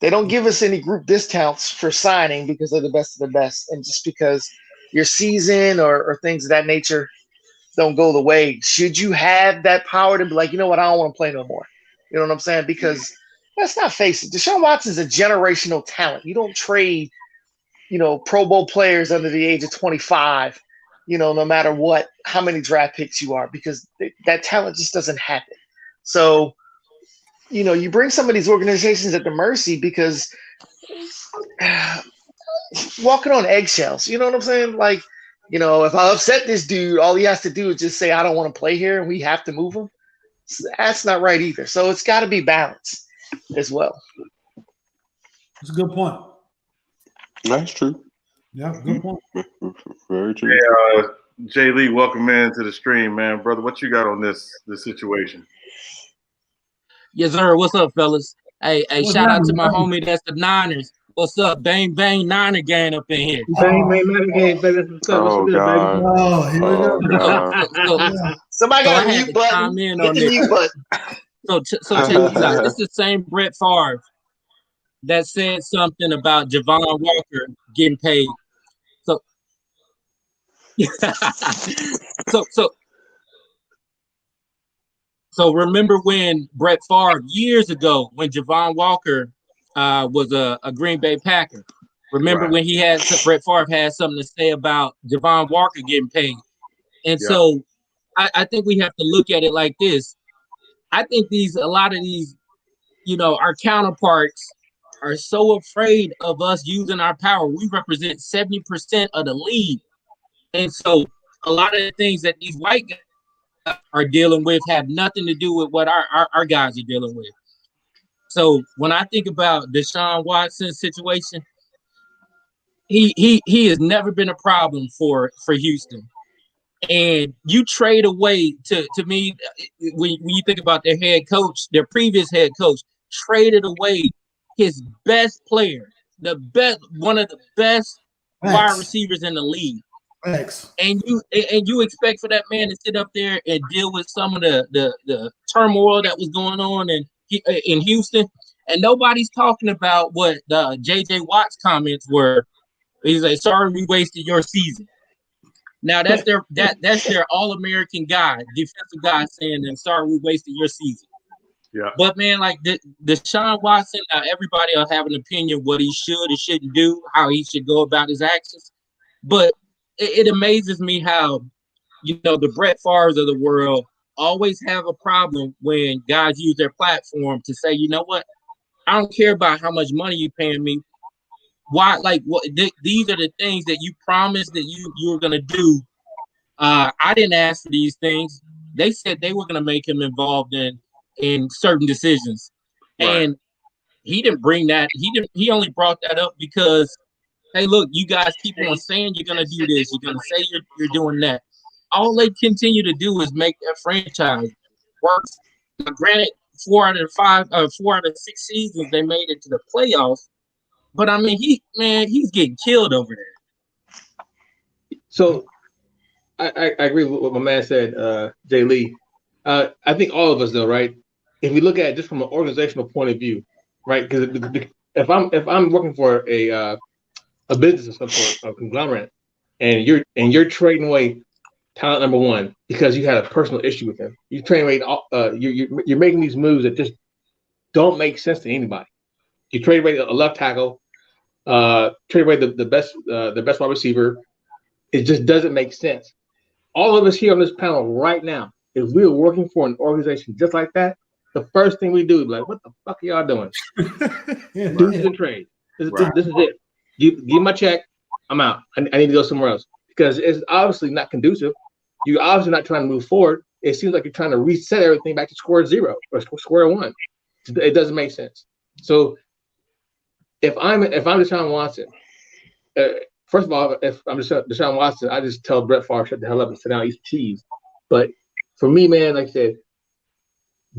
They don't give us any group discounts for signing because they're the best of the best. And just because your season or things of that nature don't go the way, should you have that power to be like, you know what, I don't want to play no more. You know what I'm saying? Because let's not face it, Deshaun Watson's a generational talent. You don't trade, Pro Bowl players under the age of 25, no matter how many draft picks you are, because that talent just doesn't happen. So, you bring some of these organizations at the mercy because walking on eggshells, you know what I'm saying? Like, if I upset this dude, all he has to do is just say, I don't want to play here and we have to move him. That's not right either. So it's got to be balanced as well. That's a good point. That's true. Yeah, good point. Very true. Hey, Jay Lee, welcome in to the stream, man. Brother, what you got on this situation? Yes, sir. What's up, fellas? Hey, shout out to my homie that's the Niners. What's up? Bang, bang, Niner gang up in here. Bang, Niner gang, baby. What's up? Oh, What's God. good, Oh, here we God. Somebody got a I had mute to button. chime in Hit on the this. mute button. So check this out. This is the same Brett Favre that said something about Javon Walker getting paid. So remember when Brett Favre years ago, when Javon Walker was a Green Bay Packer. Remember when Brett Favre had something to say about Javon Walker getting paid. And so I think we have to look at it like this. I think a lot of these, our counterparts are so afraid of us using our power. We represent 70% of the league. And so a lot of the things that these white guys are dealing with have nothing to do with what our guys are dealing with. So when I think about Deshaun Watson's situation, he has never been a problem for Houston. And you trade away to me when you think about their head coach, their previous head coach, traded away his best player, one of the best wide receivers in the league. Thanks. And you expect for that man to sit up there and deal with some of the turmoil that was going on in Houston, and nobody's talking about what the J.J. Watt's comments were. He's like, "Sorry, we wasted your season." Now that's their All-American guy, defensive guy, saying that, "Sorry, we wasted your season." Yeah. But man, like Deshaun Watson, everybody will have an opinion what he should and shouldn't do, how he should go about his actions, but it amazes me how, the Brett Favres of the world always have a problem when guys use their platform to say, you know what, I don't care about how much money you paying me. Why? Like, what? These are the things that you promised that you were gonna do. I didn't ask for these things. They said they were gonna make him involved in certain decisions, Right. and he didn't bring that. He only brought that up because, hey, look, you guys keep on saying you're gonna do this. You're gonna say you're doing that. All they continue to do is make that franchise work. Granted, 4 out of 6 seasons they made it to the playoffs. But I mean, he's getting killed over there. So I agree with what my man said, Jay Lee. I think all of us, though, right? If we look at it just from an organizational point of view, right? Because if I'm working for a business of some sort, a conglomerate, and you're trading away talent number one because you had a personal issue with him, you're trading away. You're making these moves that just don't make sense to anybody. You trade away a left tackle, trade away the best wide receiver. It just doesn't make sense. All of us here on this panel right now, if we were working for an organization just like that, the first thing we do is like, what the fuck are y'all doing? Do the trade. This is it. Give my check. I'm out. I need to go somewhere else because it's obviously not conducive. You're obviously not trying to move forward. It seems like you're trying to reset everything back to square zero or square one. It doesn't make sense. So if I'm Deshaun Watson, first of all, if I'm Deshaun Watson, I just tell Brett Favre shut the hell up and sit down and eat cheese. But for me, man, like I said,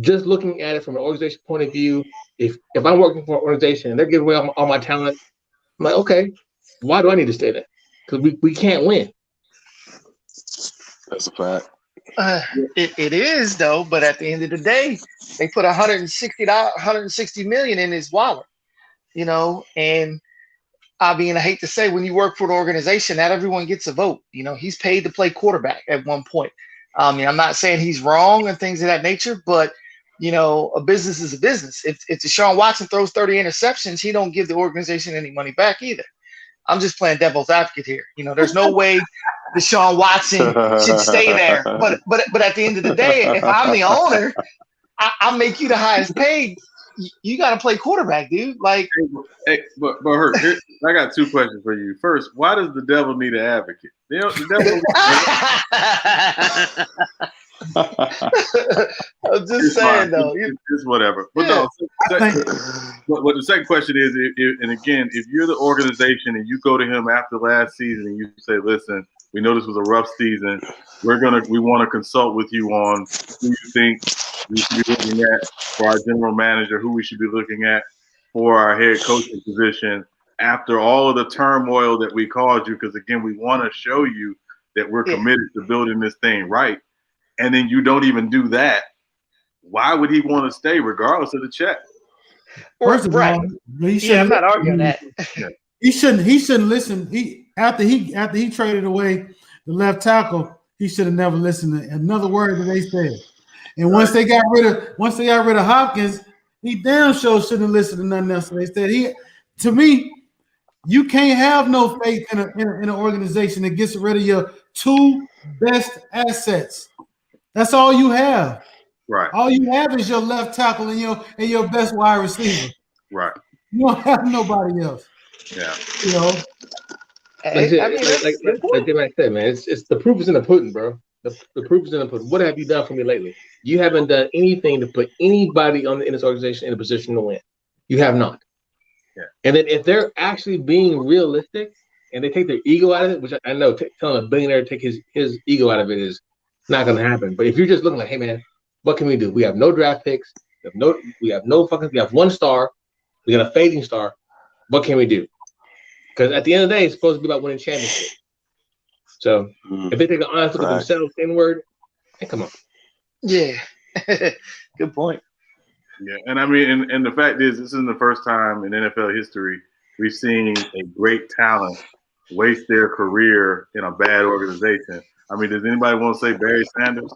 just looking at it from an organization point of view, if I'm working for an organization and they're giving away all my talent, I'm like, okay, why do I need to stay there? Because we can't win. That's a fact. It is though, but at the end of the day, they put $160 million in his wallet, you know. And I mean, I hate to say, when you work for an organization, not everyone gets a vote. You know, he's paid to play quarterback at one point. I mean, I'm not saying he's wrong and things of that nature, but you know, a business is a business. If Deshaun Watson throws 30 interceptions, he don't give the organization any money back either. I'm just playing devil's advocate here. You know, there's no way Deshaun Watson should stay there. But at the end of the day, if I'm the owner, I'll make you the highest paid. You got to play quarterback, dude. Like, hey, but Hurt, I got 2 questions for you. First, why does the devil need an advocate? You know, the devil. I'm just saying, though. It's whatever. But no, what the second question is, and again, if you're the organization and you go to him after last season and you say, listen, we know this was a rough season. We want to consult with you on who you think we should be looking at for our general manager, who we should be looking at for our head coaching position after all of the turmoil that we caused you. Because again, we want to show you that we're committed to building this thing right. And then you don't even do that. Why would he want to stay regardless of the check? First of all, I'm not arguing that. He shouldn't listen. After he traded away the left tackle, he should have never listened to another word that they said. And once they got rid of Hopkins, he damn sure shouldn't have listened to nothing else they said. To me, you can't have no faith in an organization that gets rid of your 2 best assets. That's all you have. Right. All you have is your left tackle and your best wide receiver. Right. You don't have nobody else. Yeah. You know. Like I said, man, it's the proof is in the pudding, bro. The proof is in the pudding. What have you done for me lately? You haven't done anything to put anybody in this organization in a position to win. You have not. Yeah. And then if they're actually being realistic and they take their ego out of it, which I know telling a billionaire to take his ego out of it is not going to happen. But if you're just looking like, hey man, what can we do? We have no draft picks. We have 1 star. We got a fading star. What can we do? Because at the end of the day, it's supposed to be about winning championships. So if they take an honest look at themselves inward, hey, come on. Yeah. Good point. Yeah, and I mean, and the fact is, this isn't the first time in NFL history we've seen a great talent waste their career in a bad organization. I mean, does anybody want to say Barry Sanders?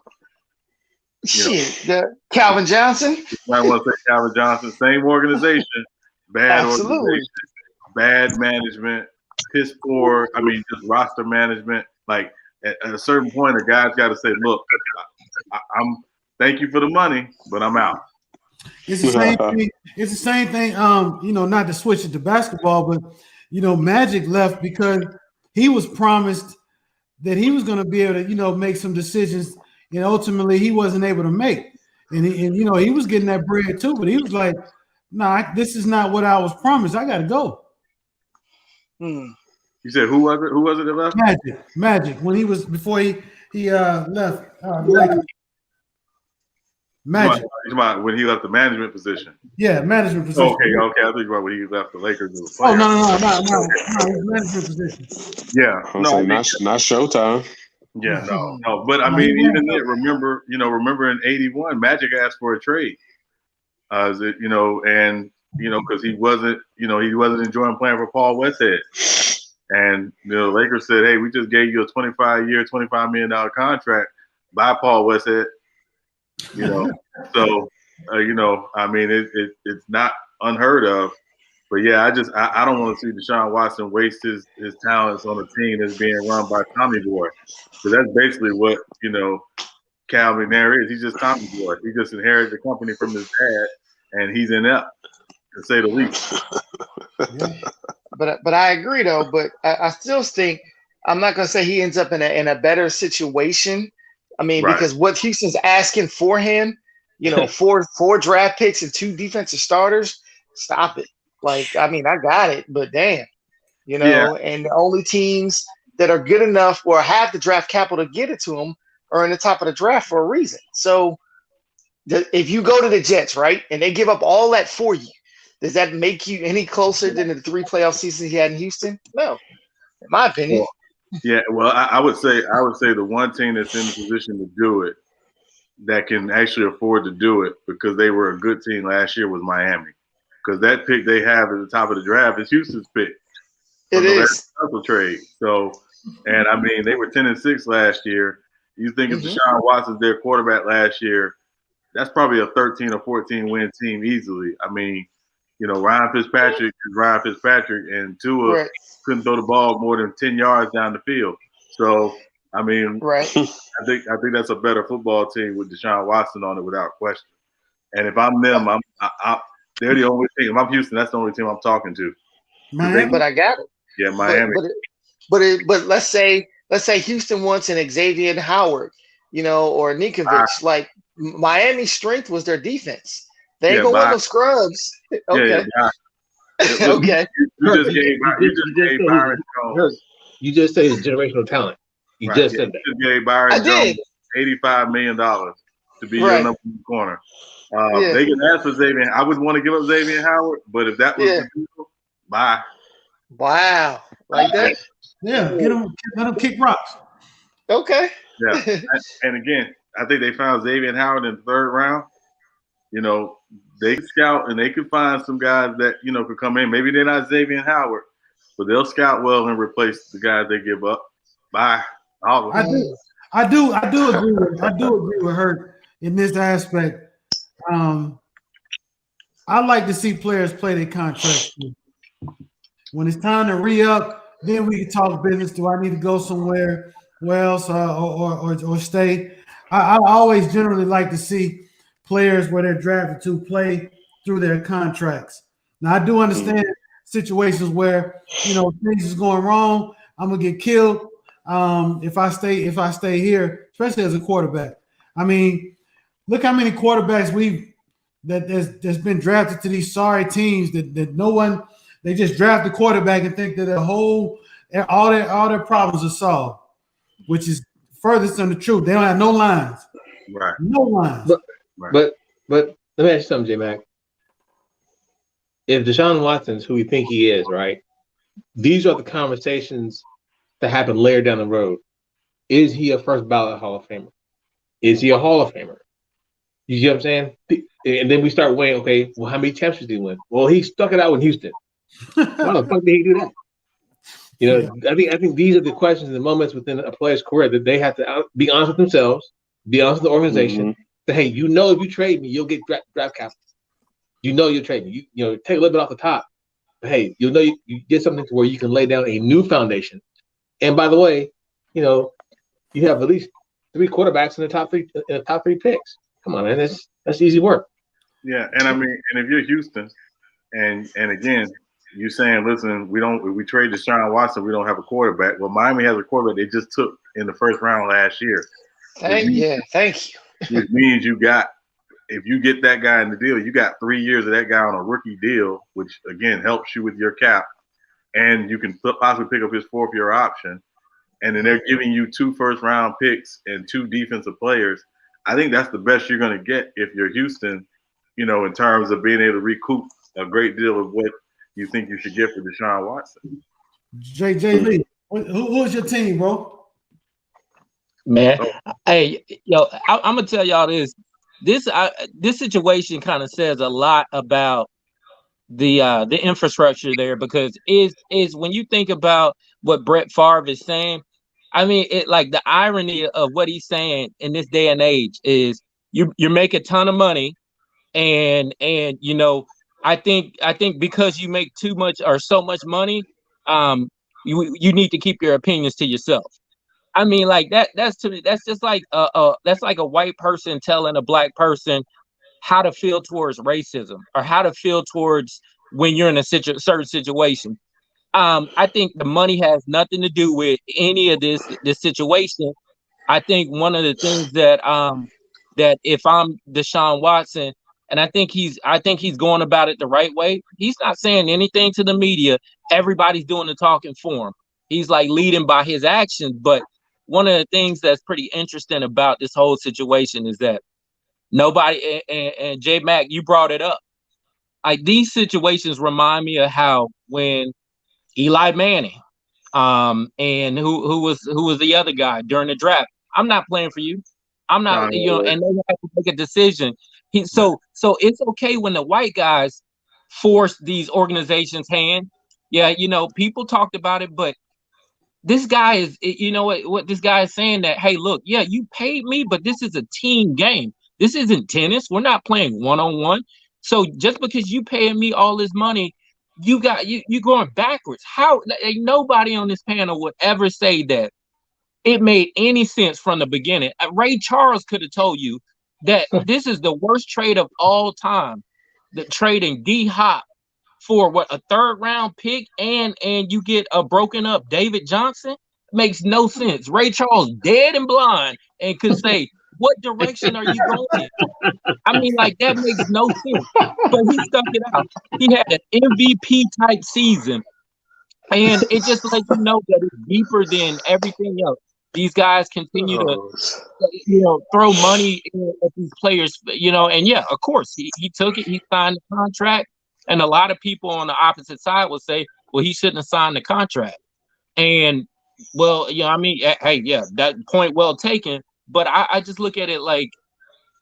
Calvin Johnson? I want to say Calvin Johnson. Same organization, bad organization, bad management, piss poor. I mean, just roster management. Like at a certain point, a guy's got to say, "Look, I'm thank you for the money, but I'm out." It's the same thing. It's the same thing. Not to switch it to basketball, but Magic left because he was promised that he was going to be able to, make some decisions, and ultimately he wasn't able to make. And he was getting that bread too, but he was like, "Nah, this is not what I was promised. I got to go." You said who was it? Who was it that left? Magic. When he was before he left. Lakers. Magic. When he left the management position. Yeah, management position. Okay. I think about when he left the Lakers. No, his management position. Yeah, not Showtime. Yeah, no. But I mean, even then, remember in '81, Magic asked for a trade. Because he wasn't enjoying playing for Paul Westhead, and the Lakers said, "Hey, we just gave you a 25-year, $25 million contract by Paul Westhead." So I mean, it's not unheard of. But yeah, I don't want to see Deshaun Watson waste his talents on a team that's being run by Tommy Boy. So that's basically what Cal McNair is. He's just Tommy Boy. He just inherited the company from his dad, and he's inept, to say the least. But I agree though. But I still think I'm not going to say he ends up in a better situation. I mean, because what Houston's asking for him, four draft picks and 2 defensive starters, stop it. Like, I mean, I got it, but damn, and the only teams that are good enough or have the draft capital to get it to them are in the top of the draft for a reason. So if you go to the Jets, right, and they give up all that for you, does that make you any closer than the 3 playoff seasons he had in Houston? No, in my opinion. Well, I would say the one team that's in the position to do it, that can actually afford to do it because they were a good team last year, was Miami. Because that pick they have at the top of the draft is Houston's pick. It is. Trade. So, and I mean, they were 10-6 last year. You think if Deshaun Watson's their quarterback last year, that's probably a 13 or 14 win team easily. I mean, Ryan Fitzpatrick is Ryan Fitzpatrick, and Tua couldn't throw the ball more than 10 yards down the field. So, I mean, I think that's a better football team with Deshaun Watson on it without question. And if I'm them, they're the only team. If I'm Houston, that's the only team I'm talking to. Miami? But I got it. Yeah, Miami. But let's say Houston wants an Xavier Howard, or Nikovic. Like Miami's strength was their defense. They ain't gonna want no scrubs. Okay. Okay. You just gave Byron Jones. You just said it's generational talent. You just said that. You just gave Byron Jones $85 million to be your number 1 corner. They can ask for Xavier. I wouldn't want to give up Xavier Howard, but if that was the deal, bye. Wow. Like that? Yeah, let him kick rocks. Okay. Yeah. And again, I think they found Xavier Howard in the 3rd round. They scout and they could find some guys that, could come in. Maybe they're not Xavier Howard, but they'll scout well and replace the guys they give up. Bye. I do agree with her in this aspect. I like to see players play their contract. When it's time to re-up, then we can talk business. Do I need to go somewhere else or stay? I always generally like to see players where they're drafted to play through their contracts. Now, I do understand situations where things is going wrong. I'm gonna get killed if I stay here, especially as a quarterback. I mean, look how many quarterbacks that's been drafted to these sorry teams that no one. They just draft the quarterback and think that all their problems are solved, which is furthest from the truth. They don't have no lines. Right. No lines. But let me ask you something, J-Mac. If Deshaun Watson's who we think he is, right? These are the conversations that happen later down the road. Is he a first ballot Hall of Famer? Is he a Hall of Famer? You see what I'm saying? And then we start weighing, okay, well, how many championships did he win? Well, he stuck it out in Houston. Why the fuck did he do that? I think these are the questions and the moments within a player's career that they have to be honest with themselves, be honest with the organization. Say, hey, if you trade me, you'll get draft capital. You'll trade me. You take a little bit off the top. But hey, you get something to where you can lay down a new foundation. And by the way, you have at least 3 quarterbacks in the top 3 picks. Come on, man, that's easy work. Yeah, and I mean, and if you're Houston, and again, you saying, listen, we trade Deshaun Watson, we don't have a quarterback. Well, Miami has a quarterback they just took in the first round last year, Thank you. which means you got, if you get that guy in the deal, you got 3 years of that guy on a rookie deal, which again helps you with your cap, and you can possibly pick up his 4th-year option, and then they're giving you 2 first-round picks and 2 defensive players. I think that's the best you're going to get if you're Houston, in terms of being able to recoup a great deal of what you think you should get for Deshaun Watson. JJ Lee, who's your team, bro? Man, hey, I'm gonna tell y'all this. This situation kind of says a lot about the infrastructure there, because is when you think about what Brett Favre is saying, I mean, it like the irony of what he's saying in this day and age is you make a ton of money, and I think because you make too much or so much money, you need to keep your opinions to yourself. I mean, like that's to me, that's just like that's like a white person telling a black person how to feel towards racism or how to feel towards when you're in a certain situation. I think the money has nothing to do with any of this situation. I think one of the things that that if I'm Deshaun Watson, and I think he's going about it the right way. He's not saying anything to the media. Everybody's doing the talking for him. He's like leading by his actions. But one of the things that's pretty interesting about this whole situation is that nobody, and J Mac, you brought it up. Like these situations remind me of how when Eli Manning, and who was the other guy during the draft. I'm not playing for you. I'm not, and they have to make a decision. So it's okay when the white guys force these organizations' hand. Yeah, people talked about it, but this guy is, what this guy is saying that, hey, look, yeah, you paid me, but this is a team game. This isn't tennis. We're not playing one-on-one. So just because you paying me all this money, you going backwards. How nobody on this panel would ever say that it made any sense from the beginning. Ray Charles could have told you that this is the worst trade of all time. The trading D-Hop for what, a 3rd round pick, and you get a broken up David Johnson makes no sense. Ray Charles dead and blind and could say, what direction are you going in? I mean, like that makes no sense. But he stuck it out. He had an MVP type season. And it just lets you know that it's deeper than everything else. These guys continue to, throw money at these players, and yeah, of course, he took it. He signed the contract. And a lot of people on the opposite side will say, well, he shouldn't have signed the contract. And, well, I mean, hey, yeah, that point well taken. But I just look at it like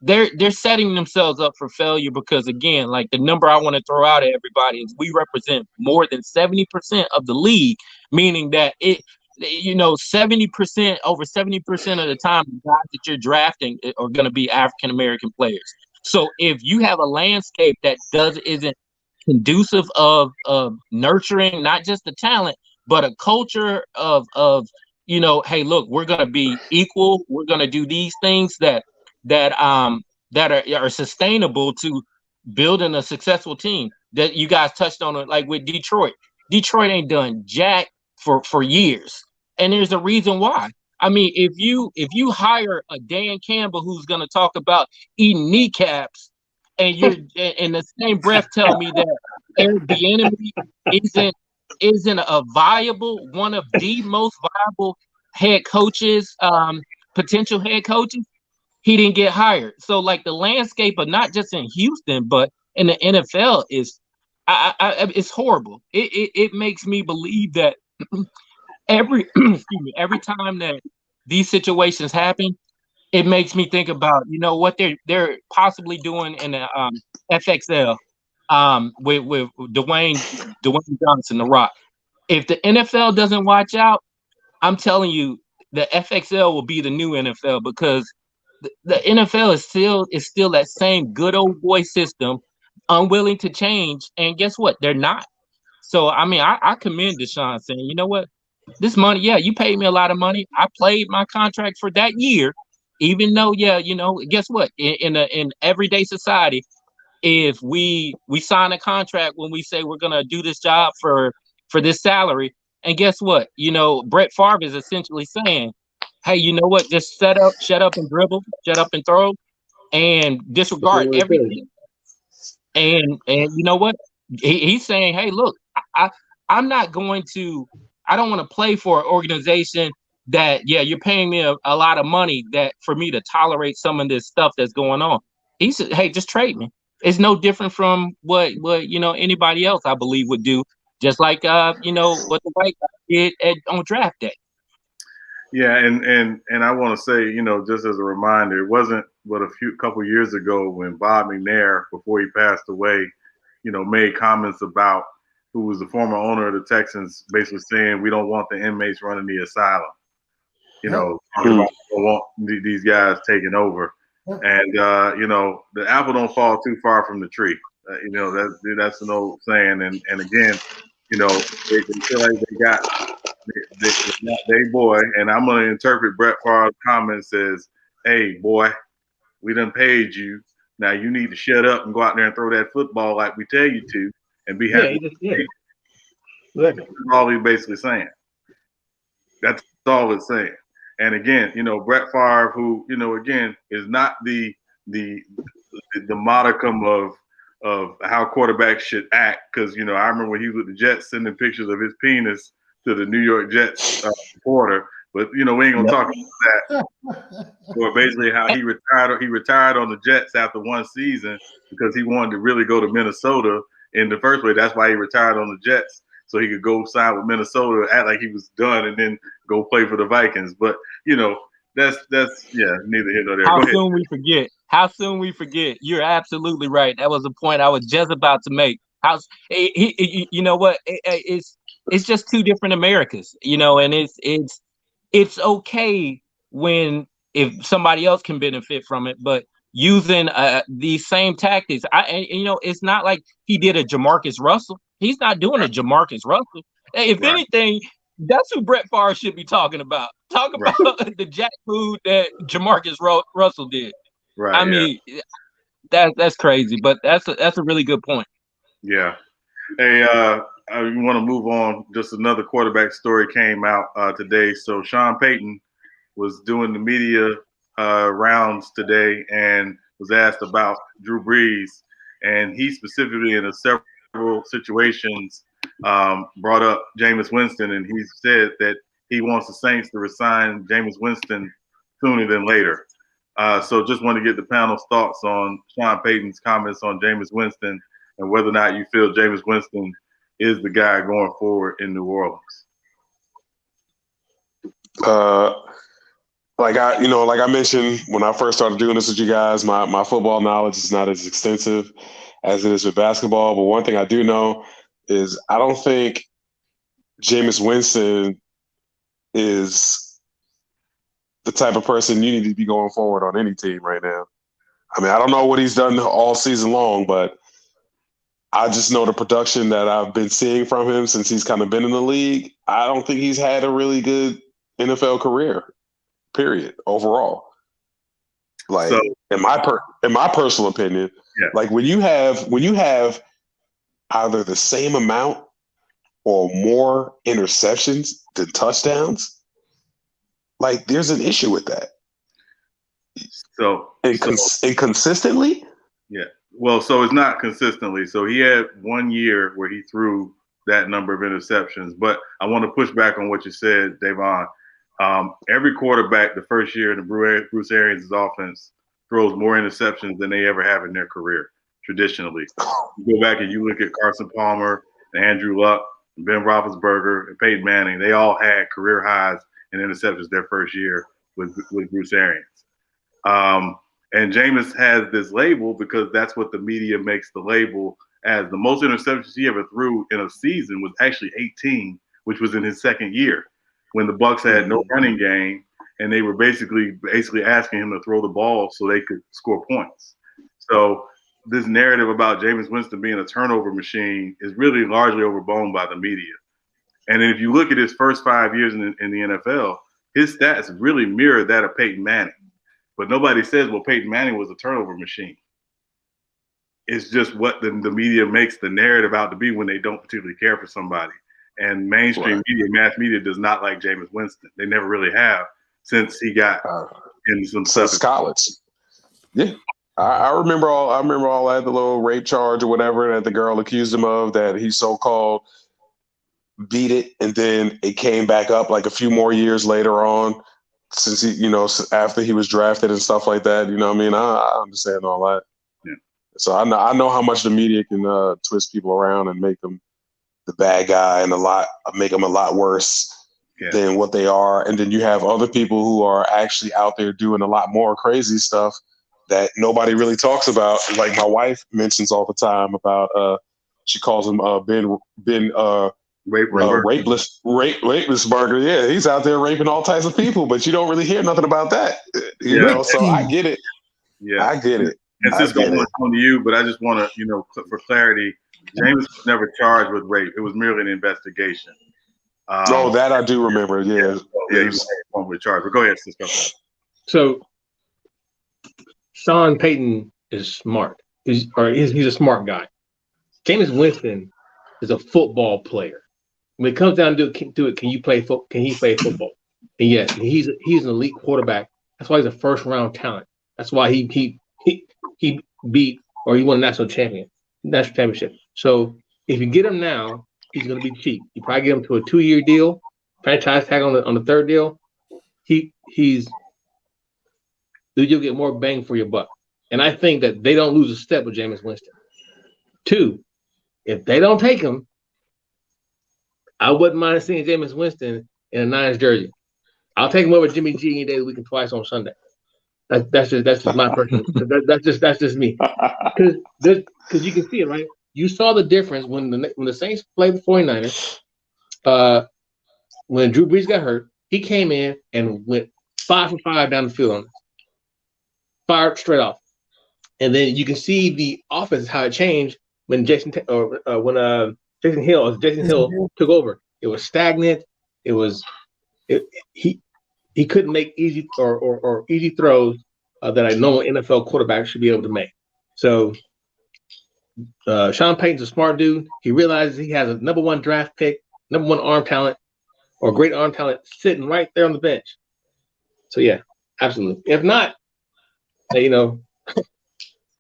they're setting themselves up for failure because, again, like the number I want to throw out at everybody is we represent more than 70% of the league, meaning that 70%, over 70% of the time, the guys that you're drafting are going to be African-American players. So if you have a landscape that isn't conducive of nurturing not just the talent, but a culture of hey, look, we're going to be equal. We're going to do these things that are sustainable to building a successful team. That you guys touched on it, like with Detroit. Detroit ain't done jack for years, and there's a reason why. I mean, if you hire a Dan Campbell who's going to talk about eating kneecaps, and you're in the same breath tell me that Eric Bieniemy isn't a viable, one of the most viable head coaches, potential head coaches, he didn't get hired. So like the landscape of not just in Houston, but in the NFL is, it's horrible. It makes me believe that every time that these situations happen, it makes me think about what they're possibly doing in the FXL with Dwayne Johnson, The Rock. If the NFL doesn't watch out, I'm telling you, the FXL will be the new NFL, because the NFL is still that same good old boy system, unwilling to change. And guess what? They're not. So I mean, I commend Deshaun saying, you know what, this money, yeah, you paid me a lot of money. I played my contract for that year, even though, yeah, guess what? In everyday society, if we sign a contract when we say we're gonna do this job for this salary. And guess what? Brett Favre is essentially saying, hey, you know what? Just shut up and dribble, shut up and throw, and disregard everything. And you know what? He's saying, hey, look, I'm not going to. I don't want to play for an organization that, yeah, you're paying me a lot of money that for me to tolerate some of this stuff that's going on. He said, hey, just trade me. It's no different from what anybody else I believe would do. Just like what the white guy did on draft day. Yeah, and I want to say, just as a reminder, it wasn't but couple years ago when Bob McNair, before he passed away, made comments about who was the former owner of the Texans, basically saying we don't want the inmates running the asylum. Talking about we don't want these guys taking over, and the apple don't fall too far from the tree. That's an old saying, and again, they feel like they got. They boy, and I'm going to interpret Brett Favre's comments as, hey, boy, we done paid you. Now you need to shut up and go out there and throw that football like we tell you to and be happy. That's all he's basically saying. That's all it's saying. And again, Brett Favre, who, again, is not the modicum of how quarterbacks should act. Because, I remember when he was with the Jets sending pictures of his penis to the New York Jets reporter, but we ain't gonna talk about that. Or basically how he retired. He retired on the Jets after one season because he wanted to really go to Minnesota in the first place. That's why he retired on the Jets, so he could go sign with Minnesota, act like he was done, and then go play for the Vikings. But that's neither here nor there. How soon we forget? How soon we forget? You're absolutely right. That was a point I was just about to make. You know what? It's just two different Americas, and it's okay if somebody else can benefit from it, but using these same tactics, it's not like he did a Jamarcus Russell. He's not doing a Jamarcus Russell. If anything, that's who Brett Favre should be talking about. Talk about the jack food that Jamarcus Russell did. Right. I mean, that's crazy, but that's a really good point. Yeah. Hey, I want to move on. Just another quarterback story came out today. So Sean Payton was doing the media rounds today and was asked about Drew Brees, and he specifically in several situations brought up Jameis Winston, and he said that he wants the Saints to resign Jameis Winston sooner than later. So just want to get the panel's thoughts on Sean Payton's comments on Jameis Winston and whether or not you feel Jameis Winston is the guy going forward in New Orleans. Like I mentioned when I first started doing this with you guys, my football knowledge is not as extensive as it is with basketball. But one thing I do know is I don't think Jameis Winston is the type of person you need to be going forward on any team right now. I mean, I don't know what he's done all season long, but I just know the production that I've been seeing from him since he's kind of been in the league. I don't think he's had a really good NFL career, period, overall. Like, so, in my personal opinion, like when you have either the same amount or more interceptions than touchdowns, like there's an issue with that. So consistently? Yeah. Well, so it's not consistently. So he had 1 year where he threw that number of interceptions. But I want to push back on what you said, Davon. Every quarterback the first year in the Bruce Arians' offense throws more interceptions than they ever have in their career, traditionally. You go back and you look at Carson Palmer, and Andrew Luck, and Ben Roethlisberger, and Peyton Manning. They all had career highs in interceptions their first year with Bruce Arians. And Jameis has this label because that's what the media makes the label as. The most interceptions he ever threw in a season was actually 18, which was in his second year when the Bucs had no running game and they were basically asking him to throw the ball so they could score points. So this narrative about Jameis Winston being a turnover machine is really largely overblown by the media. And if you look at his first 5 years in the NFL, his stats really mirror that of Peyton Manning. But nobody says, well, Peyton Manning was a turnover machine. it's just what the media makes the narrative out to be when they don't particularly care for somebody. And mainstream media, mass media, does not like Jameis Winston. They never really have since he got in some stuff. Since college. Yeah. I remember all that, the little rape charge or whatever that the girl accused him of, that he so-called beat it, and then it came back up like a few more years later on, since he, after he was drafted and stuff like that. You know what I mean? I understand all that. Yeah. So I know how much the media can twist people around and make them the bad guy and make them a lot worse than what they are. And then you have other people who are actually out there doing a lot more crazy stuff that nobody really talks about. Like my wife mentions all the time about, she calls him rapeless burger. Yeah, he's out there raping all types of people, but you don't really hear nothing about that. You know, so I get it. Yeah, I get it. And Cisco, on to you, but I just want to, for clarity, Jameis was never charged with rape. It was merely an investigation. That I do remember. Yeah, he was formally charged. But go ahead, Cisco. So Sean Payton is smart. He's a smart guy. Jameis Winston is a football player. When it comes down to it, can he play football? And yes, he's an elite quarterback. That's why he's a first round talent. That's why he beat, or he won a national championship. So if you get him now, he's going to be cheap. You probably get him to a 2-year deal, franchise tag on the third deal. You'll get more bang for your buck. And I think that they don't lose a step with Jameis Winston. 2, if they don't take him, I wouldn't mind seeing Jameis Winston in a Niners jersey. I'll take him over Jimmy G any day of the week and twice on Sunday. That's just my personal. That's just me. Because you can see it, right? You saw the difference when the Saints played the 49ers. When Drew Brees got hurt, he came in and went 5 for 5 down the field on us. Fired straight off. And then you can see the offense, how it changed when Jason Hill took over. It was stagnant. He couldn't make easy or easy throws that a normal NFL quarterback should be able to make. So Sean Payton's a smart dude. He realizes he has a number 1 draft pick, number 1 arm talent, or great arm talent sitting right there on the bench. So yeah, absolutely. If not,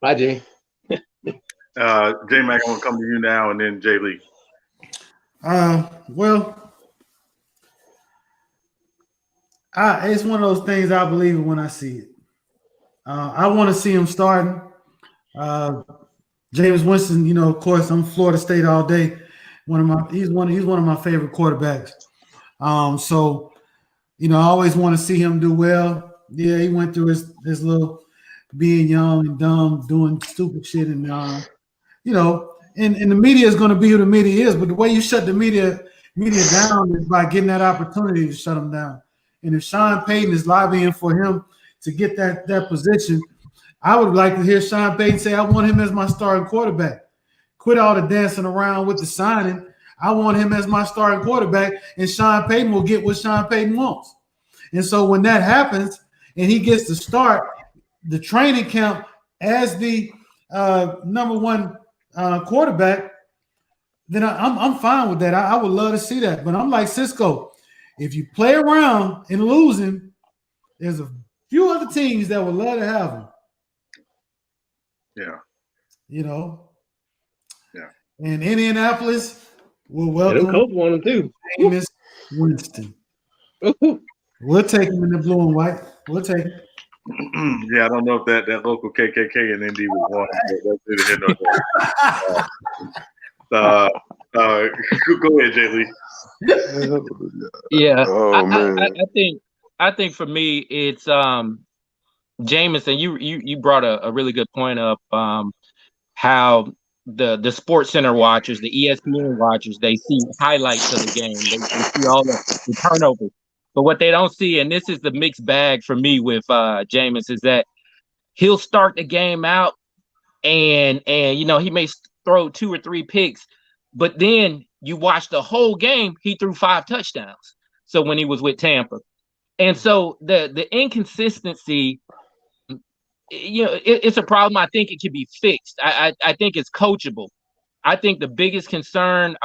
bye, Jay. J Mac, I'm gonna come to you now, and then Jay Lee. It's one of those things I believe when I see it. I want to see him starting. Jameis Winston, of course, I'm Florida State all day. He's one of my favorite quarterbacks. So, I always want to see him do well. Yeah, he went through his little being young and dumb, doing stupid shit, and and the media is going to be who the media is. But the way you shut the media down is by getting that opportunity to shut them down. And if Sean Payton is lobbying for him to get that position, I would like to hear Sean Payton say, I want him as my starting quarterback. Quit all the dancing around with the signing. I want him as my starting quarterback, and Sean Payton will get what Sean Payton wants. And so when that happens and he gets to start the training camp as the number 1 quarterback, then I'm fine with that. I would love to see that. But I'm like Cisco. If you play around and lose him, there's a few other teams that would love to have him. Yeah. Yeah. And Indianapolis will welcome Coach wanted too. Jameis Winston. We'll take him in the blue and white. We'll take him. Yeah, I don't know if that local KKK in Indy would want him. Go ahead, Jay Lee. Yeah, Oh, man. I think for me it's Jameis, and you brought a really good point up, how the Sports Center watchers, the ESPN watchers, they see highlights of the game, they see all the turnovers, but what they don't see, and this is the mixed bag for me with Jameis, is that he'll start the game out and he may throw 2 or 3 picks, but then you watch the whole game, he threw 5 touchdowns. So when he was with Tampa. And so the inconsistency it's a problem. I think it can be fixed. I think it's coachable. I think the biggest concern,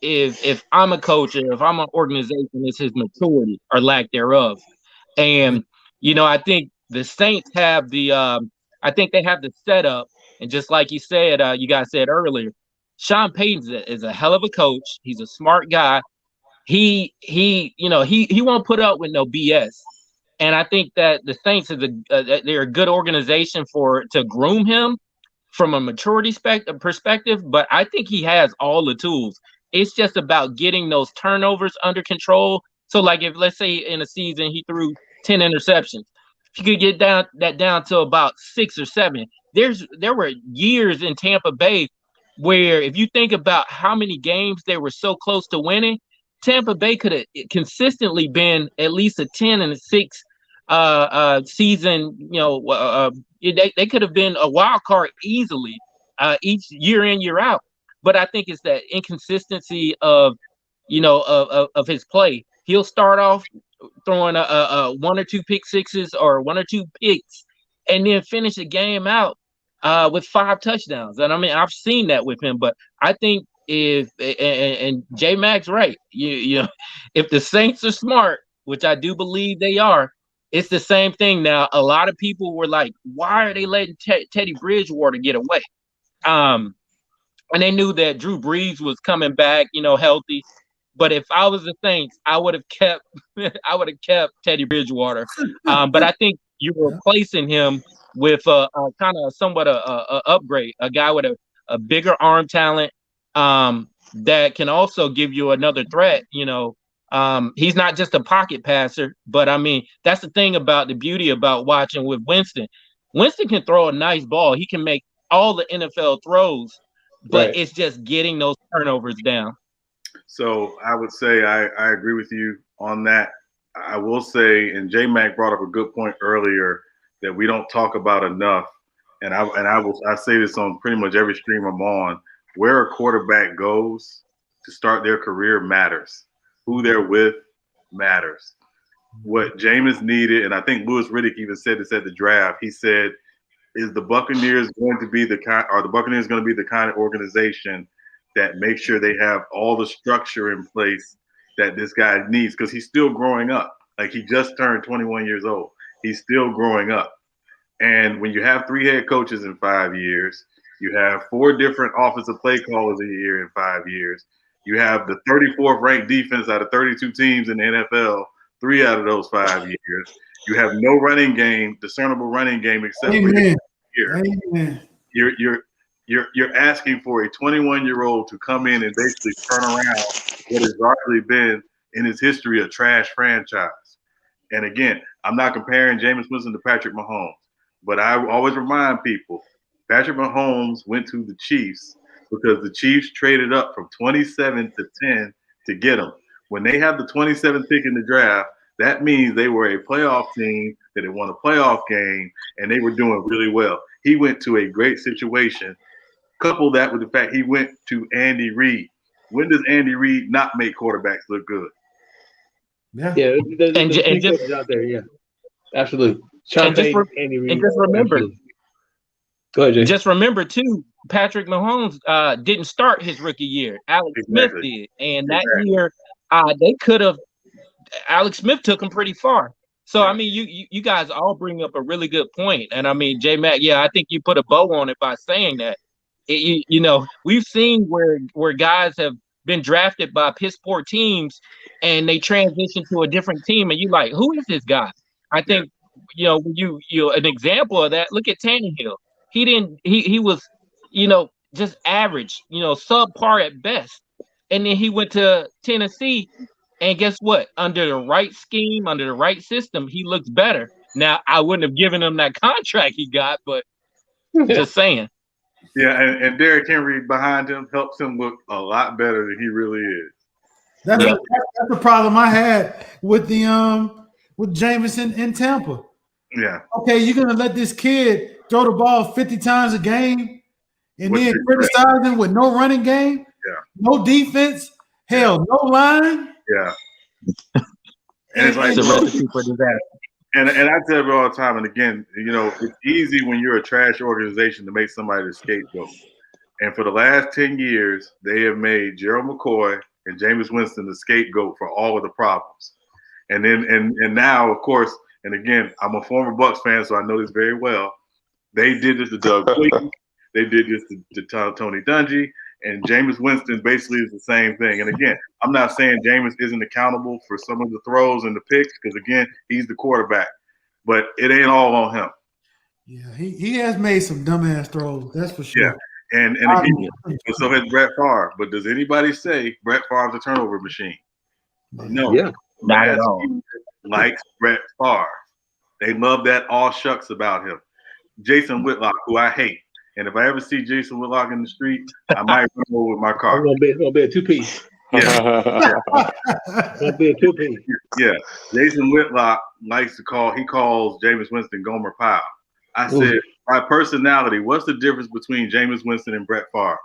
if I'm a coach or if I'm an organization, is his maturity or lack thereof. And I think the Saints have I think they have the setup. And just like you guys said earlier, Sean Payton is a hell of a coach. He's a smart guy. He won't put up with no BS. And I think that the Saints they're a good organization to groom him from a maturity perspective, but I think he has all the tools. It's just about getting those turnovers under control. So, like, if let's say in a season he threw 10 interceptions, if you could get that down to about 6 or 7. There were years in Tampa Bay where, if you think about how many games they were so close to winning, Tampa Bay could have consistently been at least a 10-6 season. They could have been a wild card easily each year in, year out. But I think it's that inconsistency of his play. He'll start off throwing a 1 or 2 pick sixes or 1 or 2 picks, and then finish the game out with 5 touchdowns. And I mean, I've seen that with him. But I think and J Mac's right. If the Saints are smart, which I do believe they are, it's the same thing now. A lot of people were like, why are they letting Teddy Bridgewater get away? And they knew that Drew Brees was coming back, healthy. But if I was the Saints, I would have kept Teddy Bridgewater. But I think you're replacing him with a kind of somewhat a upgrade, a guy with a bigger arm talent that can also give you another threat. He's not just a pocket passer, but I mean, that's the thing about the beauty about watching with Winston. Winston can throw a nice ball. He can make all the NFL throws, but It's just getting those turnovers down. So I would say I agree with you on that. I will say, and J Mac brought up a good point earlier that we don't talk about enough. And I say this on pretty much every stream I'm on. Where a quarterback goes to start their career matters. Who they're with matters. What Jameis needed, and I think Louis Riddick even said this at the draft. He said, "Is the Buccaneers going to be the kind of organization that makes sure they have all the structure in place that this guy needs?" Because he's still growing up. Like, he just turned 21 years old. He's still growing up. And when you have 3 head coaches in 5 years, you have 4 different offensive play callers a year in 5 years. You have the 34th ranked defense out of 32 teams in the NFL, 3 out of those 5 years. You have no running game, discernible running game, except for your year. Amen. You're asking for a 21-year-old to come in and basically turn around what has largely been in its history a trash franchise. And again, I'm not comparing Jameis Winston to Patrick Mahomes, but I always remind people, Patrick Mahomes went to the Chiefs because the Chiefs traded up from 27 to 10 to get him. When they have the 27th pick in the draft, that means they were a playoff team, that had won a playoff game, and they were doing really well. He went to a great situation. Couple that with the fact he went to Andy Reid. When does Andy Reid not make quarterbacks look good? Yeah. And just out there, yeah, absolutely. Andy Reid, and just remember, absolutely. Go ahead, Jay. Just remember too, Patrick Mahomes didn't start his rookie year. Alex Smith did, and that year they could have. Alex Smith took him pretty far. So I mean, you guys all bring up a really good point, and I mean, J Mac, I think you put a bow on it by saying that. We've seen where guys have been drafted by piss poor teams, and they transition to a different team, and you like, who is this guy? I think an example of that. Look at Tannehill. He was, just average, subpar at best. And then he went to Tennessee, and guess what? Under the right scheme, under the right system, he looks better. Now, I wouldn't have given him that contract he got, but just saying. Yeah, and Derrick Henry behind him helps him look a lot better than he really is. That's the problem I had with with Jameis in Tampa. Yeah. Okay, you're gonna let this kid throw the ball 50 times a game and then criticize him with no running game, no defense, no line. Yeah. And it's like a recipe for disaster. And I tell you all the time, and again, it's easy when you're a trash organization to make somebody the scapegoat. And for the last 10 years, they have made Gerald McCoy and Jameis Winston the scapegoat for all of the problems. And then and now, of course, and again, I'm a former Bucs fan, so I know this very well. They did this to Doug Williams. They did this to Tony Dungy. And Jameis Winston basically is the same thing. And again, I'm not saying Jameis isn't accountable for some of the throws and the picks because, again, he's the quarterback. But it ain't all on him. Yeah, he has made some dumbass throws. That's for sure. Yeah. And again, so has Brett Favre. But does anybody say Brett Favre's a turnover machine? No. Yeah. Not at all. Likes Brett Favre. They love that all shucks about him. Jason Whitlock, who I hate. And if I ever see Jason Whitlock in the street, I might run over with my car. It's gonna be a two-piece. Yeah. It's gonna be a two-piece. Yeah. Jason Whitlock he calls Jameis Winston Gomer Pyle. I said, by personality, what's the difference between Jameis Winston and Brett Favre?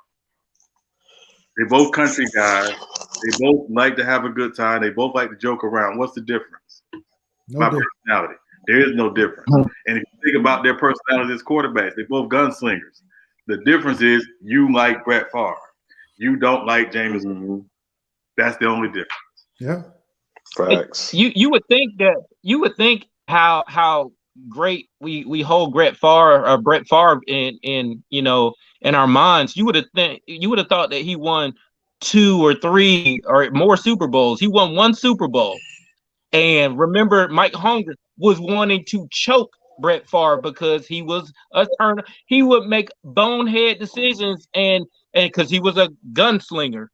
They both country guys. They both like to have a good time. They both like to joke around. What's the difference? By personality. There is no difference. And if you think about their personalities as quarterbacks, they're both gunslingers. The difference is you like Brett Favre. You don't like Jameis. Mm-hmm. That's the only difference. Yeah. Facts. You would think how great we hold Brett Favre in our minds. You would have thought that he won 2 or 3 or more Super Bowls. He won 1 Super Bowl. And remember, Mike Holmgren was wanting to choke Brett Favre because he was a turner. He would make bonehead decisions and because he was a gunslinger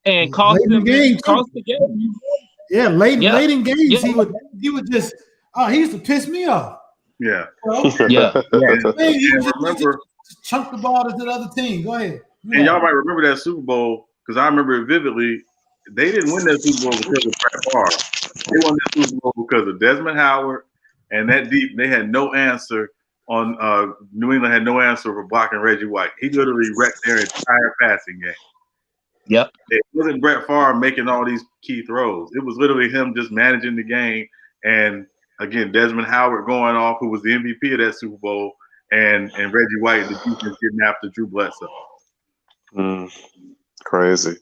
and cost the game. Yeah, late in games, he would just he used to piss me off. Yeah. Yeah. Man, he would remember just chunk the ball to the other team. Go ahead. And y'all might remember that Super Bowl because I remember it vividly. They didn't win that Super Bowl because of Brett Favre. They won that Super Bowl because of Desmond Howard and that deep. They had no answer on New England had no answer for blocking Reggie White. He literally wrecked their entire passing game. Yep. It wasn't Brett Favre making all these key throws. It was literally him just managing the game. And again, Desmond Howard going off, who was the MVP of that Super Bowl, and Reggie White and the defense getting after Drew Bledsoe. Crazy.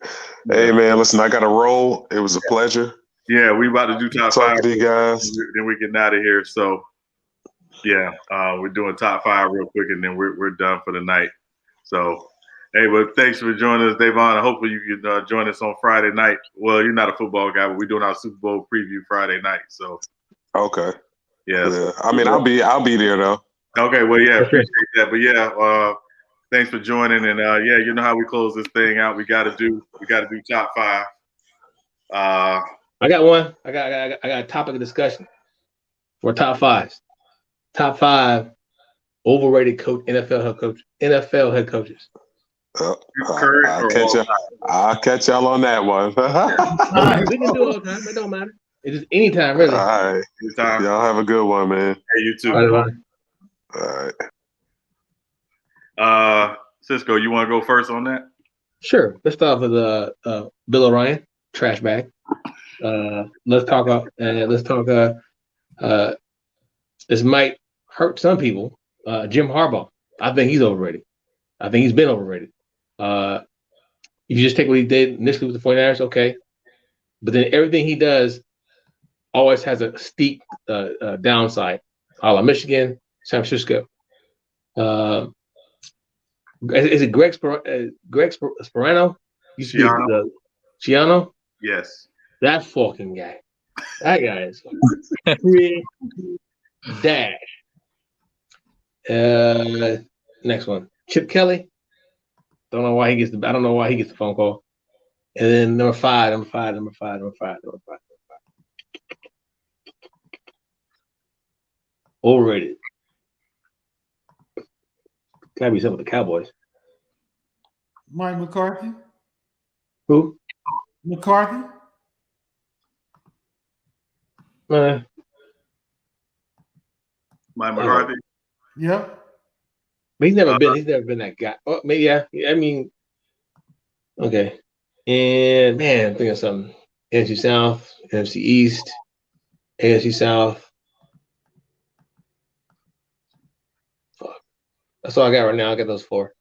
Hey man, listen, I got to roll. It was a pleasure. Yeah, we about to do top Talk 5. to you guys. Then we get out of here. So yeah, we're doing top 5 real quick, and then we're done for the night. So hey, but thanks for joining us, Davon. Hopefully you can join us on Friday night. Well, you're not a football guy, but we're doing our Super Bowl preview Friday night. So okay. Yeah. I mean, I'll be there though. Okay. Well, yeah, appreciate that. But yeah, thanks for joining. And yeah, you know how we close this thing out. We got to do top 5. I got one. I got a topic of discussion for top 5s. Top 5 overrated NFL head coaches. I'll catch y'all on that one. We can do it all the time. It don't matter. It's just anytime, really. All right. Anytime. Y'all have a good one, man. Hey, you too. All right. Cisco, you want to go first on that? Sure. Let's start with Bill O'Brien, trash bag. Let's talk. This might hurt some people. Jim Harbaugh. I think he's overrated. I think he's been overrated. You just take what he did initially with the 49ers, okay. But then everything he does always has a steep downside. A la Michigan, San Francisco. Is it Greg Schiano? Schiano? Yes. That fucking guy. That guy is pretty dash. Next one. Chip Kelly. I don't know why he gets the phone call. And then number five. Overrated. Gotta be something with the Cowboys. Mike McCarthy. Who? McCarthy. Mike McCarthy. Yep. But he's never been that guy. Oh, maybe yeah. I mean, okay. And man, I'm thinking of something. NFC South, NFC East, AFC South. That's all I got right now. I got those 4.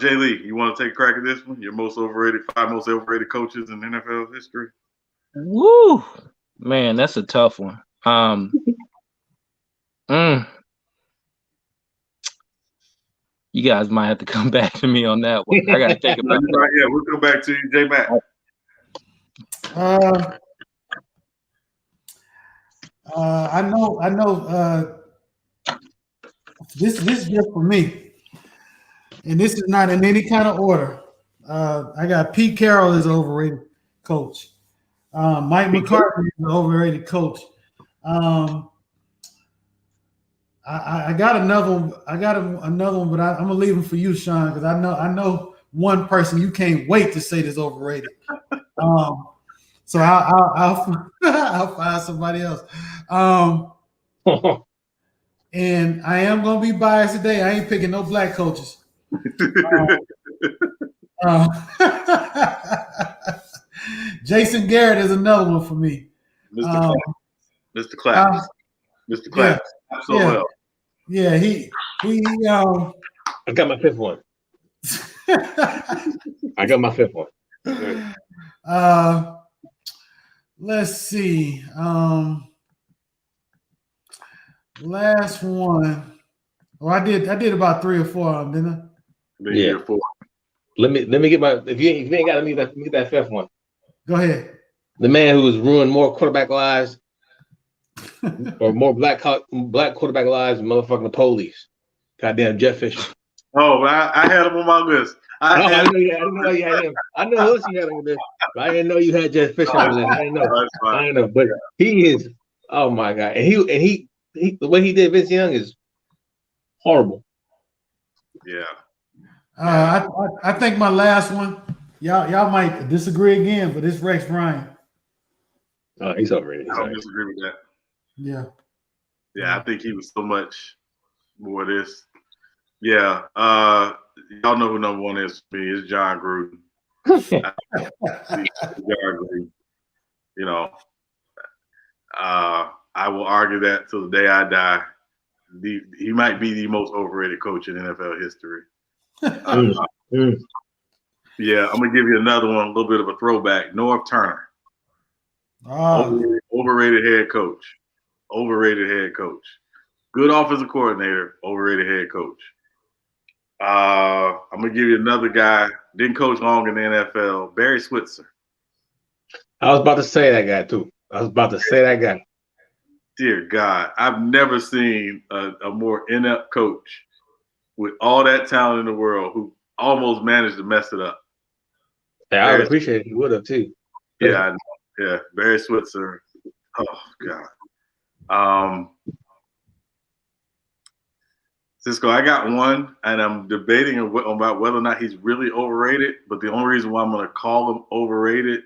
Jay Lee, you want to take a crack at this one? Your most overrated, 5 most overrated coaches in NFL history. Woo, man, that's a tough one. You guys might have to come back to me on that one. I got to think about that. Yeah, we'll come back to you, J Mac. I know. This is just for me, and this is not in any kind of order. I got Pete Carroll as an overrated coach. Mike McCarthy is an overrated coach. I got another one. But I'm gonna leave him for you, Sean, because I know one person you can't wait to say this overrated. So I'll find somebody else. And I am gonna be biased today. I ain't picking no black coaches. Jason Garrett is another one for me. Mr. Clapp. Mr. Clapp. Yeah. Yeah, he I got my 5th one. I got my 5th one. Let's see. Last one. Oh, I did about 3 or 4 of them, didn't I? Yeah. 4. Let me get my. If you ain't got me that 5th one. Go ahead. The man who has ruined more quarterback lives, or more black quarterback lives, than motherfucking police. Goddamn Jeff Fisher. Oh, I had him on my list. I know you had him. I know who else you had on this, but I didn't know you had Jeff Fisher on the list. I didn't know. I didn't know, but he is. Oh my god! And he the way he did Vince Young is horrible. Yeah. I think my last one. Y'all might disagree again, but it's Rex Ryan. Oh, he's overrated. I don't disagree with that. Yeah. Yeah, I think he was so much more of this. Yeah. Y'all know who number 1 is for me. It's John Gruden. John Gruden. You know, I will argue that till the day I die. He might be the most overrated coach in NFL history. Yeah, I'm gonna give you another one, a little bit of a throwback. Norv Turner. Overrated head coach. Overrated head coach. Good offensive coordinator. Overrated head coach. I'm gonna give you another guy. Didn't coach long in the NFL. Barry Switzer. I was about to say that guy too. Dear God, I've never seen a more inept coach with all that talent in the world who almost managed to mess it up. Yeah, I would appreciate it. He would have too. Yeah, I know. Yeah, Barry Switzer. Oh God. Cisco, I got one, and I'm debating about whether or not he's really overrated. But the only reason why I'm going to call him overrated,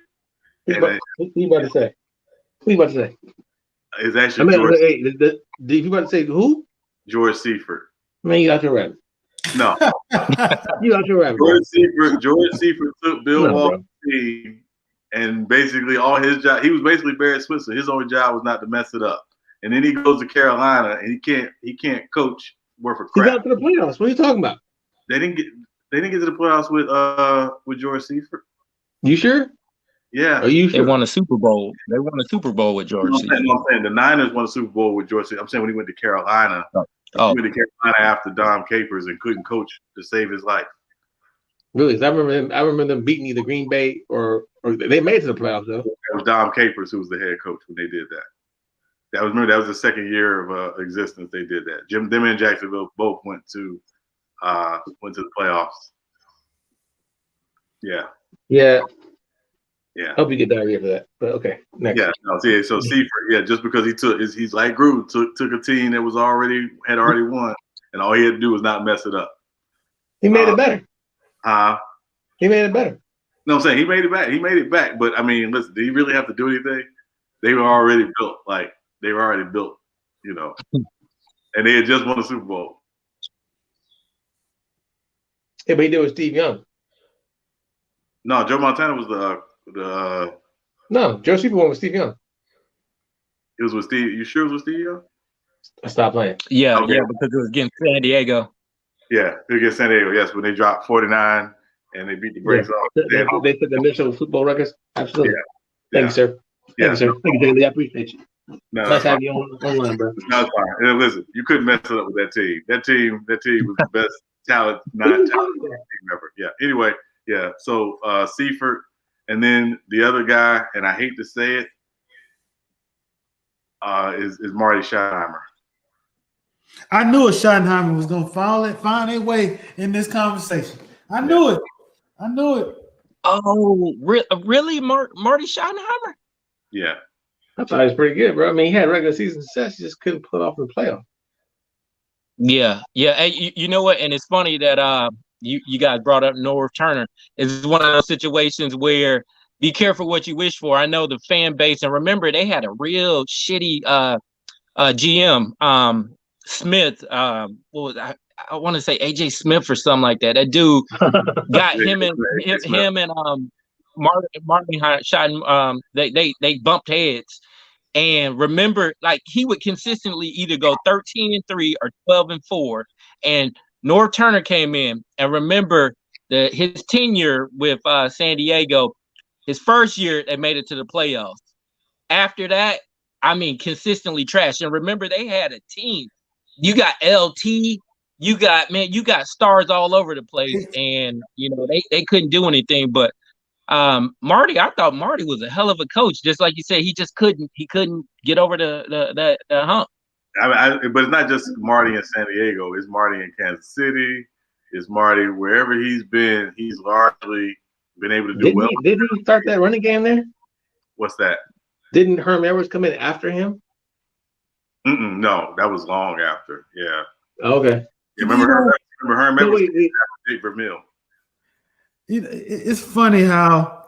Who you about to say? Is actually George. You about to say who? George Seifert. Man, you out your rabbit. No. You out your rabbit. George Seifert took Bill Walton's team, and basically all his job, he was basically Barry Switzer. His only job was not to mess it up. And then he goes to Carolina, and he can't coach worth a crap. He got to the playoffs. What are you talking about? They didn't get to the playoffs with George Seifert. You sure? Yeah. Are you sure? They won a Super Bowl. They won a Super Bowl with George Seifert. I'm saying the Niners won a Super Bowl with George Seifert. I'm saying when he went to Carolina. He went to Carolina after Dom Capers and couldn't coach to save his life. Really? I remember them beating either Green Bay or they made it to the playoffs though. It was Dom Capers who was the head coach when they did that. That was the second year of existence. They did that. Them and Jacksonville both went to the playoffs. Yeah. Yeah. Yeah. Hope you get diarrhea for that. But okay. Next. Yeah. No, so Seifert, just because he's like Gruden, took a team that had already won, and all he had to do was not mess it up. He made it better. He made it better. No, I'm saying he made it back. He made it back. But I mean, listen, did he really have to do anything? They were already built. And they had just won the Super Bowl. Yeah, but he did with Steve Young. No, Joe Montana was No, Joe Super Bowl with Steve Young. It was with Steve. You sure it was with Steve Young? I stopped playing. Yeah, okay. Yeah, because it was against San Diego. Yeah, against San Diego. Yes, when they dropped 49 and they beat the brakes off. They set the initial football records. Absolutely. Yeah. Thank you, sir. Thank you, sir. Thank you, Daly. I appreciate you. No, Nice having you online, bro. No, it's fine. And listen, you couldn't mess it up with that team. That team was the best non-talent team ever. Yeah. Anyway, yeah. So Seifert, and then the other guy, and I hate to say it, is Marty Schottenheimer. I knew Schottenheimer was going to find a way in this conversation. I knew it. Oh, really, Marty Schottenheimer? Yeah. I thought he was pretty good, bro. I mean, he had regular season success. He just couldn't pull it off in the playoff. Yeah. Hey, you know what? And it's funny that you guys brought up Norv Turner. It's one of those situations where be careful what you wish for. I know the fan base, and remember they had a real shitty GM, Smith. What was I want to say AJ Smith or something like that. That dude got him and Martin Schottenheimer. They bumped heads. And remember, like he would consistently either go 13-3 or 12-4. And Norv Turner came in, and remember his tenure with San Diego. His first year, they made it to the playoffs. After that, I mean, consistently trash. And remember, they had a team. You got LT, you got stars all over the place, and they couldn't do anything. But Marty, I thought Marty was a hell of a coach. Just like you said, he just couldn't get over the hump. But it's not just Marty in San Diego. It's Marty in Kansas City. It's Marty wherever he's been. He's largely been able to do well. Didn't he start that running game there? What's that? Didn't Herm Edwards come in after him? No, that was long after. Yeah. Okay. Remember Herm Edwards after Dick Vermeil. It's funny how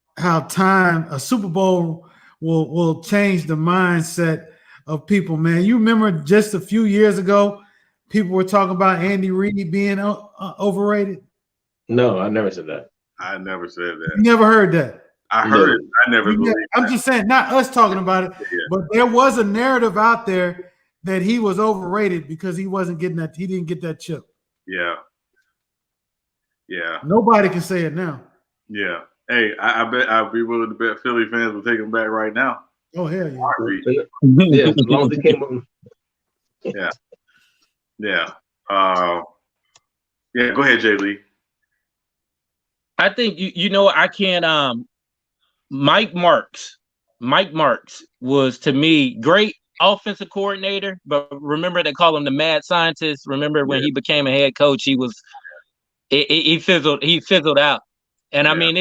time a Super Bowl will change the mindset of people, man. You remember just a few years ago, people were talking about Andy Reid being overrated? No, I never said that. I never said that. You never heard that? I heard it. I never believed I'm that. just saying, not us talking about it, but there was a narrative out there that he was overrated because he wasn't getting that. He didn't get that chip. Yeah. Yeah. Nobody can say it now. Yeah. Hey, I bet I'd be willing to bet Philly fans will take him back right now. Oh, hell yeah. Yeah, as long as he came on. Yeah. Yeah. Yeah, go ahead, Jay Lee. I think I can't Mike Marks was to me great offensive coordinator, but remember they call him the mad scientist. Remember when he became a head coach, he fizzled out. And I mean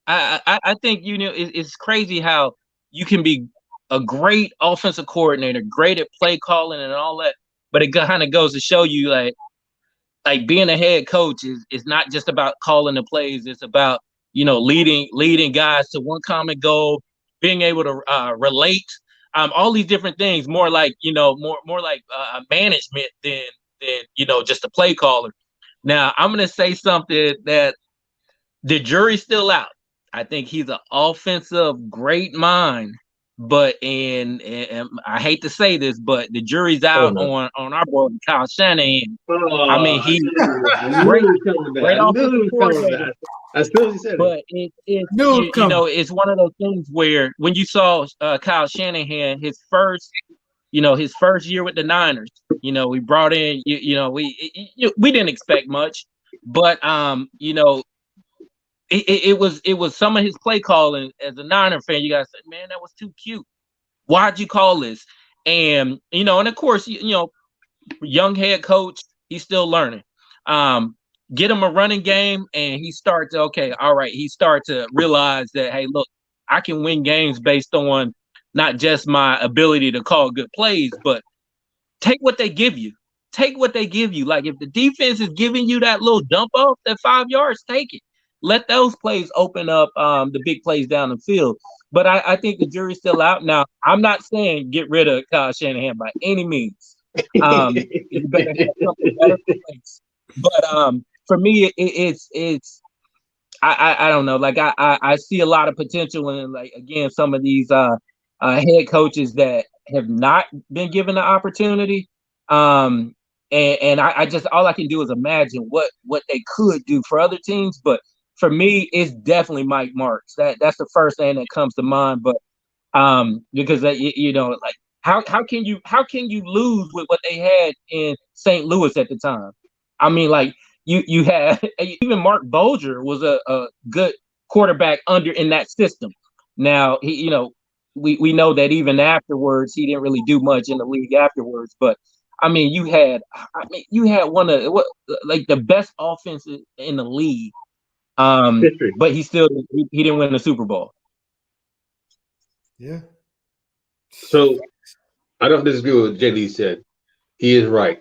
I think it's crazy how you can be a great offensive coordinator, great at play calling and all that, but it kind of goes to show you like being a head coach is not just about calling the plays. It's about leading guys to one common goal, being able to relate, all these different things. More like more like management than just a play caller. Now I'm gonna say something that the jury's still out. I think he's an offensive great mind, but and I hate to say this, but the jury's out on our boy Kyle Shanahan. I mean, he's great offensive coordinator. As soon as you said but it's one of those things where when you saw Kyle Shanahan, his first year with the Niners, we brought in, we didn't expect much, but it was some of his play calling. As a Niner fan, you guys said, man, that was too cute. Why'd you call this? And and of course, young head coach, he's still learning. Get him a running game, and he starts to realize that, hey, look, I can win games based on not just my ability to call good plays, but take what they give you. Take what they give you. Like if the defense is giving you that little dump off, that 5 yards, take it. Let those plays open up the big plays down the field. But I think the jury's still out. Now, I'm not saying get rid of Kyle Shanahan by any means. You better have something better in place. But for me, it's I don't know. Like I see a lot of potential in, like, again, some of these head coaches that have not been given the opportunity. and I just all I can do is imagine what they could do for other teams. But for me, it's definitely Mike Marks. That's the first thing that comes to mind. But because you know, like how can you lose with what they had in St. Louis at the time? I mean, like you had even Mark Bolger was a good quarterback in that system. Now he, we know that even afterwards he didn't really do much in the league afterwards. But I mean, you had one of the best offenses in the league. History. But he didn't win the Super Bowl. Yeah. So I don't disagree with what JD said. He is right.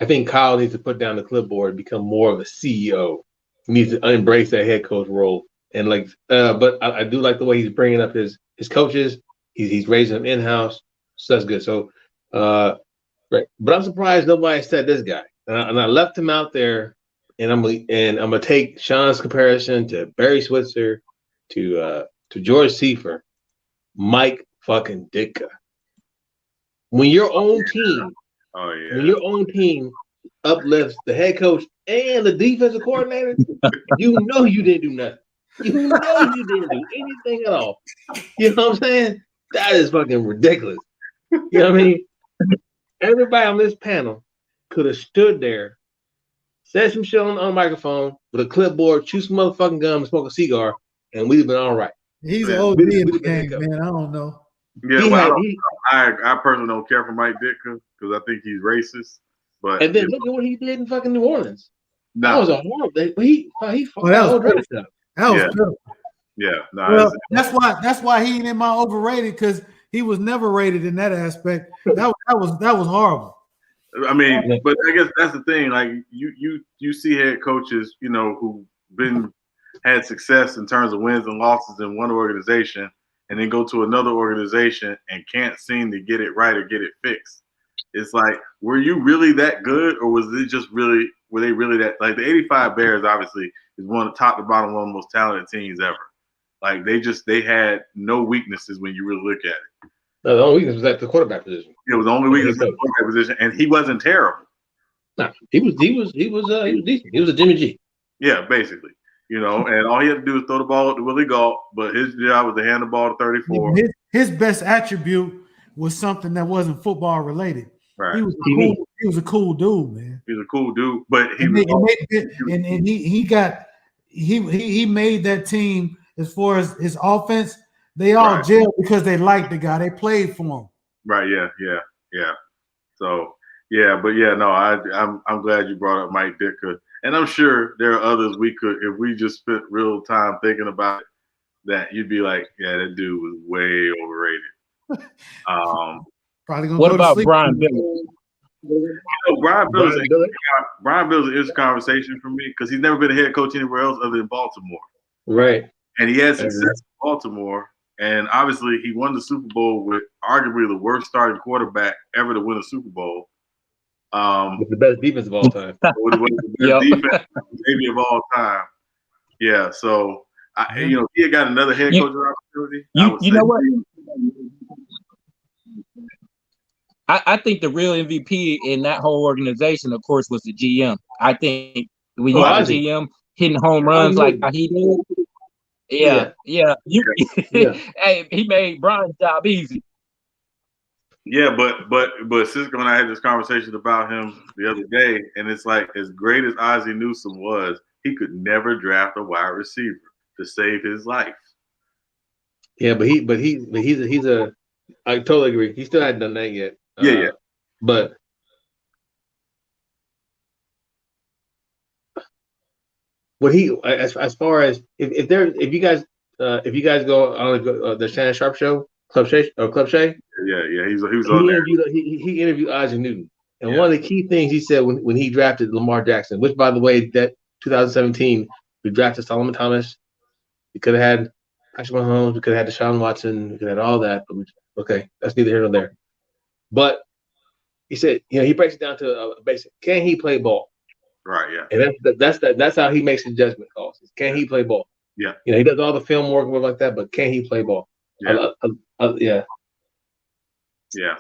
I think Kyle needs to put down the clipboard and become more of a CEO. He needs to embrace that head coach role. And but I do like the way he's bringing up his coaches. He's raising them in house, so that's good. So, right. But I'm surprised nobody said this guy, and I left him out there. And I'm gonna take Sean's comparison to Barry Switzer, to George Seifert, Mike fucking Ditka. When your own team uplifts the head coach and the defensive coordinator, you know you didn't do nothing. You know you didn't do anything at all. You know what I'm saying? That is fucking ridiculous. You know what I mean? Everybody on this panel could have stood there, said some shit on the microphone with a clipboard, chew some motherfucking gum, and smoke a cigar, and we'd have been all right. He's an OG in the game, man. I don't know. Yeah, I personally don't care for Mike Ditka because I think he's racist. But and then look at what he did in fucking New Orleans. That was a horrible. That was good. Yeah, well, that's why he ain't in my overrated, because he was never rated in that aspect. That was horrible. I mean, but I guess that's the thing. Like you see head coaches, who had success in terms of wins and losses in one organization, and then go to another organization and can't seem to get it right or get it fixed. It's like, were you really that good, or was it just were they really that? Like the '85 Bears, obviously, is one of top to bottom, one of the most talented teams ever. Like they had no weaknesses when you really look at it. No, the only weakness was at the quarterback position. It was the only weakness at the quarterback position, and he wasn't terrible. No, he was decent. He was a Jimmy G. Yeah, basically. And all he had to do was throw the ball to Willie Gault, but his job was to hand the ball to 34. His best attribute was something that wasn't football related. Right. He was a cool dude, man. He was a cool dude, but he made that team, as far as his offense, they all jailed because they liked the guy. They played for him. Right. Yeah. So I'm glad you brought up Mike Ditka. And I'm sure there are others we could, if we just spent real time thinking about it, that you'd be like, yeah, that dude was way overrated. Probably gonna what about Brian Billick? Brian Billick's an interesting conversation for me because he's never been a head coach anywhere else other than Baltimore. Right. And he had success in Baltimore. And obviously he won the Super Bowl with arguably the worst starting quarterback ever to win a Super Bowl. With the best defense of all time. With the best defense maybe of all time. Yeah, so he had got another head coach opportunity. You know what? I think the real MVP in that whole organization, of course, was the GM. I think when you have a GM hitting home runs like he did, yeah. Hey, he made Brian's job easy. Yeah, but Cisco and I had this conversation about him the other day, and it's like, as great as Ozzie Newsome was, he could never draft a wide receiver to save his life. Yeah, but he's a. I totally agree. He still hadn't done that yet. Yeah. But what he, as far as if you guys go on the Shannon Sharp show, Club Shay. Yeah, he was on there. He interviewed Ozzie Newton, and one of the key things he said when he drafted Lamar Jackson, which, by the way, that 2017 we drafted Solomon Thomas. We could have had Patrick Mahomes. We could have had Deshaun Watson. We could have had all that. But okay, that's neither here nor there. But he said, he breaks it down to a basic: can he play ball? Right. Yeah. And that's how he makes his judgment calls. Can he play ball? Yeah. He does all the film work and stuff like that, but can he play ball? Yeah. Yeah. Yeah.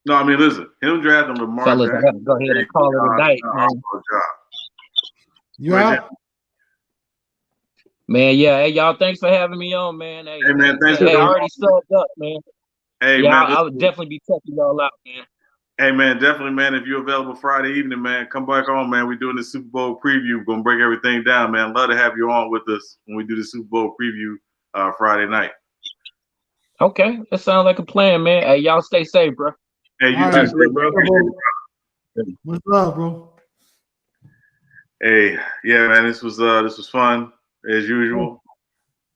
No, I mean, listen, him drafting Lamar Fellas, I Jackson. gotta go ahead and call it a night, man. You Right, out? Man, yeah, hey y'all, thanks for having me on, man. Hey, Hey, man, thanks for hey, I doing already subbed up, man. Hey, Yeah, man, I would definitely be checking y'all out, man. Hey, man, definitely, man. If you're available Friday evening, man, come back on, man. We're doing the Super Bowl preview. We're going to break everything down, man. Love to have you on with us when we do the Super Bowl preview Friday night. Okay, that sounds like a plan, man. Hey, y'all stay safe, bro. Hey, you All too, right. Steve, bro. Appreciate it, What's up, bro? Hey, yeah, man, this was fun as usual.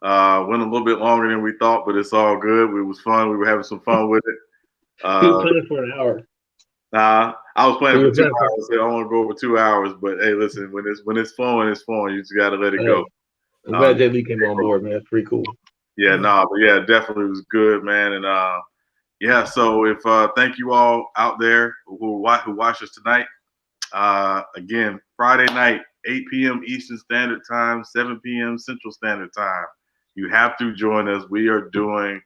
Went a little bit longer than we thought, but it's all good. It was fun. We were having some fun with it. He was planning for an hour. I was planning for 2 hours. So I don't want to go over 2 hours, but hey, listen, when it's flowing, it's flowing. You just got to let it go. I'm glad Jay Lee came on board, man. That's pretty cool. Yeah, but yeah, definitely was good, man. And yeah, so if thank you all out there who watched us tonight. Again, Friday night, 8 p.m. Eastern Standard Time, 7 p.m. Central Standard Time. You have to join us. We are doing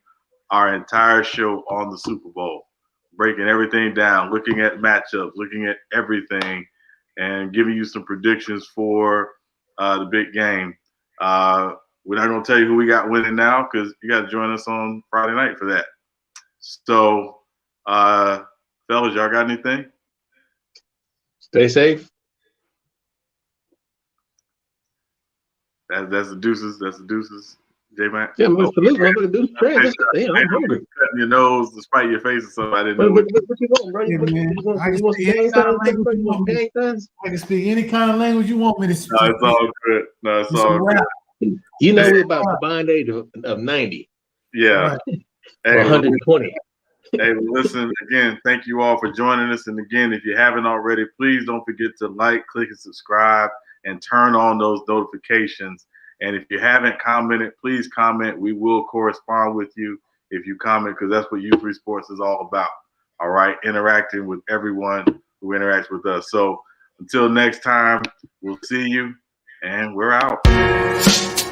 our entire show on the Super Bowl, breaking everything down, looking at matchups, looking at everything, and giving you some predictions for the big game. We're not going to tell you who we got winning now because you got to join us on Friday night for that. So, fellas, y'all got anything? Stay safe. That's the deuces. That's the deuces. J-Mac. Yeah, Mr. Luke, motherfucker, do trade. I'm hungry. Cutting your nose despite your face or something. I didn't know. What you want, bro? Hey, man, I can You want speak some any gang kind of signs? language You you want want me. gang signs? I can speak any kind of language you want me to speak. No, it's all good. No, it's all good. You know, we're about combined age of 90 Yeah. Right. or 120. Hey, listen, again, thank you all for joining us. And again, if you haven't already, please don't forget to like, click, and subscribe, and turn on those notifications. And if you haven't commented, please comment. We will correspond with you if you comment, because that's what U3 Sports is all about. All right, interacting with everyone who interacts with us. So until next time, we'll see you, and we're out.